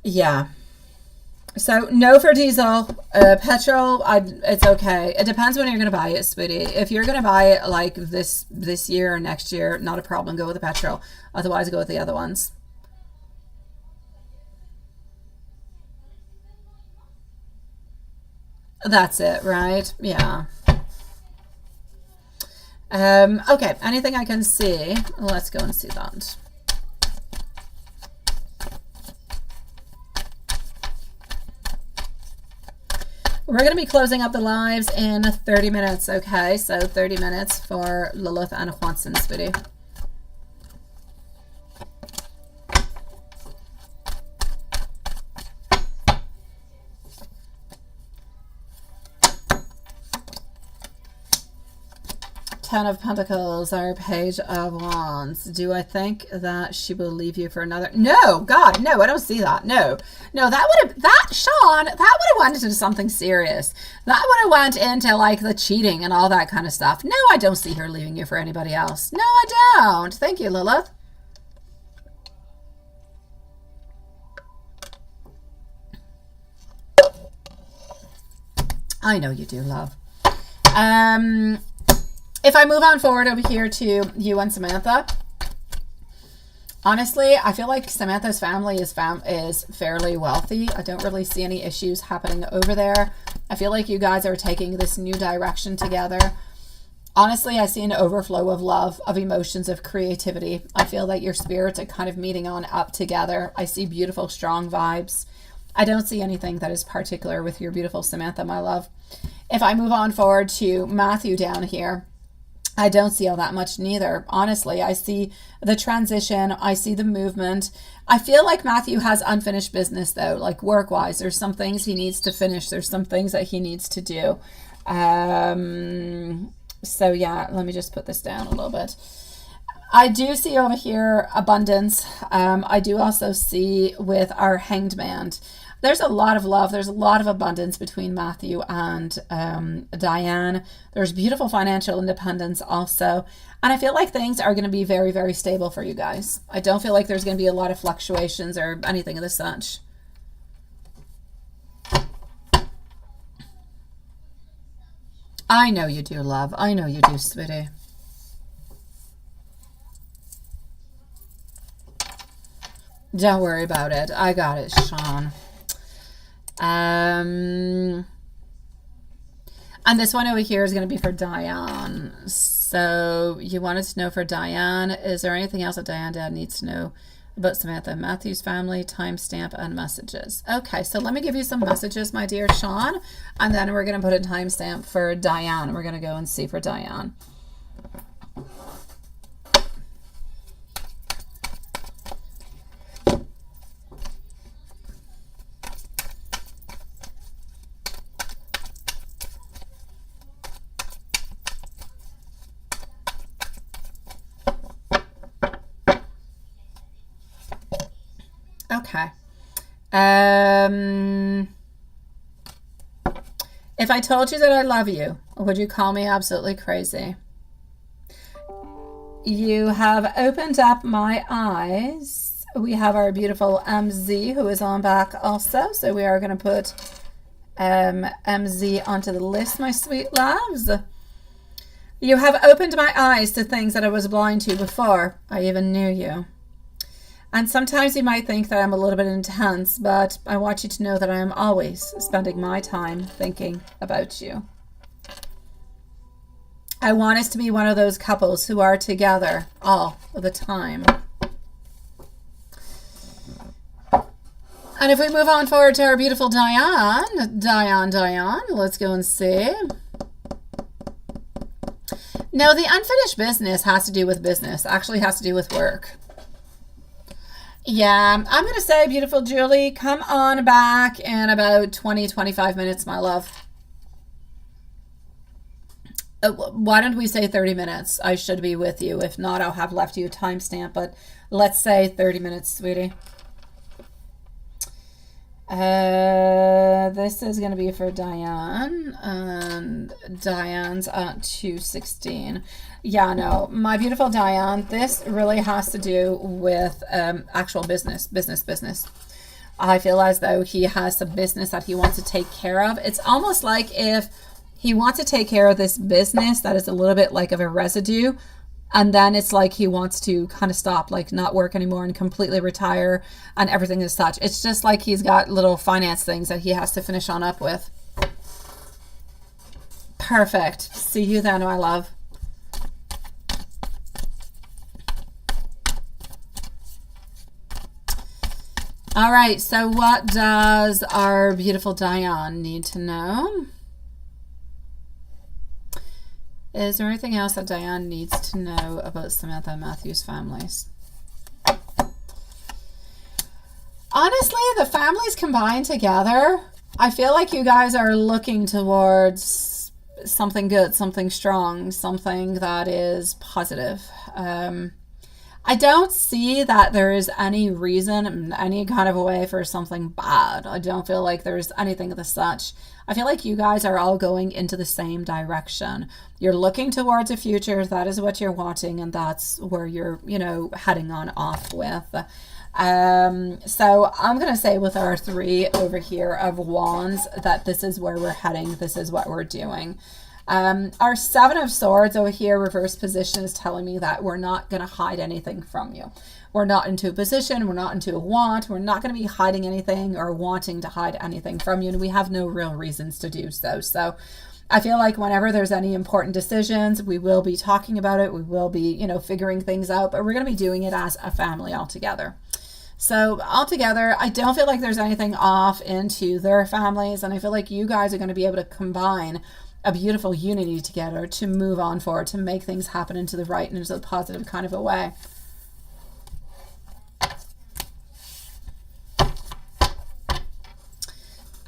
Yeah. So no for diesel. Petrol, it's okay. It depends when you're going to buy it, sweetie. If you're going to buy it like this year or next year, not a problem. Go with the petrol. Otherwise, go with the other ones. That's it, right? Yeah. Okay. Anything I can see? Let's go and see that. We're going to be closing up the lives in 30 minutes, okay? So 30 minutes for Lilith and Watson, sweetie. Ten of Pentacles, our Page of Wands. Do I think that she will leave you for another? No, God, no, I don't see that. No, that would have, Sean, that would have went into something serious. That would have went into like the cheating and all that kind of stuff. No, I don't see her leaving you for anybody else. No, I don't. Thank you, Lilith. I know you do, love. If I move on forward over here to you and Samantha, honestly, I feel like Samantha's family is fairly wealthy. I don't really see any issues happening over there. I feel like you guys are taking this new direction together. Honestly, I see an overflow of love, of emotions, of creativity. I feel that your spirits are kind of meeting on up together. I see beautiful, strong vibes. I don't see anything that is particular with your beautiful Samantha, my love. If I move on forward to Matthew down here, I don't see all that much neither. Honestly, I see the transition. I see the movement. I feel like Matthew has unfinished business though, like work-wise. There's some things he needs to finish. There's some things that he needs to do. So yeah, let me just put this down a little bit. I do see over here abundance. I do also see with our Hanged Man, there's a lot of love. There's a lot of abundance between Matthew and Diane. There's beautiful financial independence also. And I feel like things are going to be very, very stable for you guys. I don't feel like there's going to be a lot of fluctuations or anything of the such. I know you do, love. I know you do, sweetie. Don't worry about it. I got it, Sean. And this one over here is going to be for Diane. So you wanted to know for Diane, is there anything else that Diane Dad needs to know about Samantha Matthews' family, timestamp, and messages? Okay, so let me give you some messages, my dear Sean, and then we're going to put a timestamp for Diane. We're going to go and see for Diane. Okay. If I told you that I love you, would you call me absolutely crazy? You have opened up my eyes. We have our beautiful MZ who is on back also. So we are going to put MZ onto the list, my sweet loves. You have opened my eyes to things that I was blind to before I even knew you. And sometimes you might think that I'm a little bit intense, but I want you to know that I am always spending my time thinking about you. I want us to be one of those couples who are together all the time. And if we move on forward to our beautiful Diane, let's go and see. No, the unfinished business has to do with business, actually has to do with work. Yeah, I'm going to say, beautiful Julie, come on back in about 20-25 minutes, my love. Why don't we say 30 minutes? I should be with you. If not, I'll have left you a timestamp, but let's say 30 minutes, sweetie. This is going to be for Diane, and Diane's at 216. Yeah, no, my beautiful Diane, this really has to do with actual business. I feel as though he has some business that he wants to take care of. It's almost like if he wants to take care of this business that is a little bit like of a residue, and then it's like he wants to kind of stop, like not work anymore and completely retire and everything as such. It's just like he's got little finance things that he has to finish on up with. Perfect. See you then, my love. All right, so what does our beautiful Diane need to know? Is there anything else that Diane needs to know about Samantha and Matthew's families? Honestly, the families combined together, I feel like you guys are looking towards something good, something strong, something that is positive. I don't see that there is any reason, any kind of a way for something bad. I don't feel like there's anything of the such. I feel like you guys are all going into the same direction. You're looking towards a future. That is what you're wanting, and that's where you're, you know, heading on off with. So I'm going to say with our 3 over here of wands that this is where we're heading. This is what we're doing. Our 7 of swords over here, reverse position, is telling me that we're not going to hide anything from you. We're not into a position. We're not into a want. We're not going to be hiding anything or wanting to hide anything from you. And we have no real reasons to do so. So I feel like whenever there's any important decisions, we will be talking about it. We will be, you know, figuring things out, but we're going to be doing it as a family all together. So altogether, I don't feel like there's anything off into their families. And I feel like you guys are going to be able to combine a beautiful unity together to move on forward, to make things happen into the right and into the positive kind of a way.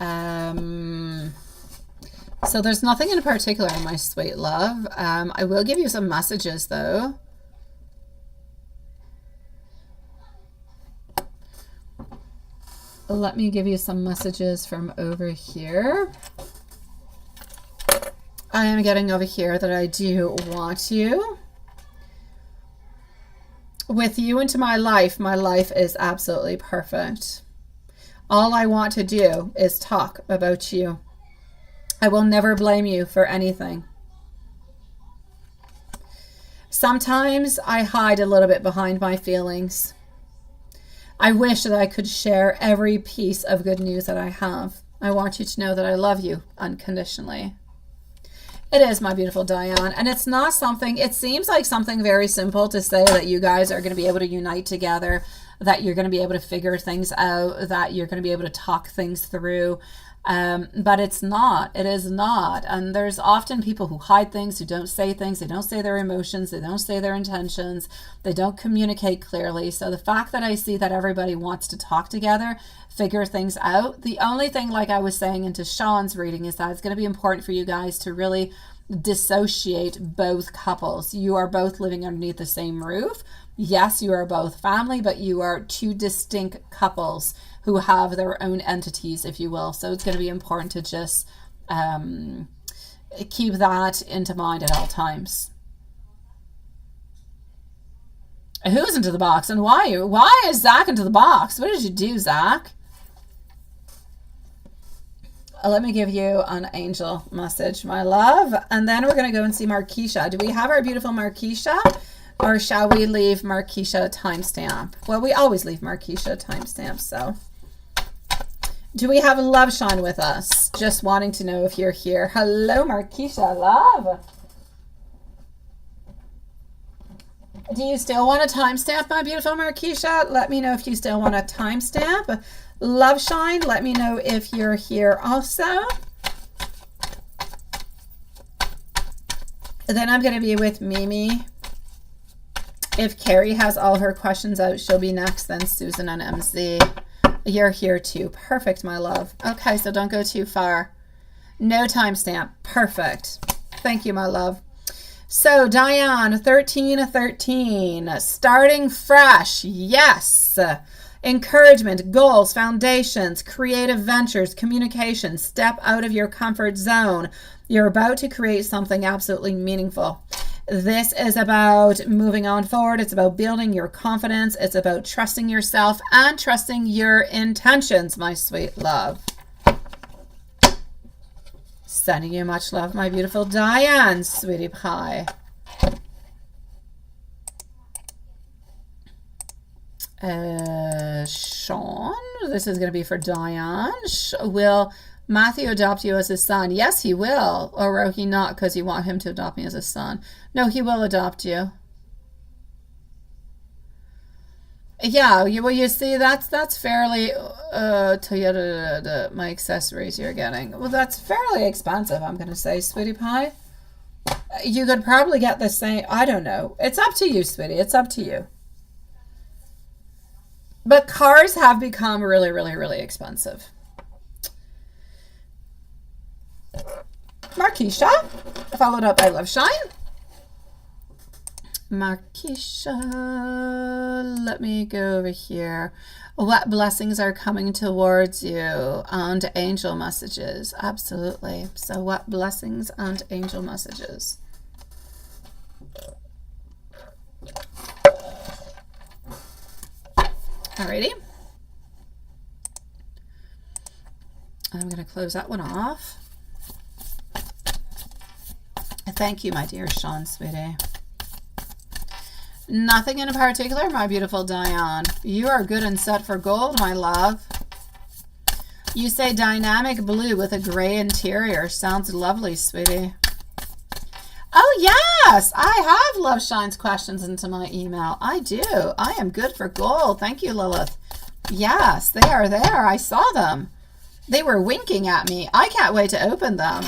So there's nothing in particular, my sweet love. I will give you some messages though. Let me give you some messages from over here. I am getting over here that I do want you. With you into my life is absolutely perfect. All I want to do is talk about you. I will never blame you for anything. Sometimes I hide a little bit behind my feelings. I wish that I could share every piece of good news that I have. I want you to know that I love you unconditionally. It is, my beautiful Diane. And it's not something, it seems like something very simple to say that you guys are going to be able to unite together, that you're going to be able to figure things out, that you're going to be able to talk things through. But it's not. It is not. And there's often people who hide things, who don't say things. They don't say their emotions. They don't say their intentions. They don't communicate clearly. So the fact that I see that everybody wants to talk together, figure things out. The only thing, like I was saying into Sean's reading, is that it's going to be important for you guys to really dissociate both couples. You are both living underneath the same roof. Yes, you are both family, but you are two distinct couples who have their own entities, if you will. So it's going to be important to just keep that into mind at all times. Who's into the box and why? Why is Zach into the box? What did you do, Zach? Let me give you an angel message, my love. And then we're going to go and see Marquisha. Do we have our beautiful Marquisha? Or shall we leave Marquisha a timestamp? Well, we always leave Marquisha a timestamp, so. Do we have Love Shine with us? Just wanting to know if you're here. Hello, Marquisha, love. Do you still want a timestamp, my beautiful Marquisha? Let me know if you still want a timestamp. Love Shine, let me know if you're here also. Then I'm going to be with Mimi. If Carrie has all her questions out, she'll be next, then Susan and MZ. You're here too. Perfect, my love. Okay, so don't go too far. No timestamp. Perfect. Thank you, my love. So, Diane, 1313. Starting fresh. Yes. Encouragement, goals, foundations, creative ventures, communication. Step out of your comfort zone. You're about to create something absolutely meaningful. This is about moving on forward. It's about building your confidence. It's about trusting yourself and trusting your intentions, my sweet love. Sending you much love, my beautiful Diane, sweetie pie. Sean, this is going to be for Diane. Will Matthew adopt you as his son? Yes, he will. Or will he not because you want him to adopt me as his son? No, he will adopt you. Yeah, well, you see, that's fairly, Toyota, my accessories you're getting. Well, that's fairly expensive, I'm going to say, sweetie pie. You could probably get the same, I don't know. It's up to you, sweetie. It's up to you. But cars have become really, really, really expensive. Marquisha, followed up by Love Shine. Marquisha, let me go over here. What blessings are coming towards you? And angel messages. Absolutely. So what blessings and angel messages? Alrighty. I'm going to close that one off. Thank you, my dear Sean, sweetie. Nothing in particular, my beautiful Diane. You are good and set for gold, my love. You say dynamic blue with a gray interior. Sounds lovely, sweetie. Oh, yes. I have Love Shine's questions into my email. I do. I am good for gold. Thank you, Lilith. Yes, they are there. I saw them. They were winking at me. I can't wait to open them.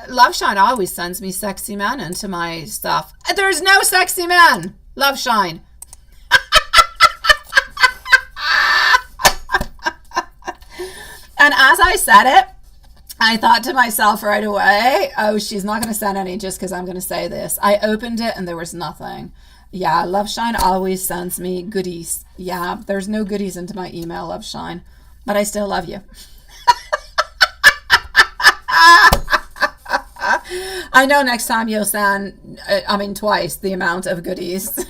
Love Shine always sends me sexy men into my stuff. There's no sexy men. Love Shine. And as I said it, I thought to myself right away, oh, she's not going to send any just because I'm going to say this. I opened it and there was nothing. Yeah, Loveshine always sends me goodies. Yeah, there's no goodies into my email, Loveshine, but I still love you. I know next time you'll send, twice the amount of goodies.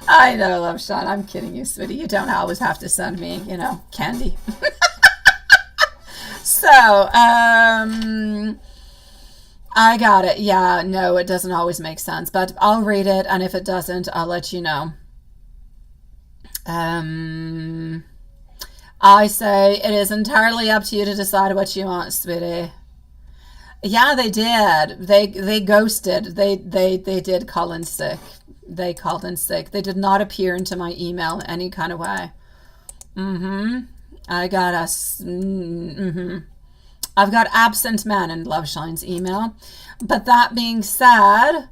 I know, Loveshine. I'm kidding you, sweetie. You don't always have to send me, candy. So, I got it. Yeah, no, it doesn't always make sense, but I'll read it, and if it doesn't, I'll let you know. I say it is entirely up to you to decide what you want, sweetie. Yeah, they did. They ghosted. They did call in sick. They called in sick. They did not appear into my email in any kind of way. I got us. I've got absent man in Loveshine's email. But that being said,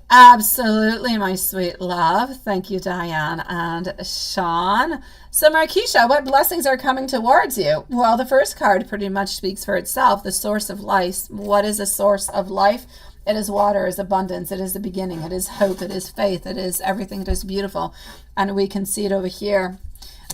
absolutely, my sweet love. Thank you, Diane and Sean. So, Markeisha, what blessings are coming towards you? Well, the first card pretty much speaks for itself. The source of life. What is a source of life? It is water, it is abundance, it is the beginning, it is hope, it is faith, it is everything that is beautiful. And we can see it over here.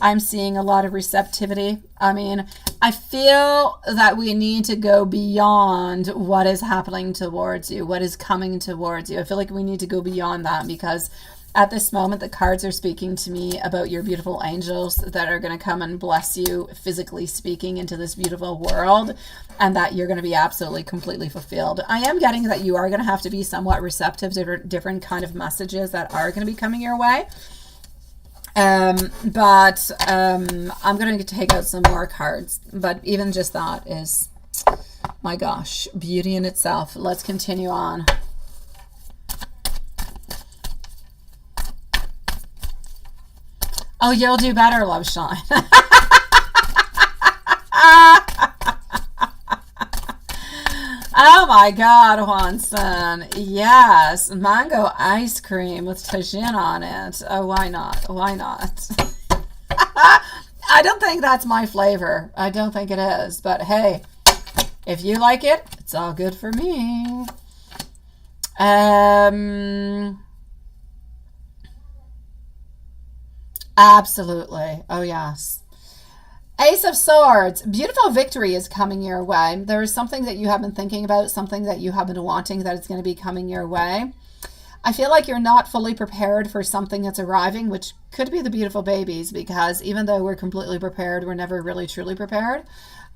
I'm seeing a lot of receptivity. I feel that we need to go beyond what is happening towards you, what is coming towards you. I feel like we need to go beyond that, because at this moment, the cards are speaking to me about your beautiful angels that are going to come and bless you, physically speaking, into this beautiful world, and that you're going to be absolutely, completely fulfilled. I am getting that you are going to have to be somewhat receptive to different kind of messages that are going to be coming your way. But I'm going to take out some more cards. But even just that is, my gosh, beauty in itself. Let's continue on. Oh, you'll do better, Loveshine. Oh my God, Juanson. Yes, mango ice cream with tagine on it. Oh, why not? Why not? I don't think that's my flavor. I don't think it is. But hey, if you like it, it's all good for me. Absolutely. Oh, yes. Ace of Swords. Beautiful victory is coming your way. There is something that you have been thinking about, something that you have been wanting that is going to be coming your way. I feel like you're not fully prepared for something that's arriving, which could be the beautiful babies, because even though we're completely prepared, we're never really truly prepared.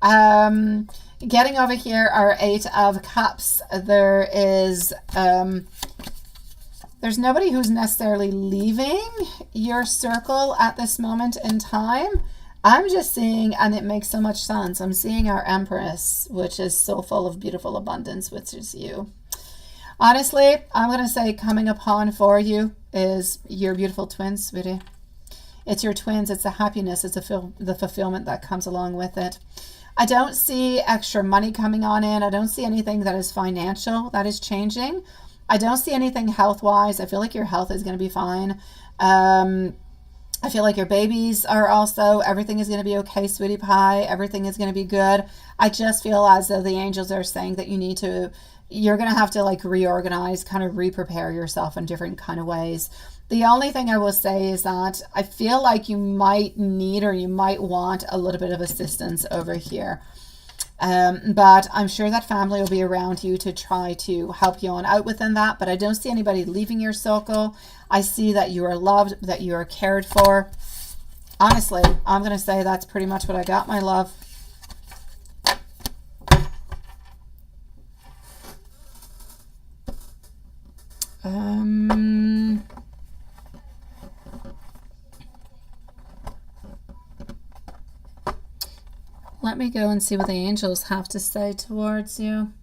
Getting over here are 8 of Cups. There is... there's nobody who's necessarily leaving your circle at this moment in time. I'm just seeing, and it makes so much sense, I'm seeing our Empress, which is so full of beautiful abundance, which is you. Honestly, I'm going to say coming upon for you is your beautiful twins, sweetie. It's your twins. It's the happiness. It's the fulfillment that comes along with it. I don't see extra money coming on in. I don't see anything that is financial that is changing. I don't see anything health-wise. I feel like your health is going to be fine. I feel like your babies are also, everything is going to be okay, sweetie pie. Everything is going to be good. I just feel as though the angels are saying that you're going to have to like reorganize, kind of re-prepare yourself in different kind of ways. The only thing I will say is that I feel like you might need, or you might want, a little bit of assistance over here. But I'm sure that family will be around you to try to help you on out within that. But I don't see anybody leaving your circle. I see that you are loved, that you are cared for. Honestly, I'm going to say that's pretty much what I got, my love. Let me go and see what the angels have to say towards you.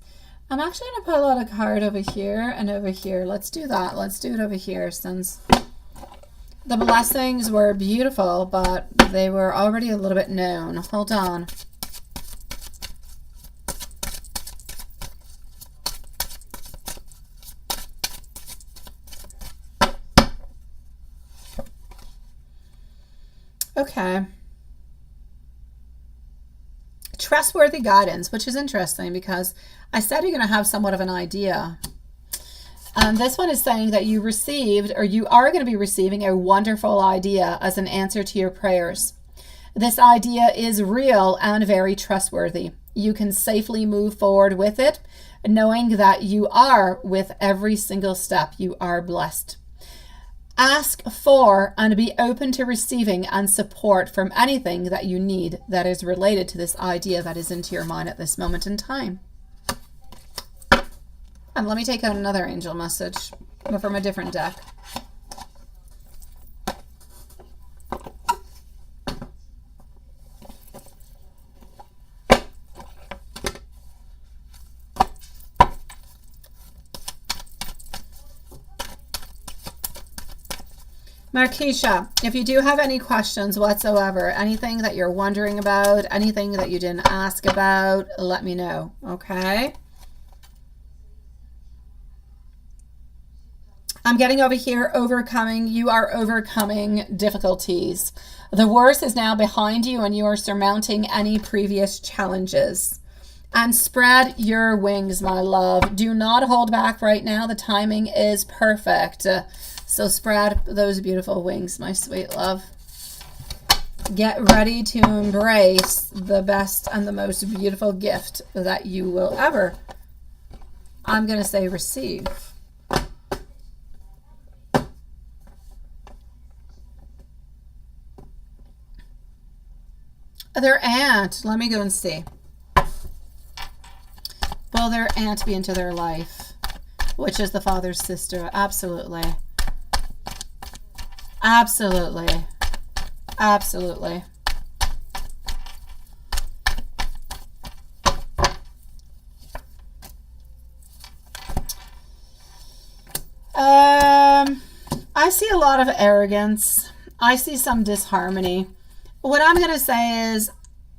I'm actually going to pull out a card over here and over here. Let's do that. Let's do it over here, since the blessings were beautiful, but they were already a little bit known. Hold on. Okay. Trustworthy guidance, which is interesting because I said you're going to have somewhat of an idea. This one is saying that you received, or you are going to be receiving, a wonderful idea as an answer to your prayers. This idea is real and very trustworthy. You can safely move forward with it, knowing that you are, with every single step, you are blessed. Ask for and be open to receiving and support from anything that you need that is related to this idea that is into your mind at this moment in time. And let me take out another angel message from a different deck. Marquisha, if you do have any questions whatsoever, anything that you're wondering about, anything that you didn't ask about, let me know, okay? I'm getting over here, overcoming. You are overcoming difficulties. The worst is now behind you and you are surmounting any previous challenges. And spread your wings, my love. Do not hold back right now. The timing is perfect. So spread those beautiful wings, my sweet love. Get ready to embrace the best and the most beautiful gift that you will ever, I'm going to say, receive. Their aunt, let me go and see. Will their aunt be into their life? Which is the father's sister. Absolutely. Absolutely. Absolutely. I see a lot of arrogance. I see some disharmony. What I'm going to say is,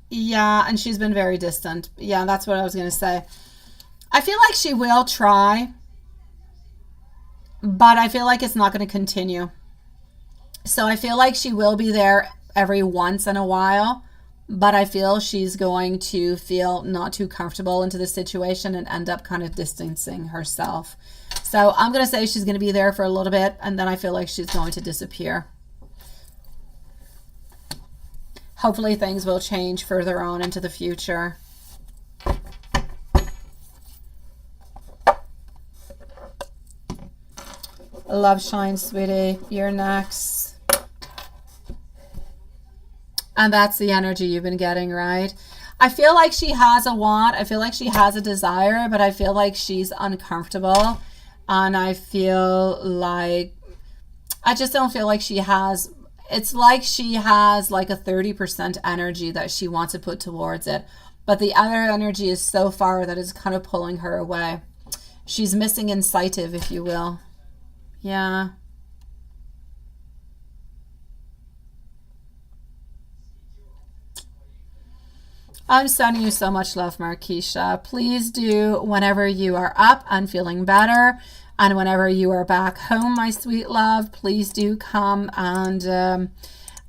yeah, and she's been very distant. Yeah, that's what I was going to say. I feel like she will try, but I feel like it's not going to continue. So I feel like she will be there every once in a while, but I feel she's going to feel not too comfortable into the situation and end up kind of distancing herself. So I'm going to say she's going to be there for a little bit, and then I feel like she's going to disappear. Hopefully things will change further on into the future. Love shine, sweetie. You're next. And that's the energy you've been getting, right? I feel like she has a want. I feel like she has a desire, but I feel like she's uncomfortable. And I feel like, I just don't feel like she has, it's like she has like a 30% energy that she wants to put towards it. But the other energy is so far that it's kind of pulling her away. She's missing insightive, if you will. Yeah. I'm sending you so much love, Marquisha. Please do, whenever you are up and feeling better, and whenever you are back home, my sweet love, please do come and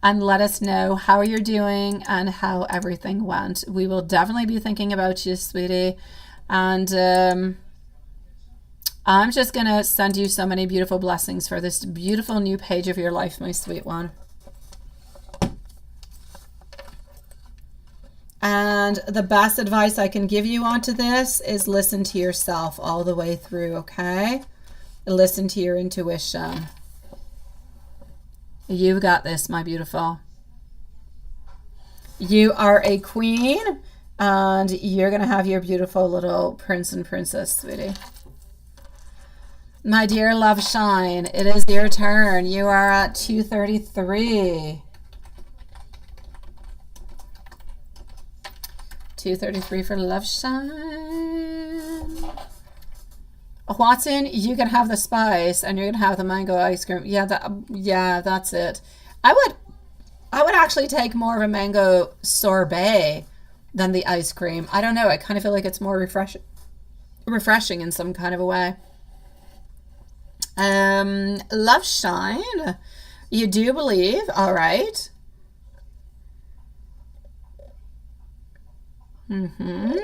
let us know how you're doing and how everything went. We will definitely be thinking about you, sweetie. And I'm just going to send you so many beautiful blessings for this beautiful new page of your life, my sweet one. And the best advice I can give you onto this is listen to yourself all the way through, okay? Listen to your intuition. You've got this, my beautiful. You are a queen, and you're going to have your beautiful little prince and princess, sweetie. My dear love shine, it is your turn. You are at 233. 233 for love shine. Watson, you can have the spice and you're gonna have the mango ice cream. Yeah, that's it. I would actually take more of a mango sorbet than the ice cream. I don't know. I kind of feel like it's more refreshing in some kind of a way. Love shine. You do believe, all right. Mm-hmm.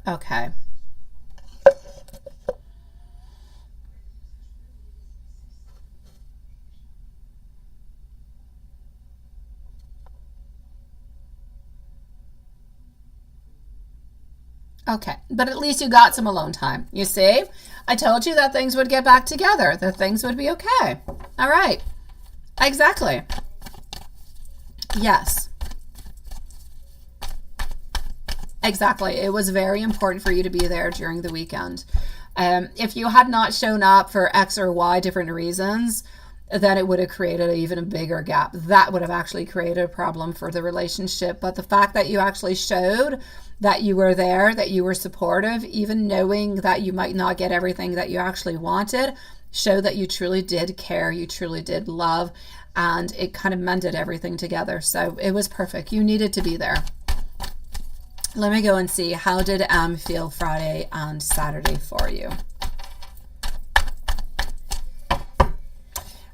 Okay. Okay, but at least you got some alone time. You see? I told you that things would get back together, that things would be okay. All right. Exactly. Yes. Exactly. It was very important for you to be there during the weekend. If you had not shown up for X or Y different reasons, then it would have created even a bigger gap. That would have actually created a problem for the relationship. But the fact that you actually showed that you were there, that you were supportive, even knowing that you might not get everything that you actually wanted, showed that you truly did care, you truly did love, and it kind of mended everything together. So it was perfect. You needed to be there. Let me go and see, how did feel Friday and Saturday for you?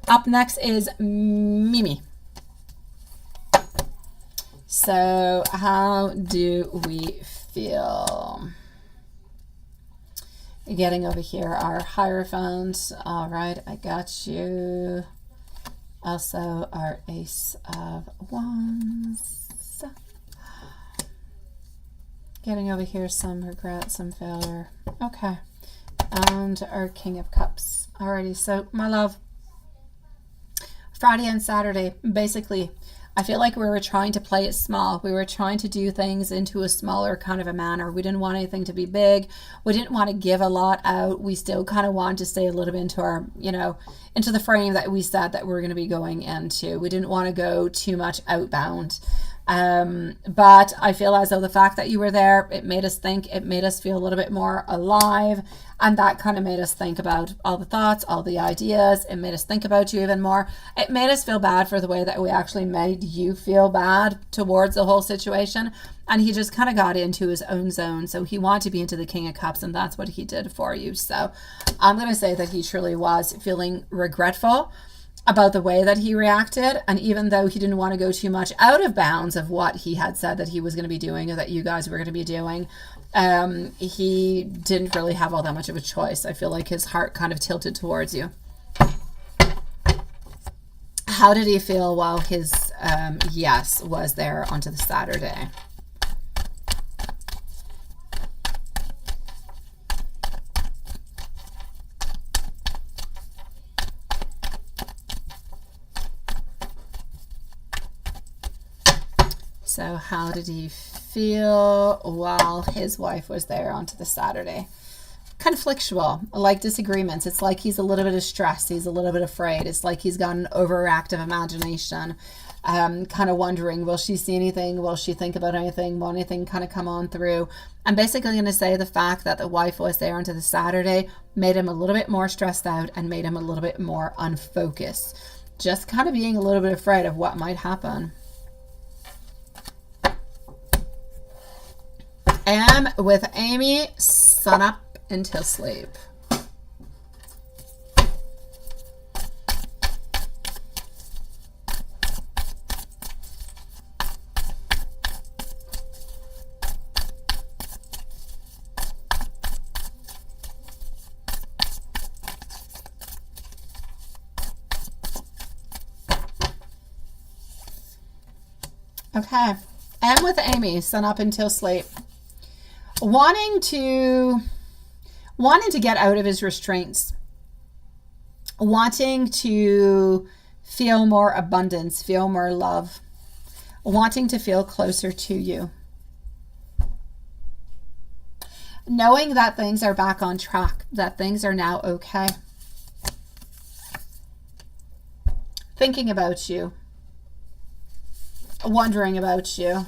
Up next is Mimi. So how do we feel? Getting over here our Hierophant. All right, I got you. Also our Ace of Wands. Getting over here some regret, some failure. Okay. And our King of Cups. Alrighty, so my love, Friday and Saturday, basically, I feel like we were trying to play it small. We were trying to do things into a smaller kind of a manner. We didn't want anything to be big. We didn't want to give a lot out. We still kind of wanted to stay a little bit into our, into the frame that we said that we're going to be going into. We didn't want to go too much outbound. But I feel as though the fact that you were there, it made us think, it made us feel a little bit more alive. And that kind of made us think about all the thoughts, all the ideas. It made us think about you even more. It made us feel bad for the way that we actually made you feel bad towards the whole situation. And he just kind of got into his own zone. So he wanted to be into the King of Cups, and that's what he did for you. So I'm going to say that he truly was feeling regretful about the way that he reacted. And even though he didn't want to go too much out of bounds of what he had said that he was going to be doing, or that you guys were going to be doing, he didn't really have all that much of a choice. I feel like his heart kind of tilted towards you. How did he feel while his yes was there onto the Saturday? So how did he feel while his wife was there onto the Saturday? Conflictual, like disagreements. It's like he's a little bit of stress. He's a little bit afraid. It's like he's got an overactive imagination. Kind of wondering, will she see anything? Will she think about anything? Will anything kind of come on through? I'm basically going to say the fact that the wife was there onto the Saturday made him a little bit more stressed out and made him a little bit more unfocused. Just kind of being a little bit afraid of what might happen. And with Amy, sun up until sleep. Okay, and with Amy, sun up until sleep. Wanting to get out of his restraints, wanting to feel more abundance, feel more love, wanting to feel closer to you, knowing that things are back on track, that things are now okay, thinking about you, wondering about you.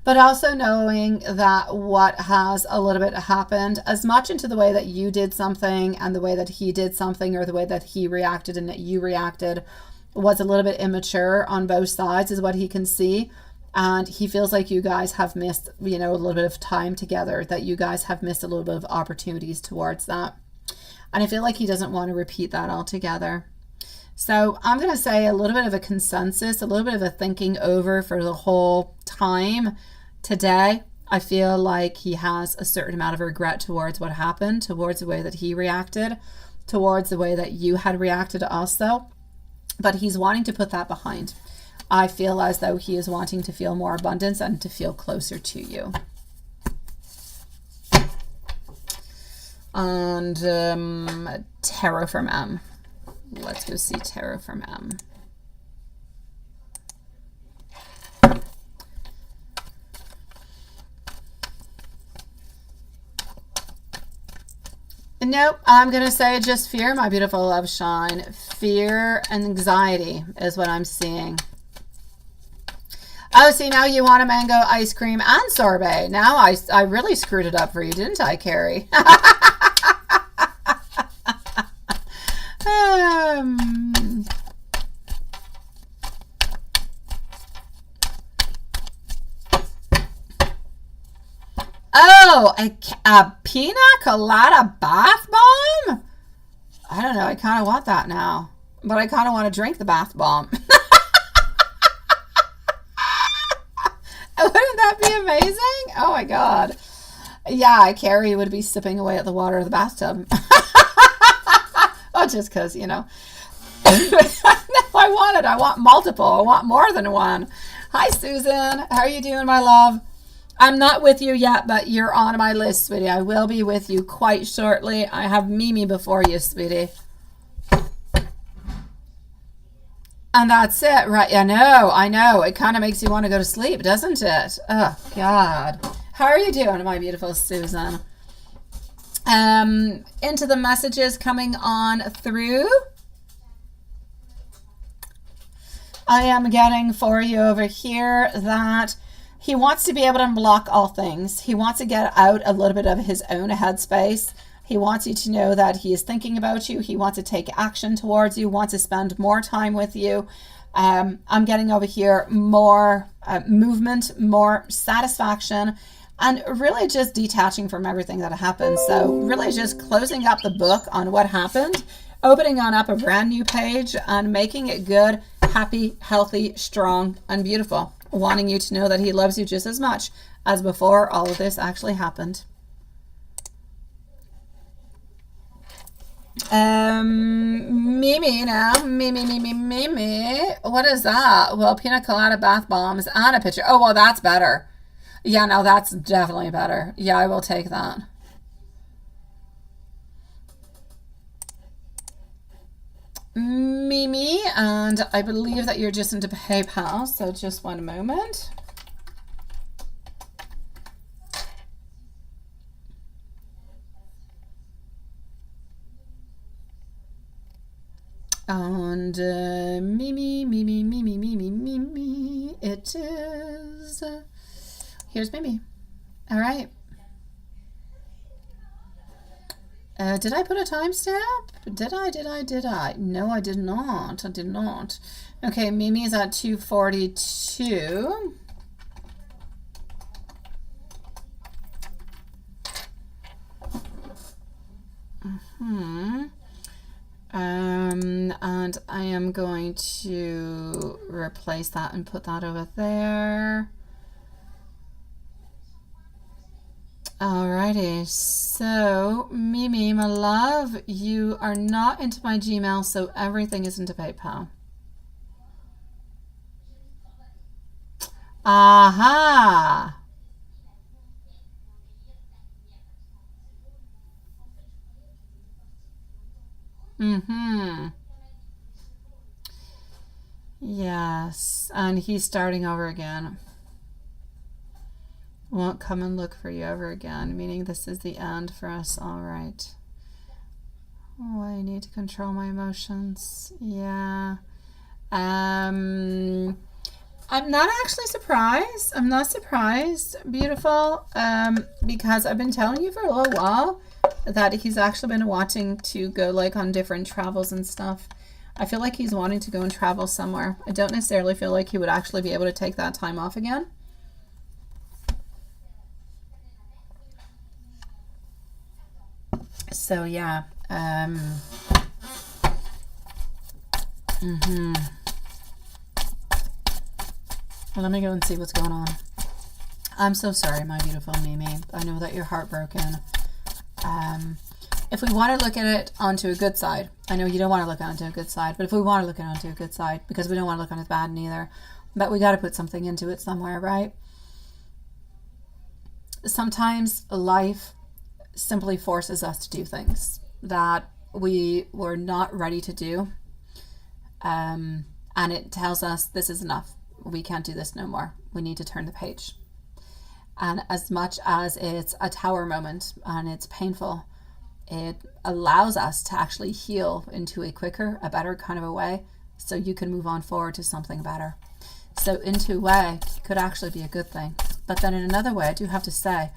But also knowing that what has a little bit happened, as much into the way that you did something and the way that he did something, or the way that he reacted and that you reacted, was a little bit immature on both sides, is what he can see. And he feels like you guys have missed, you know, a little bit of time together, that you guys have missed a little bit of opportunities towards that. And I feel like he doesn't want to repeat that altogether. So I'm going to say a little bit of a consensus, a little bit of a thinking over for the whole time today. I feel like he has a certain amount of regret towards what happened, towards the way that he reacted, towards the way that you had reacted also. But he's wanting to put that behind. I feel as though he is wanting to feel more abundance and to feel closer to you. And tarot from M. Let's go see tarot from M. Nope, I'm going to say just fear, my beautiful love shine. Fear and anxiety is what I'm seeing. Oh, see, now you want a mango ice cream and sorbet. Now I really screwed it up for you, didn't I, Carrie? Oh, a pina colada bath bomb? I don't know. I kind of want that now. But I kind of want to drink the bath bomb. Wouldn't that be amazing? Oh my God. Yeah, Carrie would be sipping away at the water of the bathtub. Oh, just because, you know. No, I want multiple. I want more than one. Hi, Susan. How are you doing, my love? I'm not with you yet, but you're on my list, sweetie. I will be with you quite shortly. I have Mimi before you, sweetie. And that's it, right? I know. It kind of makes you want to go to sleep, doesn't it? Oh, God. How are you doing, my beautiful Susan? Into the messages coming on through. I am getting for you over here that he wants to be able to unblock all things. He wants to get out a little bit of his own headspace. He wants you to know that he is thinking about you. He wants to take action towards you, wants to spend more time with you. I'm getting over here more movement, more satisfaction, and really just detaching from everything that happened. So really just closing up the book on what happened, opening on up a brand new page and making it good, happy, healthy, strong, and beautiful. Wanting you to know that he loves you just as much as before all of this actually happened. Mimi now. Mimi. What is that? Well, pina colada bath bombs and a picture. Oh, well, that's better. Yeah, no, that's definitely better. Yeah, I will take that. Mimi, and I believe that you're just into PayPal, so just one moment. And Mimi, it is. Here's Mimi. All right. Did I put a timestamp? Did I? No, I did not. Okay, Mimi is at 2:42. And I am going to replace that and put that over there. Alrighty, so Mimi, my love, you are not into my Gmail, so everything is into PayPal. Aha! Yes, and he's starting over again. Won't come and look for you ever again, meaning this is the end for us. All right. Oh, I need to control my emotions. Yeah. I'm not actually surprised. I'm not surprised, beautiful, because I've been telling you for a little while that he's actually been wanting to go like on different travels and stuff. I feel like he's wanting to go and travel somewhere. I don't necessarily feel like he would actually be able to take that time off again. So yeah, let me go and see what's going on. I'm so sorry, my beautiful Mimi. I know that you're heartbroken. If we want to look at it onto a good side, I know you don't want to look onto a good side, but if we want to look at it onto a good side, because we don't want to look on it bad neither, but we got to put something into it somewhere, right? Sometimes life simply forces us to do things that we were not ready to do. And it tells us this is enough. We can't do this no more. We need to turn the page. And as much as it's a tower moment and it's painful, it allows us to actually heal into a quicker, a better kind of a way, so you can move on forward to something better. So into a way could actually be a good thing. But then in another way, I do have to say,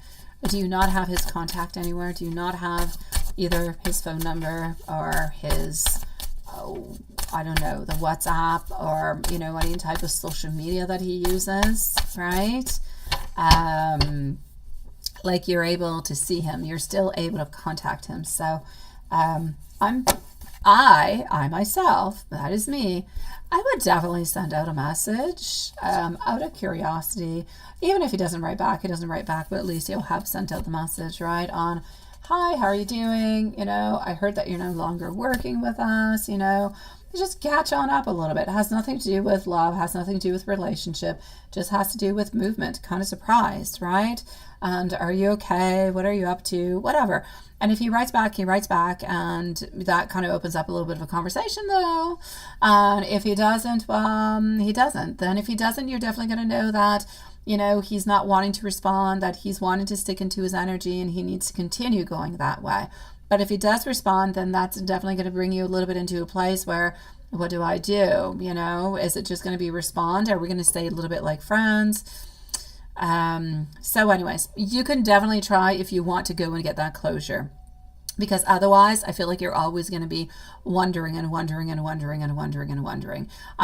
do you not have his contact anywhere? Do you not have either his phone number or his, I don't know, the WhatsApp or, you know, any type of social media that he uses, right? Like you're able to see him, you're still able to contact him. So I myself, that is me, I would definitely send out a message out of curiosity. Even if he doesn't write back, but at least he'll have sent out the message, right? On, hi, how are you doing? You know, I heard that you're no longer working with us, you know. Just catch on up a little bit. It has nothing to do with love, has nothing to do with relationship, just has to do with movement. Kind of surprised, right? And are you okay? What are you up to? Whatever. And if he writes back, and that kind of opens up a little bit of a conversation though. And if he doesn't, well, he doesn't. Then if he doesn't, you're definitely going to know that, you know, he's not wanting to respond, that he's wanting to stick into his energy and he needs to continue going that way. But if he does respond, then that's definitely going to bring you a little bit into a place where, what do I do? You know, is it just going to be respond? Are we going to stay a little bit like friends? So anyways, you can definitely try if you want to go and get that closure. Because otherwise, I feel like you're always going to be wondering. I'm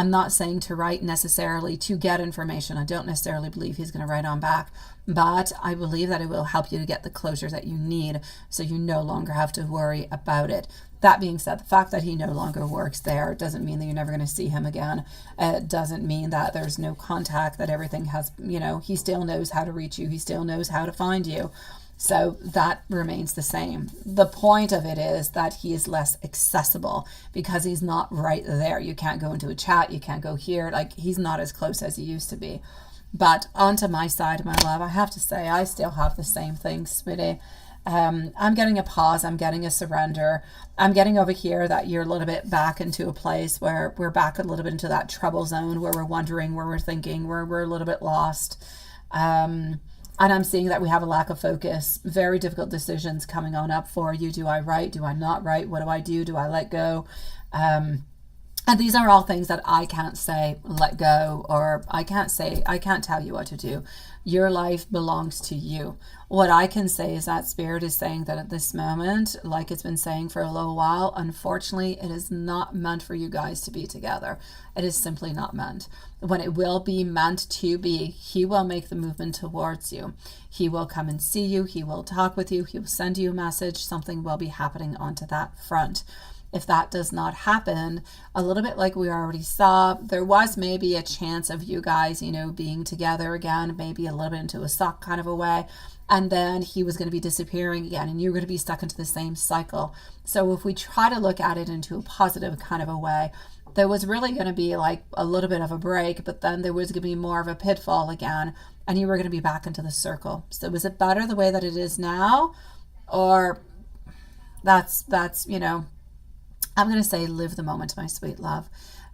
not saying to write necessarily to get information. I don't necessarily believe he's going to write on back. But I believe that it will help you to get the closure that you need, so you no longer have to worry about it. That being said, the fact that he no longer works there doesn't mean that you're never going to see him again. It doesn't mean that there's no contact, that everything has, you know, he still knows how to reach you. He still knows how to find you. So that remains the same. The point of it is that he is less accessible because he's not right there. You can't go into a chat. You can't go here. Like, he's not as close as he used to be. But onto my side, my love, I have to say, I still have the same thing, sweetie. I'm getting a pause. I'm getting a surrender. I'm getting over here that you're a little bit back into a place where we're back a little bit into that trouble zone, where we're wondering, where we're thinking, where we're a little bit lost. And I'm seeing that we have a lack of focus, very difficult decisions coming on up for you. Do I write? Do I not write? What do I do? Do I let go? And these are all things that I can't say, let go, or I can't tell you what to do. Your life belongs to you. What I can say is that Spirit is saying that at this moment, like it's been saying for a little while, unfortunately, it is not meant for you guys to be together. It is simply not meant. When it will be meant to be, he will make the movement towards you. He will come and see you. He will talk with you. He will send you a message. Something will be happening onto that front. If that does not happen, a little bit like we already saw, there was maybe a chance of you guys, you know, being together again, maybe a little bit into a suck kind of a way. And then he was going to be disappearing again, and you're going to be stuck into the same cycle. So if we try to look at it into a positive kind of a way, there was really going to be like a little bit of a break, but then there was going to be more of a pitfall again, and you were going to be back into the circle. So is it better the way that it is now? Or that's, you know, I'm going to say live the moment, my sweet love.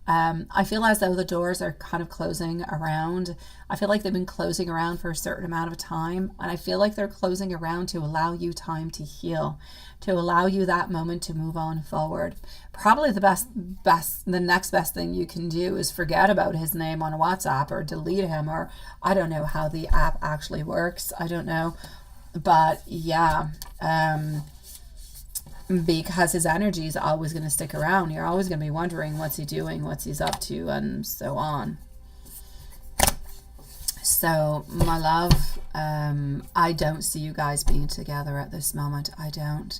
I feel as though the doors are kind of closing around. I feel like they've been closing around for a certain amount of time. And I feel like they're closing around to allow you time to heal, to allow you that moment to move on forward. Probably the next best thing you can do is forget about his name on WhatsApp or delete him, or I don't know how the app actually works. I don't know. But yeah, because his energy is always going to stick around. You're always going to be wondering what's he doing, what's he's up to, and so on. So, my love, I don't see you guys being together at this moment. I don't.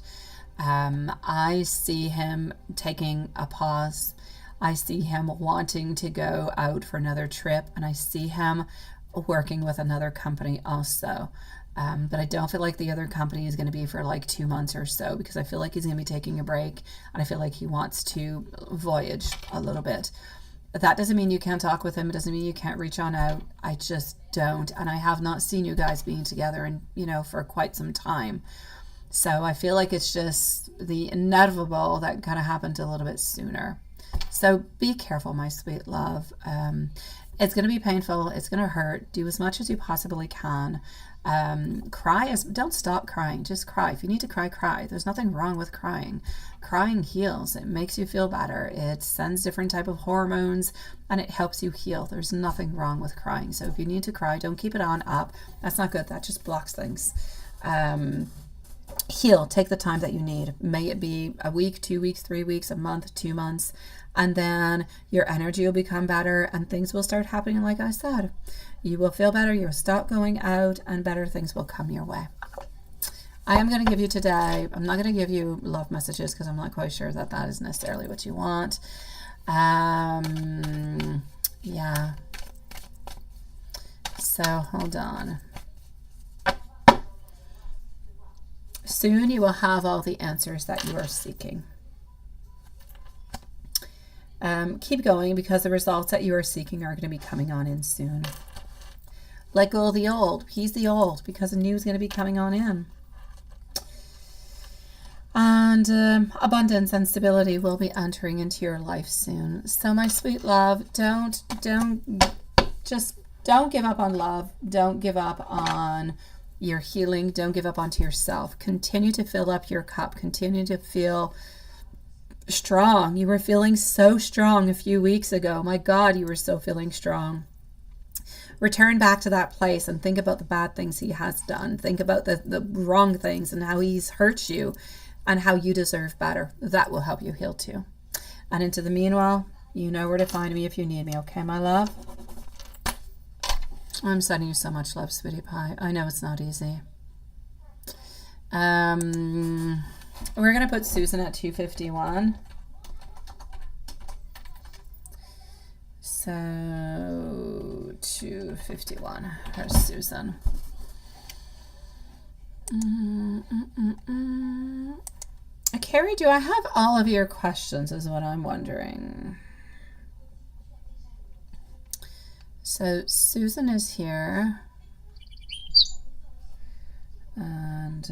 I see him taking a pause. I see him wanting to go out for another trip, and I see him working with another company also. But I don't feel like the other company is going to be for like 2 months or so, because I feel like he's going to be taking a break, and I feel like he wants to voyage a little bit. That doesn't mean you can't talk with him. It doesn't mean you can't reach on out. I just don't. And I have not seen you guys being together for quite some time. So I feel like it's just the inevitable that kind of happened a little bit sooner. So be careful, my sweet love. It's going to be painful. It's going to hurt. Do as much as you possibly can. Don't stop crying. Just cry. If you need to cry, cry. There's nothing wrong with crying. Crying heals. It makes you feel better. It sends different type of hormones, and it helps you heal. There's nothing wrong with crying. So if you need to cry, don't keep it on up. That's not good. That just blocks things. Heal. Take the time that you need. May it be a week, 2 weeks, 3 weeks, a month, 2 months, and then your energy will become better and things will start happening. Like I said, you will feel better. You'll stop going out, and better things will come your way. I am going to give you today, I'm not going to give you love messages because I'm not quite sure that that is necessarily what you want. Yeah. So hold on. Soon you will have all the answers that you are seeking. Keep going, because the results that you are seeking are going to be coming on in soon. Let go of the old. He's the old, because the new is going to be coming on in. And abundance and stability will be entering into your life soon. So my sweet love, don't give up on love. Don't give up on your healing. Don't give up onto yourself. Continue to fill up your cup. Continue to feel strong. You were feeling so strong a few weeks ago. My God, you were so feeling strong. Return back to that place and think about the bad things he has done. Think about the wrong things and how he's hurt you and how you deserve better. That will help you heal too. And into the meanwhile, you know where to find me if you need me. Okay, my love? I'm sending you so much love, sweetie pie. I know it's not easy. We're going to put Susan at 251. So 251. Here's Susan. Carrie, do I have all of your questions is what I'm wondering. So Susan is here. And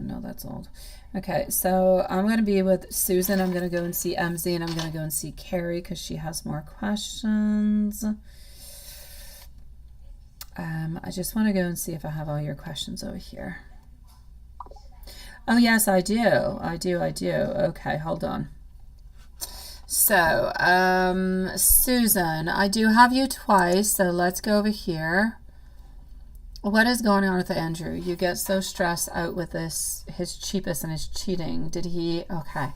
no, that's old. Okay, so I'm going to be with Susan. I'm going to go and see MZ, and I'm going to go and see Carrie because she has more questions. I just want to go and see if I have all your questions over here. Oh, yes, I do. I do. Okay, hold on. So, Susan, I do have you twice, so let's go over here. What is going on with Andrew? You get so stressed out with this, his cheapest and his cheating. Did he? Okay.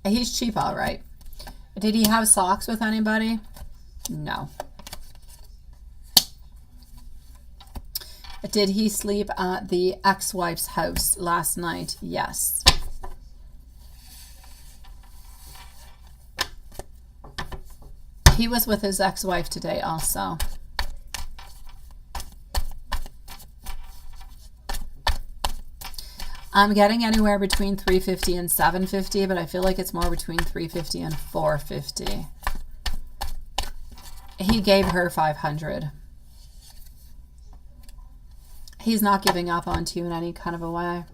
He's cheap, all right. Did he have socks with anybody? No. Did he sleep at the ex-wife's house last night? Yes. He was with his ex-wife today also. I'm getting anywhere between 350 and 750, but I feel like it's more between 350 and 450. He gave her 500. He's not giving up on you in any kind of a way.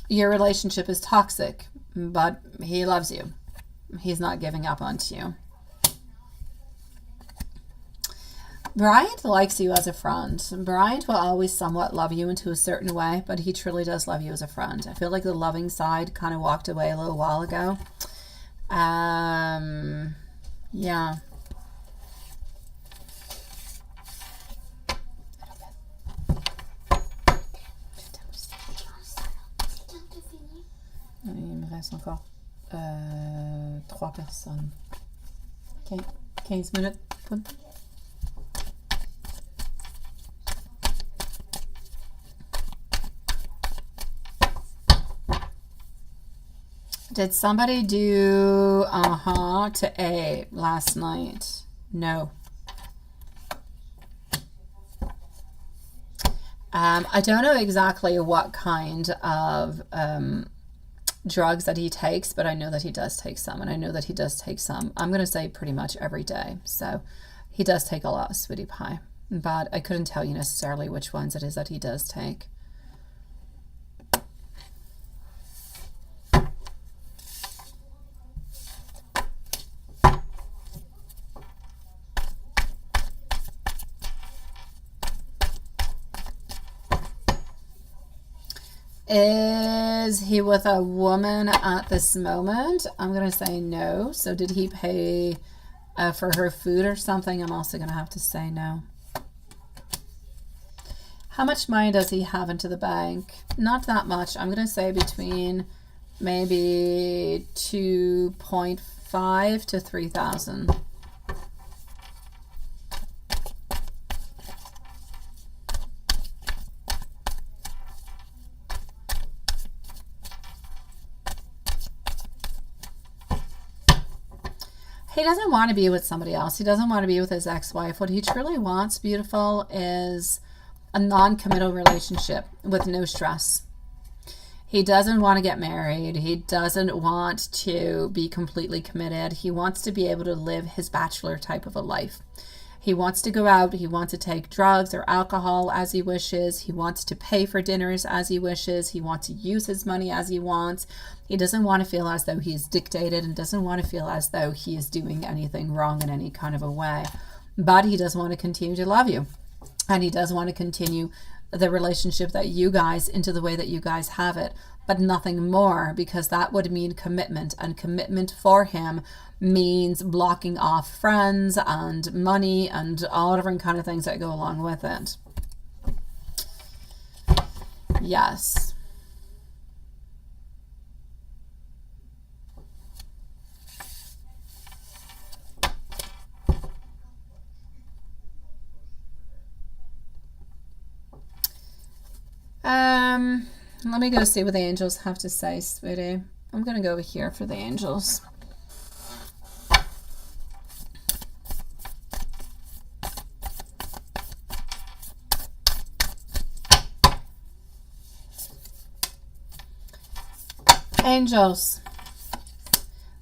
Your relationship is toxic, but he loves you. He's not giving up on you. Bryant likes you as a friend. Bryant will always somewhat love you into a certain way, but he truly does love you as a friend. I feel like the loving side kind of walked away a little while ago. Yeah. Il me reste encore 3 personnes. 15 minutes. Did somebody do to A last night? No. I don't know exactly what kind of drugs that he takes, but I know that he does take some, and I know that he does take some, I'm going to say pretty much every day. So he does take a lot of sweetie pie, but I couldn't tell you necessarily which ones it is that he does take. Is he with a woman at this moment? I'm going to say no. So did he pay for her food or something? I'm also going to have to say no. How much money does he have into the bank? Not that much. I'm going to say between maybe 2.5 to 3,000. He doesn't want to be with somebody else. He doesn't want to be with his ex-wife. What he truly wants, beautiful, is a non-committal relationship with no stress. He doesn't want to get married. He doesn't want to be completely committed. He wants to be able to live his bachelor type of a life. He wants to go out. He wants to take drugs or alcohol as he wishes. He wants to pay for dinners as he wishes. He wants to use his money as he wants. He doesn't want to feel as though he is dictated, and doesn't want to feel as though he is doing anything wrong in any kind of a way. But he does want to continue to love you. And he does want to continue the relationship that you guys into the way that you guys have it, but nothing more, because that would mean commitment, and commitment for him means blocking off friends and money and all different kind of things that go along with it. Yes. Let me go see what the angels have to say, sweetie. I'm going to go over here for the angels. Angels.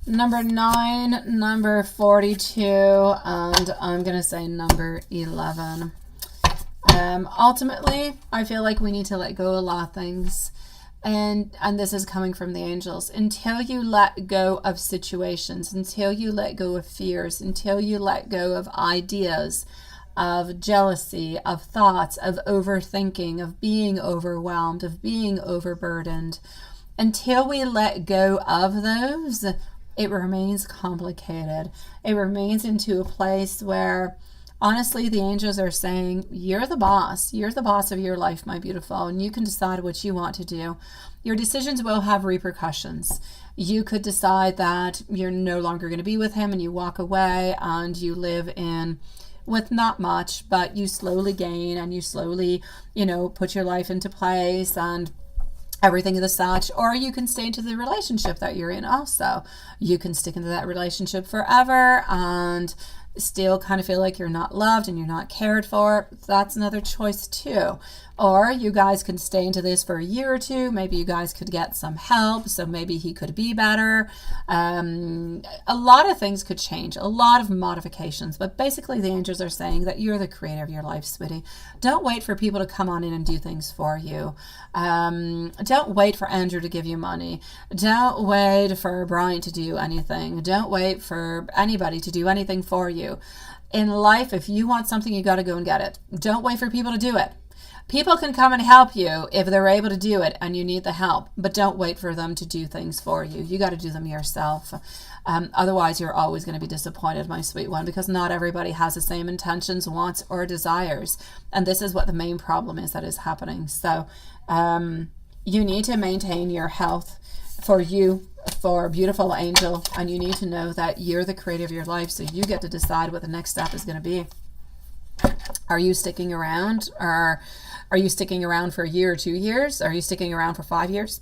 Number 9, number 42, and I'm going to say number 11. Ultimately, I feel like we need to let go of a lot of things. And this is coming from the angels. Until you let go of situations, until you let go of fears, until you let go of ideas, of jealousy, of thoughts, of overthinking, of being overwhelmed, of being overburdened, until we let go of those, it remains complicated. It remains into a place where, honestly, the angels are saying, you're the boss. You're the boss of your life, my beautiful, and you can decide what you want to do. Your decisions will have repercussions. You could decide that you're no longer going to be with him, and you walk away and you live in with not much, but you slowly gain, and you slowly, put your life into place and everything of the such. Or you can stay into the relationship that you're in also. You can stick into that relationship forever and still kind of feel like you're not loved and you're not cared for. That's another choice too. Or you guys can stay into this for a year or two. Maybe you guys could get some help, so maybe he could be better. A lot of things could change, a lot of modifications, but basically the angels are saying that you're the creator of your life, sweetie. Don't wait for people to come on in and do things for you. Don't wait for Andrew to give you money. Don't wait for Brian to do anything. Don't wait for anybody to do anything for you. you. In life, if you want something, you got to go and get it. Don't wait for people to do it. People can come and help you if they're able to do it and you need the help, but don't wait for them to do things for you. You got to do them yourself. Otherwise, you're always going to be disappointed, my sweet one, because not everybody has the same intentions, wants, or desires. And this is what the main problem is that is happening. So you need to maintain your health for you, for beautiful angel, and you need to know that you're the creator of your life, so you get to decide what the next step is going to be. Are you sticking around, or are you sticking around for a year or 2 years? Are you sticking around for 5 years?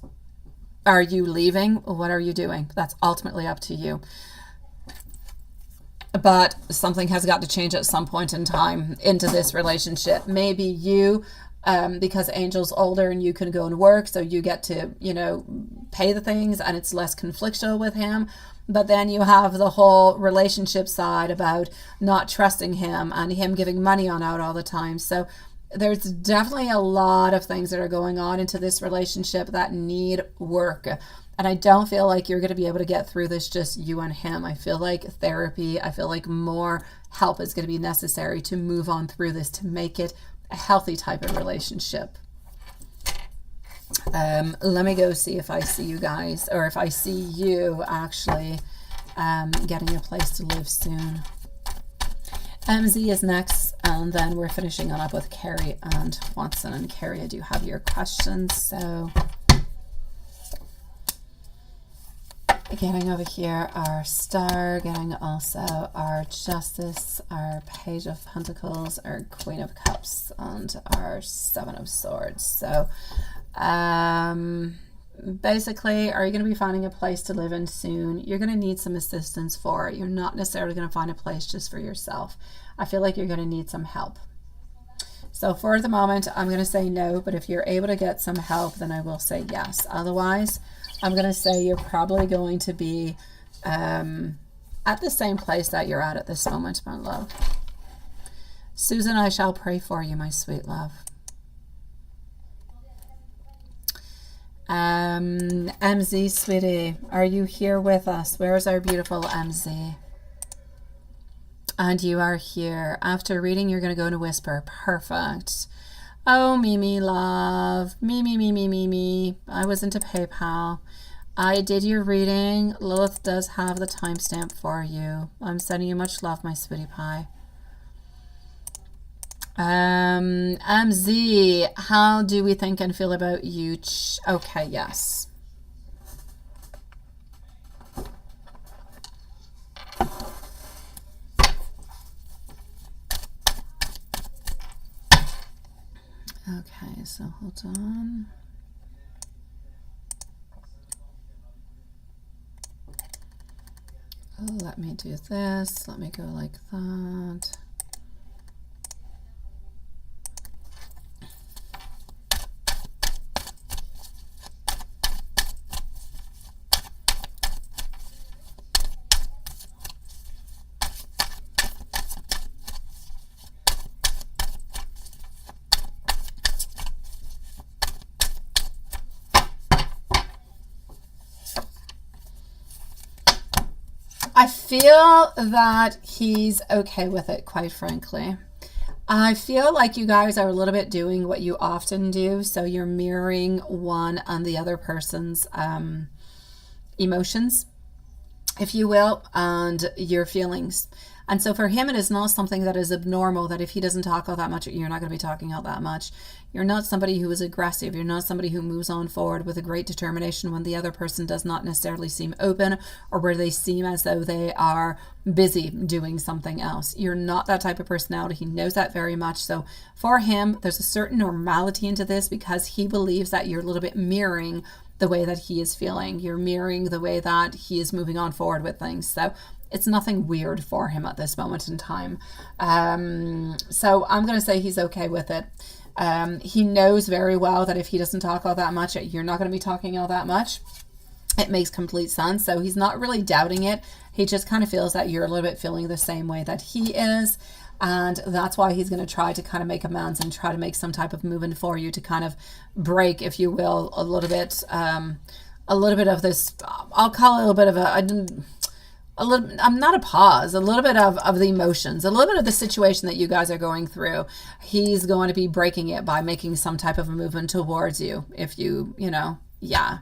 Are you leaving? What are you doing? That's ultimately up to you. But something has got to change at some point in time into this relationship. Maybe you, because Angel's older and you can go and work, so you get to, you know, pay the things and it's less conflictual with him. But then you have the whole relationship side about not trusting him and him giving money on out all the time. So there's definitely a lot of things that are going on into this relationship that need work. And I don't feel like you're going to be able to get through this just you and him. I feel like therapy, I feel like more help is going to be necessary to move on through this, to make it a healthy type of relationship. Let me go see if I see you guys, or if I see you actually getting a place to live soon. MZ is next, and then we're finishing on up with Carrie and Watson. And Carrie, I do have your questions, so getting over here our Star, getting also our Justice, our Page of Pentacles, our Queen of Cups, and our Seven of Swords. So basically, are you going to be finding a place to live in soon? You're going to need some assistance for it. You're not necessarily going to find a place just for yourself. I feel like you're going to need some help. So for the moment, I'm going to say no, but if you're able to get some help, then I will say yes. Otherwise, I'm going to say you're probably going to be at the same place that you're at this moment, my love. Susan, I shall pray for you, my sweet love. MZ, sweetie, are you here with us? Where is our beautiful MZ? And you are here. After reading, you're going to go into whisper. Perfect. Oh, Mimi, love. Me. I was into PayPal. I did your reading. Lilith does have the timestamp for you. I'm sending you much love, my sweetie pie. MZ, how do we think and feel about you? Okay, yes. Okay, so hold on. Let me do this. Let me go like that. I feel that he's okay with it, quite frankly. I feel like you guys are a little bit doing what you often do. So you're mirroring one and the other person's emotions, if you will, and your feelings. And so for him, it is not something that is abnormal, that if he doesn't talk all that much, you're not going to be talking all that much. You're not somebody who is aggressive. You're not somebody who moves on forward with a great determination when the other person does not necessarily seem open, or where they seem as though they are busy doing something else. You're not that type of personality. He knows that very much. So for him, there's a certain normality into this, because he believes that you're a little bit mirroring the way that he is feeling. You're mirroring the way that he is moving on forward with things. So it's nothing weird for him at this moment in time. So I'm going to say he's okay with it. He knows very well that if he doesn't talk all that much, you're not going to be talking all that much. It makes complete sense. So he's not really doubting it. He just kind of feels that you're a little bit feeling the same way that he is. And that's why he's going to try to kind of make amends and try to make some type of movement for you to kind of break, if you will, a little bit of this, I'll call it a little bit of not a pause, a little bit of the emotions, a little bit of the situation that you guys are going through. He's going to be breaking it by making some type of a movement towards you. If yeah.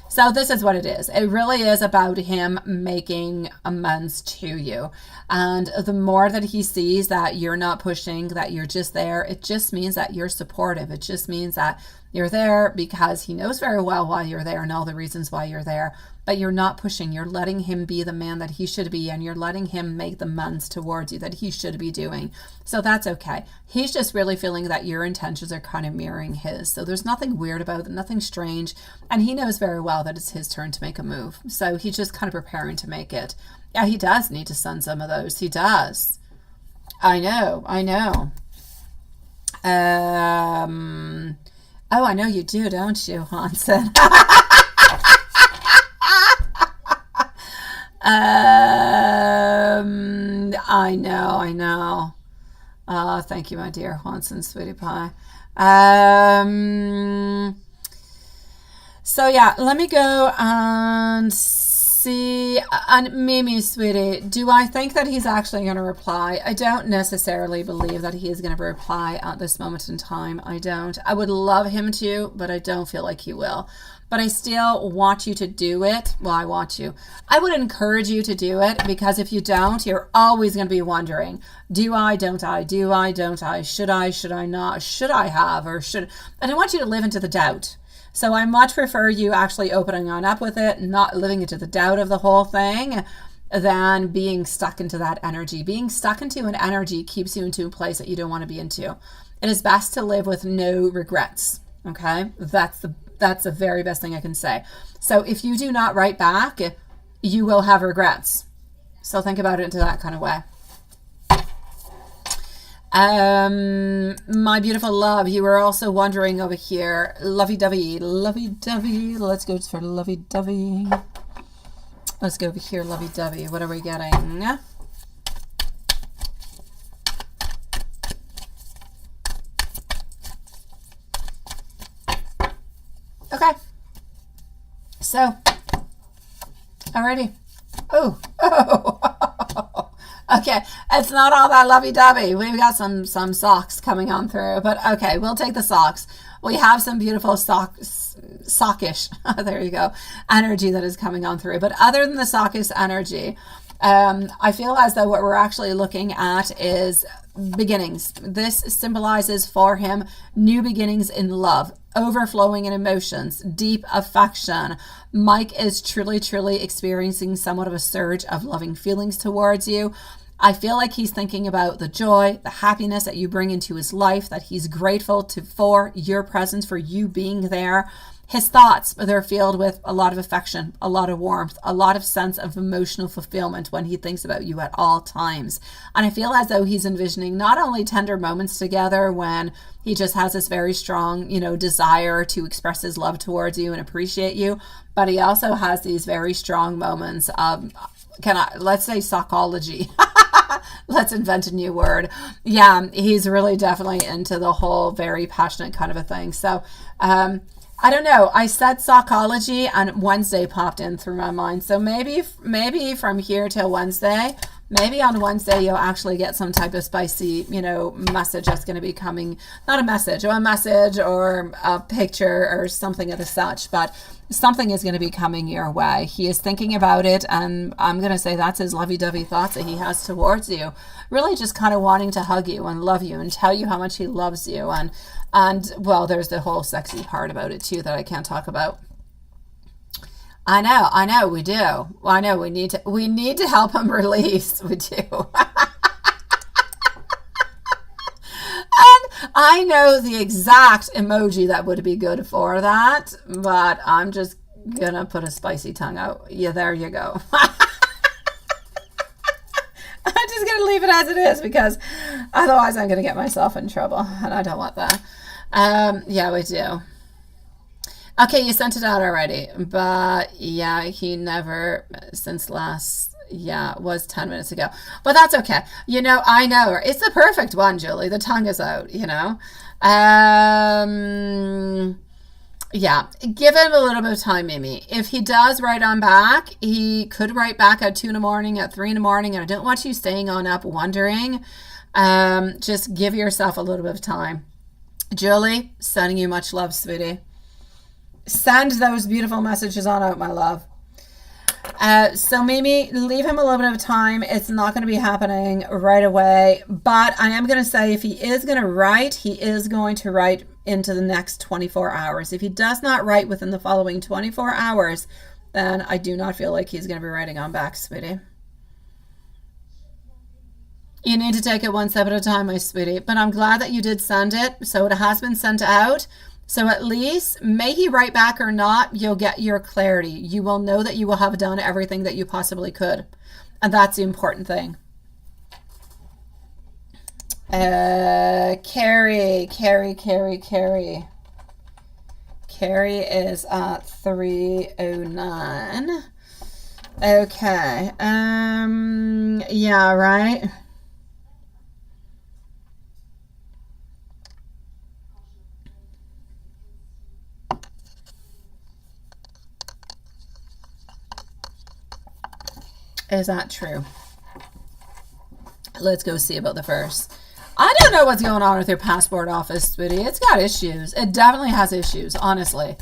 So this is what it is. It really is about him making amends to you. And the more that he sees that you're not pushing, that you're just there, it just means that you're supportive. It just means that you're there because he knows very well why you're there and all the reasons why you're there. But you're not pushing. You're letting him be the man that he should be, and you're letting him make the amends towards you that he should be doing. So that's okay. He's just really feeling that your intentions are kind of mirroring his. So there's nothing weird about it, nothing strange. And he knows very well that it's his turn to make a move. So he's just kind of preparing to make it. Yeah, he does need to send some of those. He does. I know. Oh, I know you do, don't you, Hanson? I know. Thank you, my dear Hanson, sweetie pie. So yeah, let me go and see. And Mimi, sweetie, do I think that he's actually going to reply? I don't necessarily believe that he is going to reply at this moment in time. I don't. I would love him to, but I don't feel like he will. But I still want you to do it. Well, I would encourage you to do it, because if you don't, you're always going to be wondering, do I, don't I, should I not, should I have, or should, I don't want you to live into the doubt. So I much prefer you actually opening on up with it, not living into the doubt of the whole thing, than being stuck into that energy. Being stuck into an energy keeps you into a place that you don't want to be into. It is best to live with no regrets. Okay? That's the very best thing I can say. So if you do not write back, you will have regrets. So think about it into that kind of way. My beautiful love, you were also wondering over here, lovey-dovey, let's go for lovey-dovey. Let's go over here, lovey-dovey. What are we getting? Okay. So, alrighty. Oh. Okay, it's not all that lovey-dovey. We've got some socks coming on through, but okay, we'll take the socks. We have some beautiful sockish, there you go, energy that is coming on through. But other than the sockish energy, I feel as though what we're actually looking at is beginnings. This symbolizes for him new beginnings in love, overflowing in emotions, deep affection. Mike is truly experiencing somewhat of a surge of loving feelings towards you. I feel like he's thinking about the joy, the happiness that you bring into his life, that he's grateful for your presence, for you being there. His thoughts, they're filled with a lot of affection, a lot of warmth, a lot of sense of emotional fulfillment when he thinks about you at all times. And I feel as though he's envisioning not only tender moments together when he just has this very strong, desire to express his love towards you and appreciate you, but he also has these very strong moments of, let's say psychology. Let's invent a new word. Yeah, he's really definitely into the whole very passionate kind of a thing. So, I don't know. I said psychology and Wednesday popped in through my mind. So maybe from here till Wednesday, maybe on Wednesday you'll actually get some type of spicy, message that's going to be coming. Not a message or a picture or something of the such, but something is going to be coming your way. He is thinking about it, and I'm going to say that's his lovey-dovey thoughts that he has towards you. Really just kind of wanting to hug you and love you and tell you how much he loves you. And well, there's the whole sexy part about it too that I can't talk about. I know, we do. I know we need to help him release. We do. And I know the exact emoji that would be good for that, but I'm just gonna put a spicy tongue out. Yeah, there you go. I'm just gonna leave it as it is, because otherwise I'm gonna get myself in trouble, and I don't want that. Yeah, we do. Okay, you sent it out already, but yeah, he never, since last, was 10 minutes ago, but that's okay. I know, it's the perfect one, Julie. The tongue is out, Yeah, give him a little bit of time, Mimi. If he does write on back, he could write back at 2 in the morning, at 3 in the morning, and I don't want you staying on up wondering. Just give yourself a little bit of time. Julie, sending you much love, sweetie. Send those beautiful messages on out, my love. So Mimi, leave him a little bit of time. It's not going to be happening right away, but I am going to say if he is going to write, he is going to write into the next 24 hours. If he does not write within the following 24 hours, then I do not feel like he's going to be writing on back, sweetie. You need to take it one step at a time, my sweetie, but I'm glad that you did send it. So it has been sent out. So at least, may he write back or not, you'll get your clarity. You will know that you will have done everything that you possibly could. And that's the important thing. Carrie. Carrie is at 309. Okay. Yeah, right. Is that true? Let's go see about the first. I don't know what's going on with your passport office, sweetie. It's got issues. It definitely has issues, honestly.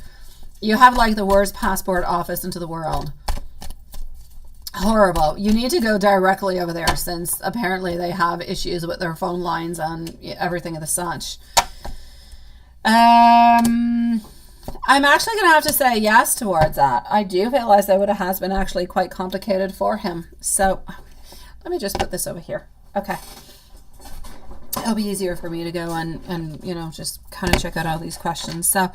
You have like the worst passport office into the world. Horrible. You need to go directly over there since apparently they have issues with their phone lines and everything of the such. I'm actually going to have to say yes towards that. I do feel as though it has been actually quite complicated for him. So let me just put this over here. Okay. It'll be easier for me to go and you know, just kind of check out all these questions. So,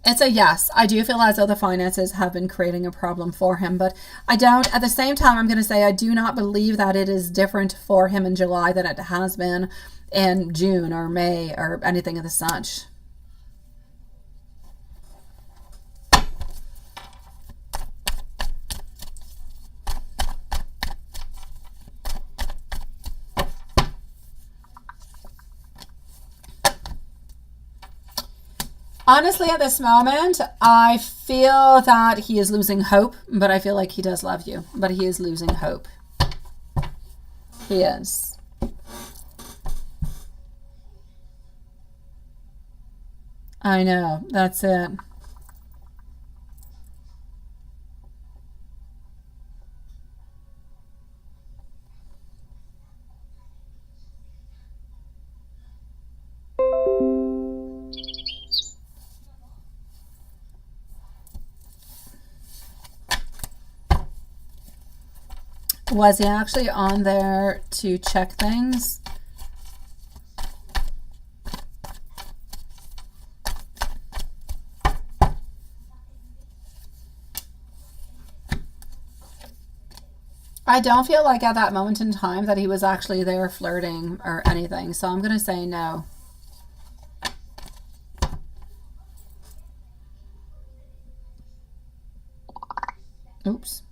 it's a yes. I do feel as though the finances have been creating a problem for him, but I don't. At the same time, I'm going to say I do not believe that it is different for him in July than it has been in June or May or anything of the such. Honestly, at this moment, I feel that he is losing hope, but I feel like he does love you, but he is losing hope. He is. I know, that's it. Was he actually on there to check things? I don't feel like at that moment in time that he was actually there flirting or anything, so I'm going to say no. Oops.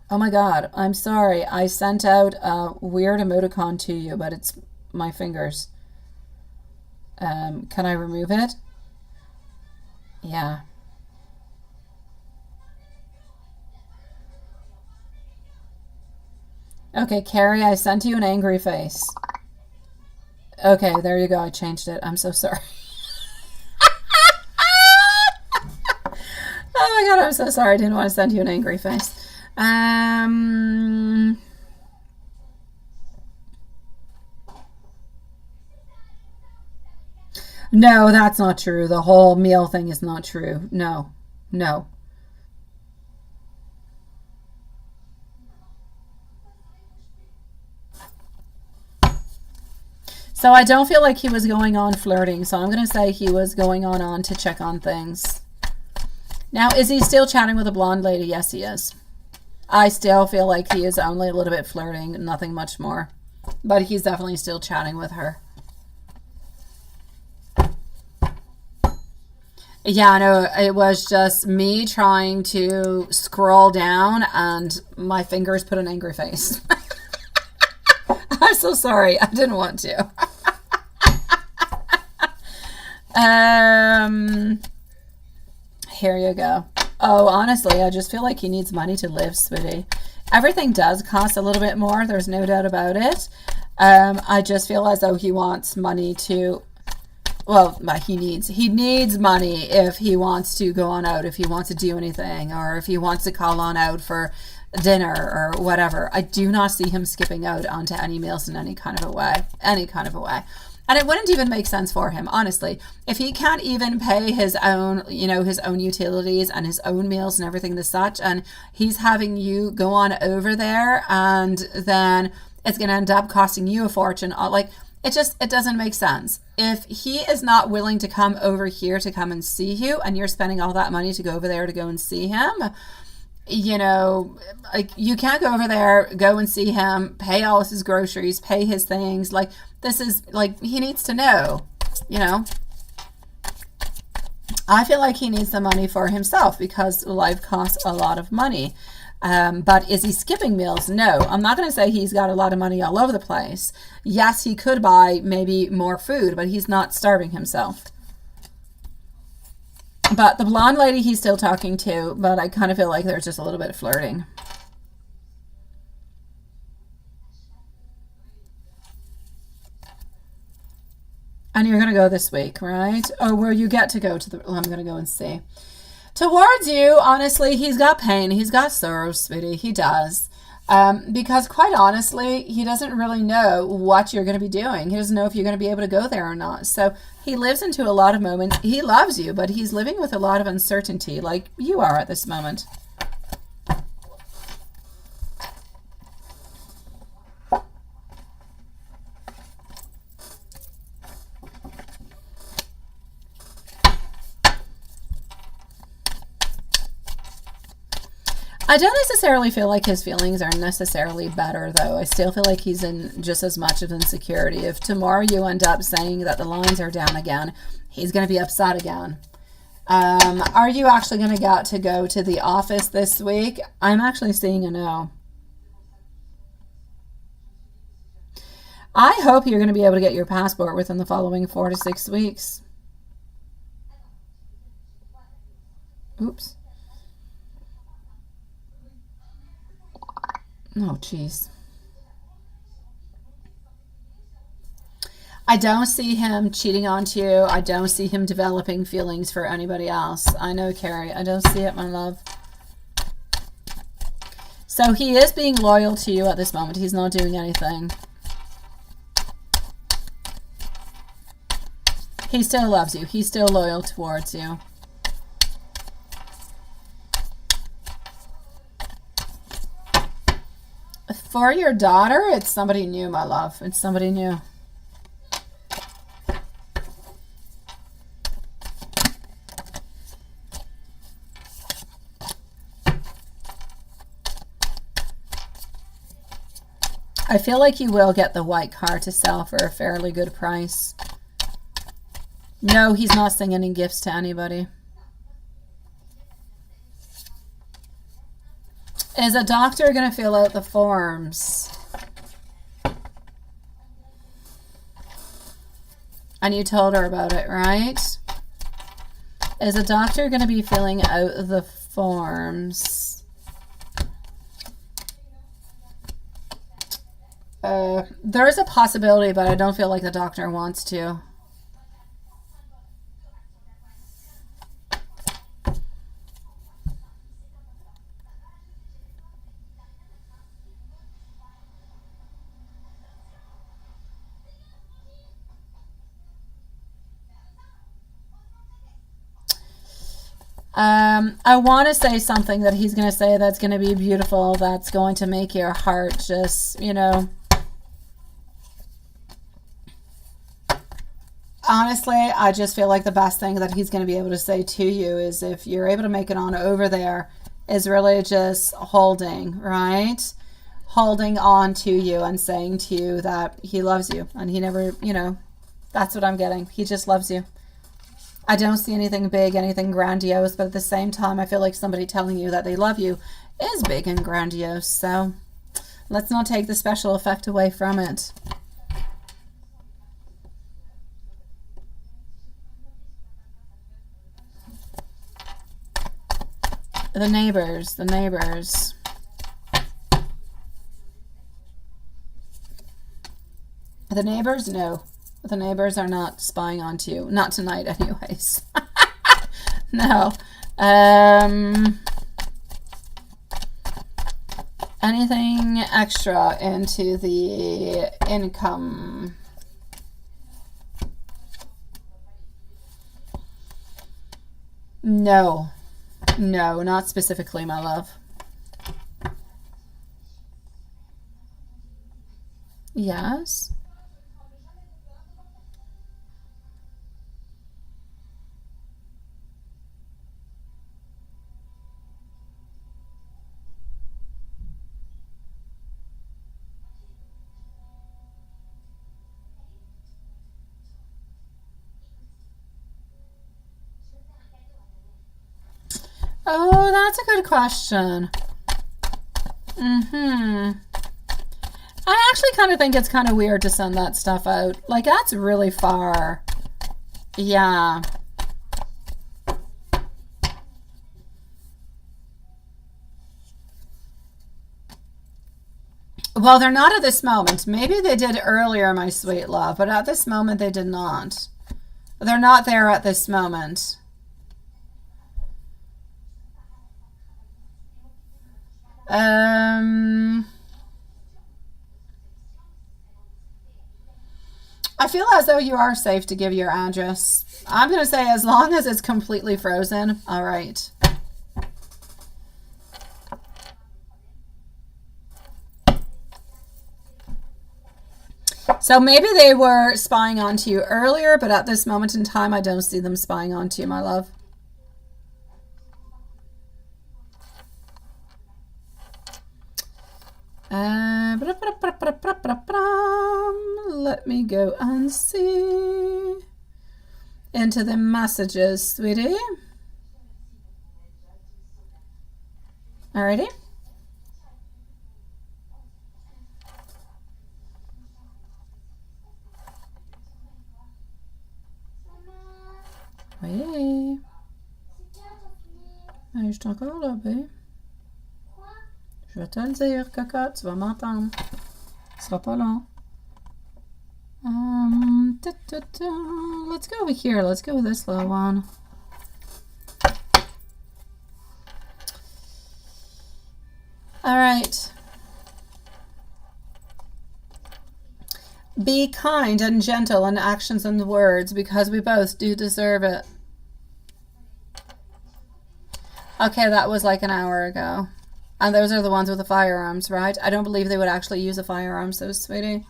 Oh my God, I'm sorry. I sent out a weird emoticon to you, but it's my fingers. Can I remove it? Yeah. Okay, Carrie, I sent you an angry face. Okay, there you go. I changed it. I'm so sorry. Oh my God, I'm so sorry. I didn't want to send you an angry face. No, that's not true. The whole meal thing is not true. No, no. So I don't feel like he was going on flirting. So I'm going to say he was going on to check on things. Now, is he still chatting with a blonde lady? Yes, he is. I still feel like he is only a little bit flirting, nothing much more. But he's definitely still chatting with her. Yeah, no, it was just me trying to scroll down and my fingers put an angry face. I'm so sorry. I didn't want to. Here you go. Oh, honestly, I just feel like he needs money to live, sweetie. Everything does cost a little bit more. There's no doubt about it. I just feel as though he wants money to, well, he needs money if he wants to go on out, if he wants to do anything, or if he wants to call on out for dinner or whatever. I do not see him skipping out onto any meals in any kind of a way. And it wouldn't even make sense for him, honestly. If he can't even pay his own, his own utilities and his own meals and everything as such, and he's having you go on over there, and then it's going to end up costing you a fortune. Like, it doesn't make sense. If he is not willing to come over here to come and see you, and you're spending all that money to go over there to go and see him, like, you can't go over there, go and see him, pay all his groceries, pay his things. Like, this is, like, he needs to know, I feel like he needs the money for himself because life costs a lot of money. But is he skipping meals? No. I'm not going to say he's got a lot of money all over the place. Yes, he could buy maybe more food, but he's not starving himself. But the blonde lady he's still talking to, but I kind of feel like there's just a little bit of flirting. And you're going to go this week, right? Or will you get to go to the... I'm going to go and see. Towards you, honestly, he's got pain. He's got sorrow, sweetie. He does. Because quite honestly, he doesn't really know what you're going to be doing. He doesn't know if you're going to be able to go there or not. So he lives into a lot of moments. He loves you, but he's living with a lot of uncertainty, like you are at this moment. I don't necessarily feel like his feelings are necessarily better, though. I still feel like he's in just as much of insecurity. If tomorrow you end up saying that the lines are down again, he's going to be upset again. Are you actually going to get to go to the office this week? I'm actually seeing a no. I hope you're going to be able to get your passport within the following 4 to 6 weeks. Oops. Oh, jeez. I don't see him cheating on you. I don't see him developing feelings for anybody else. I know, Carrie. I don't see it, my love. So he is being loyal to you at this moment. He's not doing anything. He still loves you. He's still loyal towards you. For your daughter, it's somebody new, my love. It's somebody new. I feel like you will get the white car to sell for a fairly good price. No, he's not sending any gifts to anybody. Is a doctor going to fill out the forms? And you told her about it, right? Is a doctor going to be filling out the forms? There's a possibility, but I don't feel like the doctor wants to. I want to say something that he's going to say that's going to be beautiful, that's going to make your heart just, honestly, I just feel like the best thing that he's going to be able to say to you is, if you're able to make it on over there, is really just holding, right? Holding on to you and saying to you that he loves you, and he never, that's what I'm getting. He just loves you. I don't see anything big, anything grandiose, but at the same time, I feel like somebody telling you that they love you is big and grandiose. So let's not take the special effect away from it. The neighbors, the neighbors. The neighbors? No. The neighbors are not spying onto you. Not tonight, anyways. No. Anything extra into the income? No. No, not specifically, my love. Yes. Oh, that's a good question. I actually kind of think it's kind of weird to send that stuff out. Like, that's really far. Yeah. Well, they're not at this moment. Maybe they did earlier, my sweet love, but at this moment they did not. They're not there at this moment. I feel as though you are safe to give your address. I'm going to say as long as it's completely frozen. All right. So maybe they were spying onto you earlier, but at this moment in time, I don't see them spying onto you, my love. Let me go and see into the messages, sweetie. Alrighty. Oui. Je suis encore là, bé. Je vais te le dire, cocotte, tu vas m'entendre. Ce sera pas long. Let's go over here. Let's go with this little one. All right. Be kind and gentle in actions and words because we both do deserve it. Okay, that was like an hour ago. And those are the ones with the firearms, right? I don't believe they would actually use a firearm, so sweetie.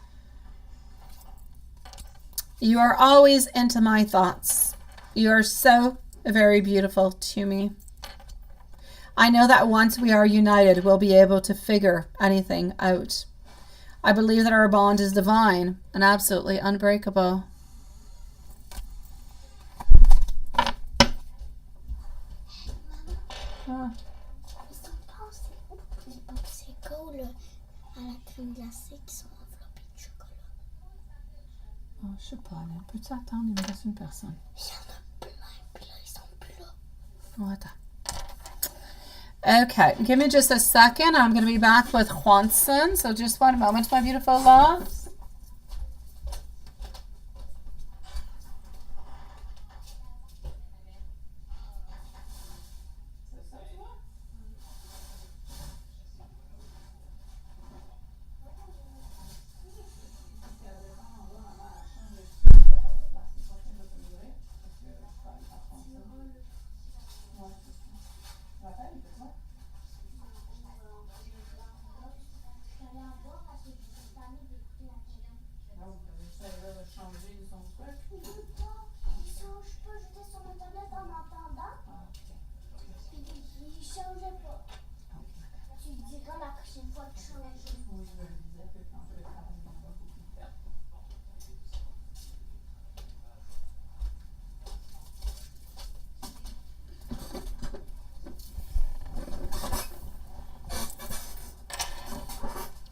You are always into my thoughts. You are so very beautiful to me. I know that once we are united, we'll be able to figure anything out. I believe that our bond is divine and absolutely unbreakable. Ah. Oh, je sais pas, là. Peux-tu attendre? Il me reste une personne. Il y en a plein, puis là, ils sont plus là. Oh, attends. Okay, give me just a second. I'm going to be back with Juanson. So just one moment, my beautiful loves.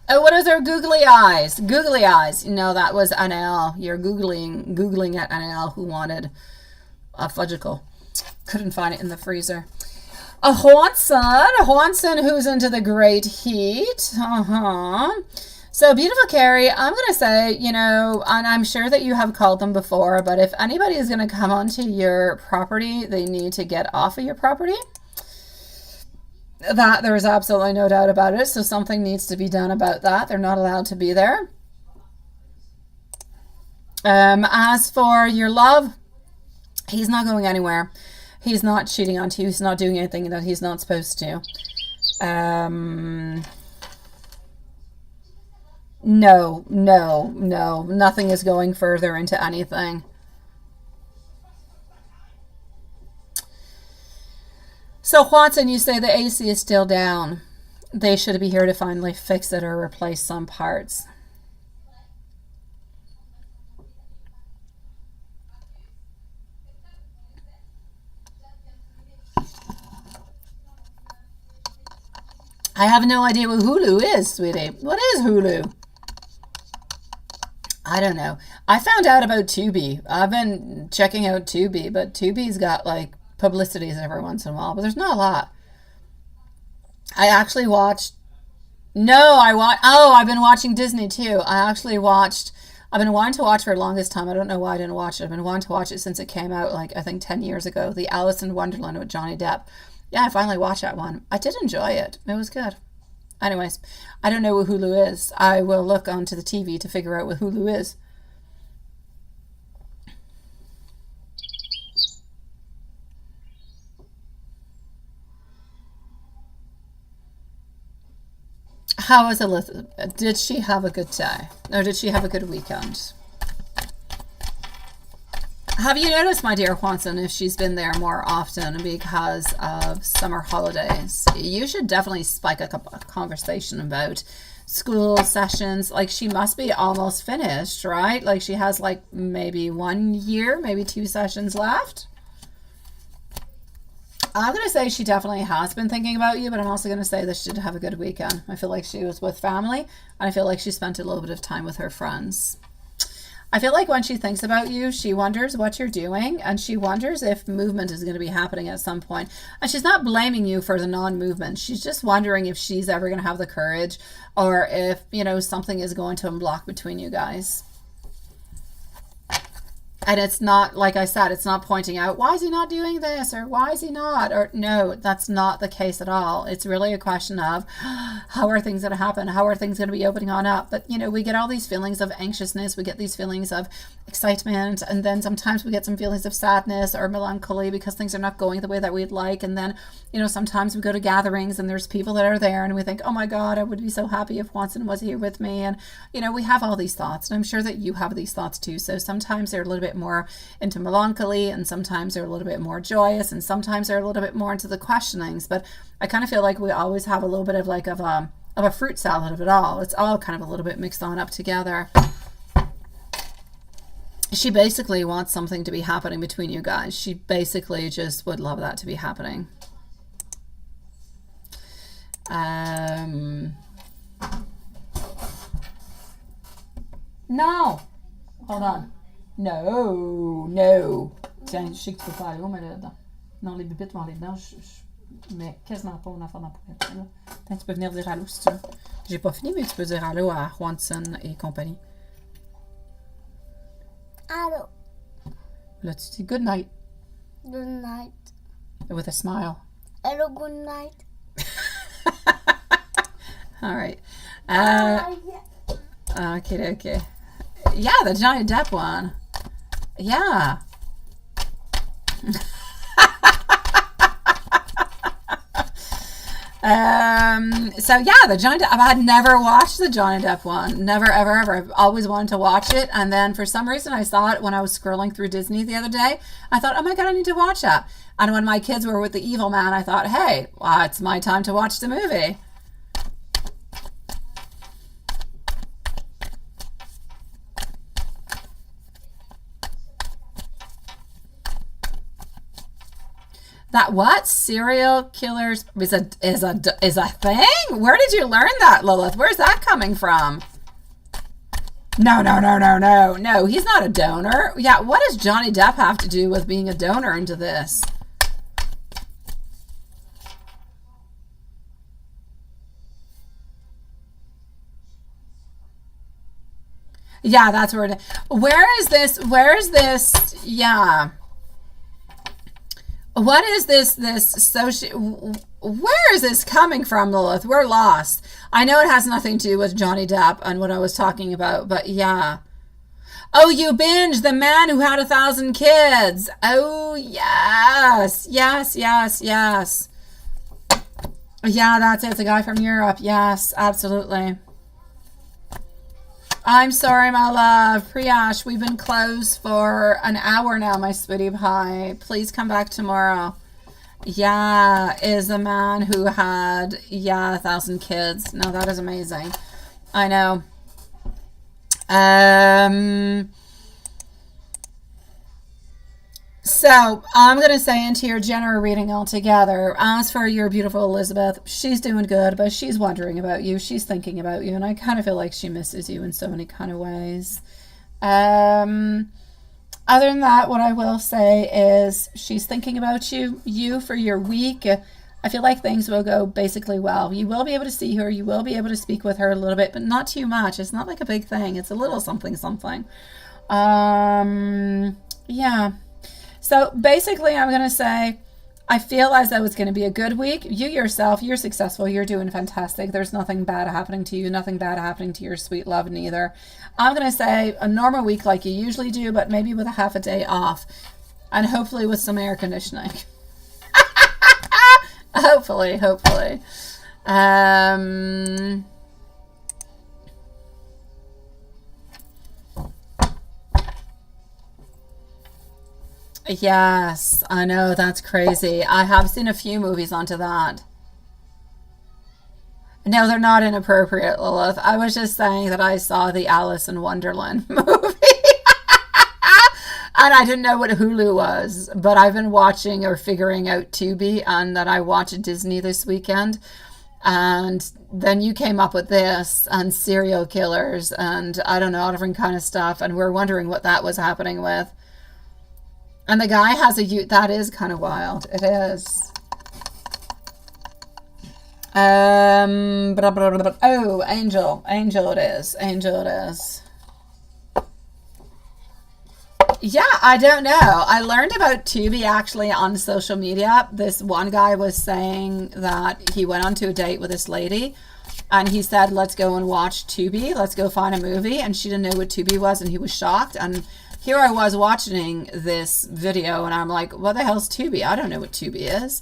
Oh, what is her googly eyes? Googly eyes. No, that was NL. You're Googling at NL who wanted a fudgicle. Couldn't find it in the freezer. A Juanson who's into the great heat. So, beautiful Carrie, I'm going to say, you know, and I'm sure that you have called them before, but if anybody is going to come onto your property, they need to get off of your property. That there is absolutely no doubt about it. So something needs to be done about that. They're not allowed to be there. As for your love, he's not going anywhere. He's not cheating on you. He's not doing anything that he's not supposed to. No, nothing is going further into anything. So, Juanson, you say the AC is still down. They should be here to finally fix it or replace some parts. I have no idea what Hulu is, sweetie. What is Hulu? I don't know. I found out about Tubi. I've been checking out Tubi, but Tubi's got like publicities every once in a while, but there's not a lot. I actually watched. No, I've been watching Disney too. I've been wanting to watch for the longest time. I don't know why I didn't watch it. I've been wanting to watch it since it came out, like I think 10 years ago. The Alice in Wonderland with Johnny Depp. Yeah, I finally watched that one. I did enjoy it. It was good. Anyways, I don't know what Hulu is. I will look onto the TV to figure out what Hulu is. How was Elizabeth? Did she have a good day? Or did she have a good weekend? Have you noticed, my dear Juanson, if she's been there more often because of summer holidays? You should definitely spike up a conversation about school sessions. Like, she must be almost finished, right? Like, she has like maybe 1 year, maybe 2 sessions left. I'm going to say she definitely has been thinking about you, but I'm also going to say that she did have a good weekend. I feel like she was with family, and I feel like she spent a little bit of time with her friends. I feel like when she thinks about you, she wonders what you're doing, and she wonders if movement is going to be happening at some point. And she's not blaming you for the non-movement. She's just wondering if she's ever going to have the courage, or if, you know, something is going to unblock between you guys. And it's not, like I said, it's not pointing out, why is he not doing this? Or why is he not? Or no, that's not the case at all. It's really a question of, how are things going to happen? How are things going to be opening on up? But, you know, we get all these feelings of anxiousness. We get these feelings of excitement. And then sometimes we get some feelings of sadness or melancholy because things are not going the way that we'd like. And then, you know, sometimes we go to gatherings and there's people that are there and we think, oh my God, I would be so happy if Watson was here with me. And, you know, we have all these thoughts. And I'm sure that you have these thoughts too. So sometimes they're a little bit more into melancholy, and sometimes they're a little bit more joyous, and sometimes they're a little bit more into the questionings. But I kind of feel like we always have a little bit of like of a fruit salad of it all. It's all kind of a little bit mixed on up together. She basically wants something to be happening between you guys. She basically just would love that to be happening. No, hold on. No. Tiens, je sais que tu peux pas aller où, mais là, non, les bibites vont aller dedans. Je mets quasiment pas mon enfant dans la poubelle. Là. Tu peux venir dire allô si tu veux. J'ai pas fini, mais tu peux dire allô à Juanson et compagnie.
Allô.
Là, tu dis good night.
Good night.
With a smile.
Hello, good night.
All right. Okay. Yeah, the Johnny Depp one. Yeah. So yeah, the Johnny Depp, I had never watched the Johnny Depp one. Never, ever. I've always wanted to watch it. And then for some reason I saw it when I was scrolling through Disney the other day. I thought, oh my God, I need to watch that. And when my kids were with the evil man, I thought, hey, well, it's my time to watch the movie. That what? Serial killers is a thing? Where did you learn that, Lilith? Where's that coming from? No. No, he's not a donor. Yeah, what does Johnny Depp have to do with being a donor into this? Yeah, that's where it, where is this, yeah. What is this where is this coming from, Lilith? We're lost. I know it has nothing to do with Johnny Depp and what I was talking about, but yeah. Oh, you binge the man who had 1,000 kids. Oh, yes. Yes, yes, yes. Yeah, that's it. It's a guy from Europe. Yes, absolutely. I'm sorry, my love. Priyash, we've been closed for an hour now, my sweetie pie. Please come back tomorrow. Yeah, is a man who had, 1,000 kids. No, that is amazing. I know. So I'm going to say into your general reading altogether, as for your beautiful Elizabeth, she's doing good, but she's wondering about you. She's thinking about you, and I kind of feel like she misses you in so many kind of ways. Other than that, what I will say is she's thinking about you for your week. I feel like things will go basically well. You will be able to see her. You will be able to speak with her a little bit, but not too much. It's not like a big thing. It's a little something, something. Yeah. So basically, I'm going to say, I feel as though it's going to be a good week. You yourself, you're successful. You're doing fantastic. There's nothing bad happening to you. Nothing bad happening to your sweet love neither. I'm going to say a normal week like you usually do, but maybe with a half a day off. And hopefully with some air conditioning. Hopefully. Yes, I know, that's crazy. I have seen a few movies onto that. No, they're not inappropriate, Lilith. I was just saying that I saw the Alice in Wonderland movie. And I didn't know what Hulu was, but I've been watching or figuring out Tubi, and that I watched Disney this weekend. And then you came up with this, and serial killers, and I don't know, different kind of stuff. And we're wondering what that was happening with. And the guy has a youth. That is kind of wild. It is. Oh, Angel it is. Yeah, I don't know. I learned about Tubi actually on social media. This one guy was saying that he went on to a date with this lady, and he said, let's go and watch Tubi. Let's go find a movie. And she didn't know what Tubi was, and he was shocked. And here I was watching this video, and I'm like, what the hell's Tubi? I don't know what Tubi is.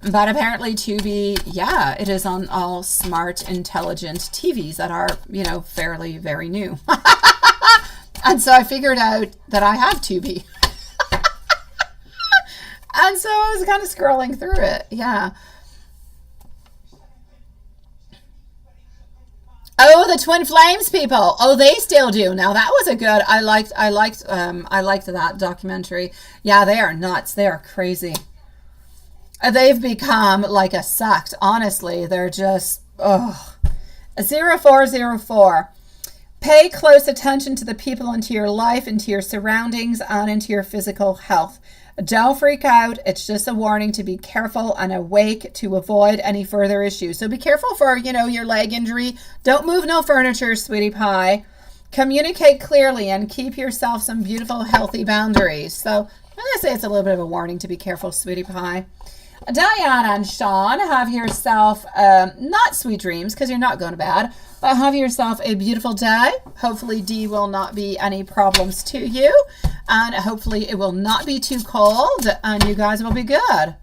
But apparently Tubi, yeah, it is on all smart, intelligent TVs that are, fairly very new. And so I figured out that I have Tubi. And so I was kind of scrolling through it. Yeah. Oh, the Twin Flames people. Oh, they still do. Now that was a good. I liked that documentary. Yeah, they are nuts. They are crazy. They've become like a sect. Honestly, they're just 0404. Pay close attention to the people into your life, into your surroundings, and into your physical health. Don't freak out. It's just a warning to be careful and awake to avoid any further issues. So be careful for, your leg injury. Don't move no furniture, sweetie pie. Communicate clearly and keep yourself some beautiful, healthy boundaries. So I'm going to say it's a little bit of a warning to be careful, sweetie pie. Diana and Sean, have yourself, not sweet dreams because you're not going to bed, but have yourself a beautiful day. Hopefully D will not be any problems to you, and hopefully it will not be too cold, and you guys will be good.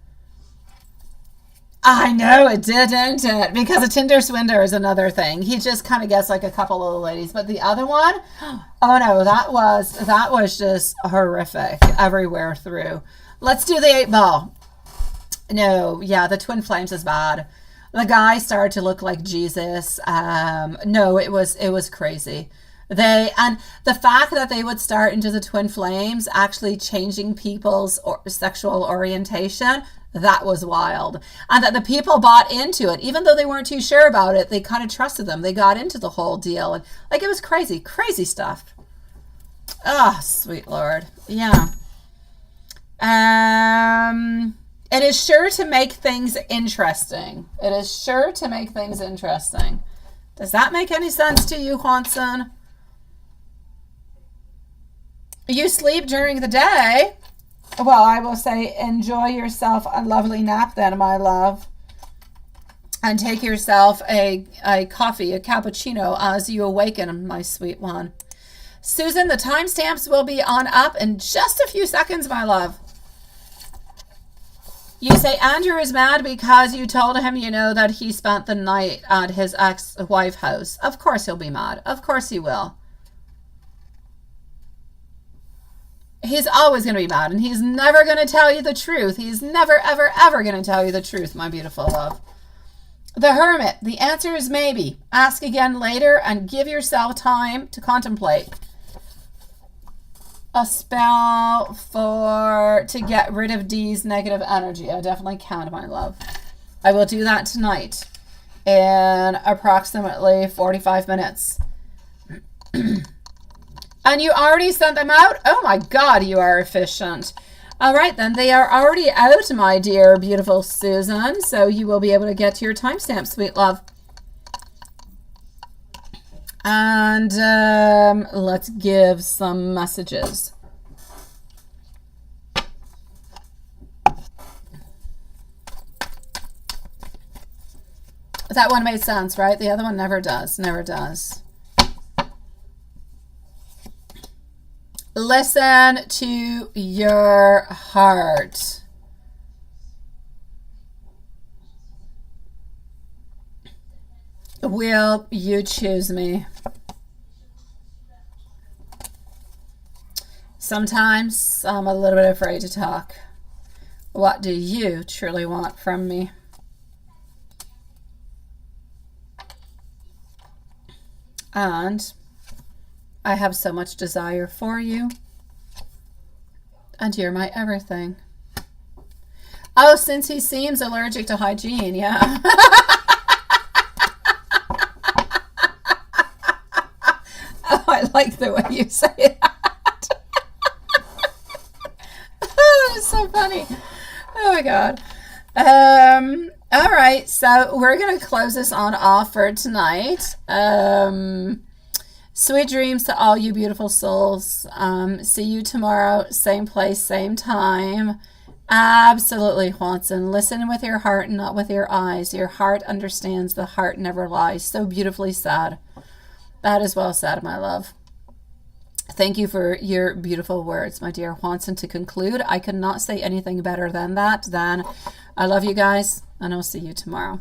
I know it didn't it? Because a Tinder swindler is another thing. He just kind of gets like a couple of ladies, but the other one, oh no, that was just horrific everywhere through. Let's do the 8 ball. No, yeah, the Twin Flames is bad. The guy started to look like Jesus. No, it was crazy. And the fact that they would start into the Twin Flames actually changing people's sexual orientation, that was wild. And that the people bought into it, even though they weren't too sure about it, they kind of trusted them. They got into the whole deal, and like it was crazy stuff. Oh, sweet Lord. Yeah. It is sure to make things interesting. Does that make any sense to you, Juanson? You sleep during the day. Well, I will say enjoy yourself a lovely nap then, my love. And take yourself a coffee, a cappuccino as you awaken, my sweet one. Susan, the timestamps will be on up in just a few seconds, my love. You say Andrew is mad because you told him, you know, that he spent the night at his ex-wife house. Of course he'll be mad. Of course he will. He's always going to be mad, and he's never going to tell you the truth. He's never, ever, ever going to tell you the truth, my beautiful love. The Hermit, the answer is maybe. Ask again later and give yourself time to contemplate. A spell to get rid of Dee's negative energy. I definitely can, my love. I will do that tonight in approximately 45 minutes. And you already sent them out? Oh my God, you are efficient. All right, then. They are already out, my dear, beautiful Susan. So you will be able to get to your timestamp, sweet love. And let's give some messages. That one made sense, right? The other one never does. Never does. Listen to your heart. Will you choose me? Sometimes I'm a little bit afraid to talk. What do you truly want from me? And I have so much desire for you. And you're my everything. Oh, since he seems allergic to hygiene, yeah. Oh, I like the way you say that. Oh, that's so funny. Oh my God. All right, so we're gonna close this on off for tonight. Sweet dreams to all you beautiful souls. See you tomorrow, same place, same time. Absolutely, Juanson. Listen with your heart and not with your eyes. Your heart understands, the heart never lies. So beautifully said. That is well said, my love. Thank you for your beautiful words, my dear Juanson. To conclude, I could not say anything better than that. I love you guys, and I'll see you tomorrow.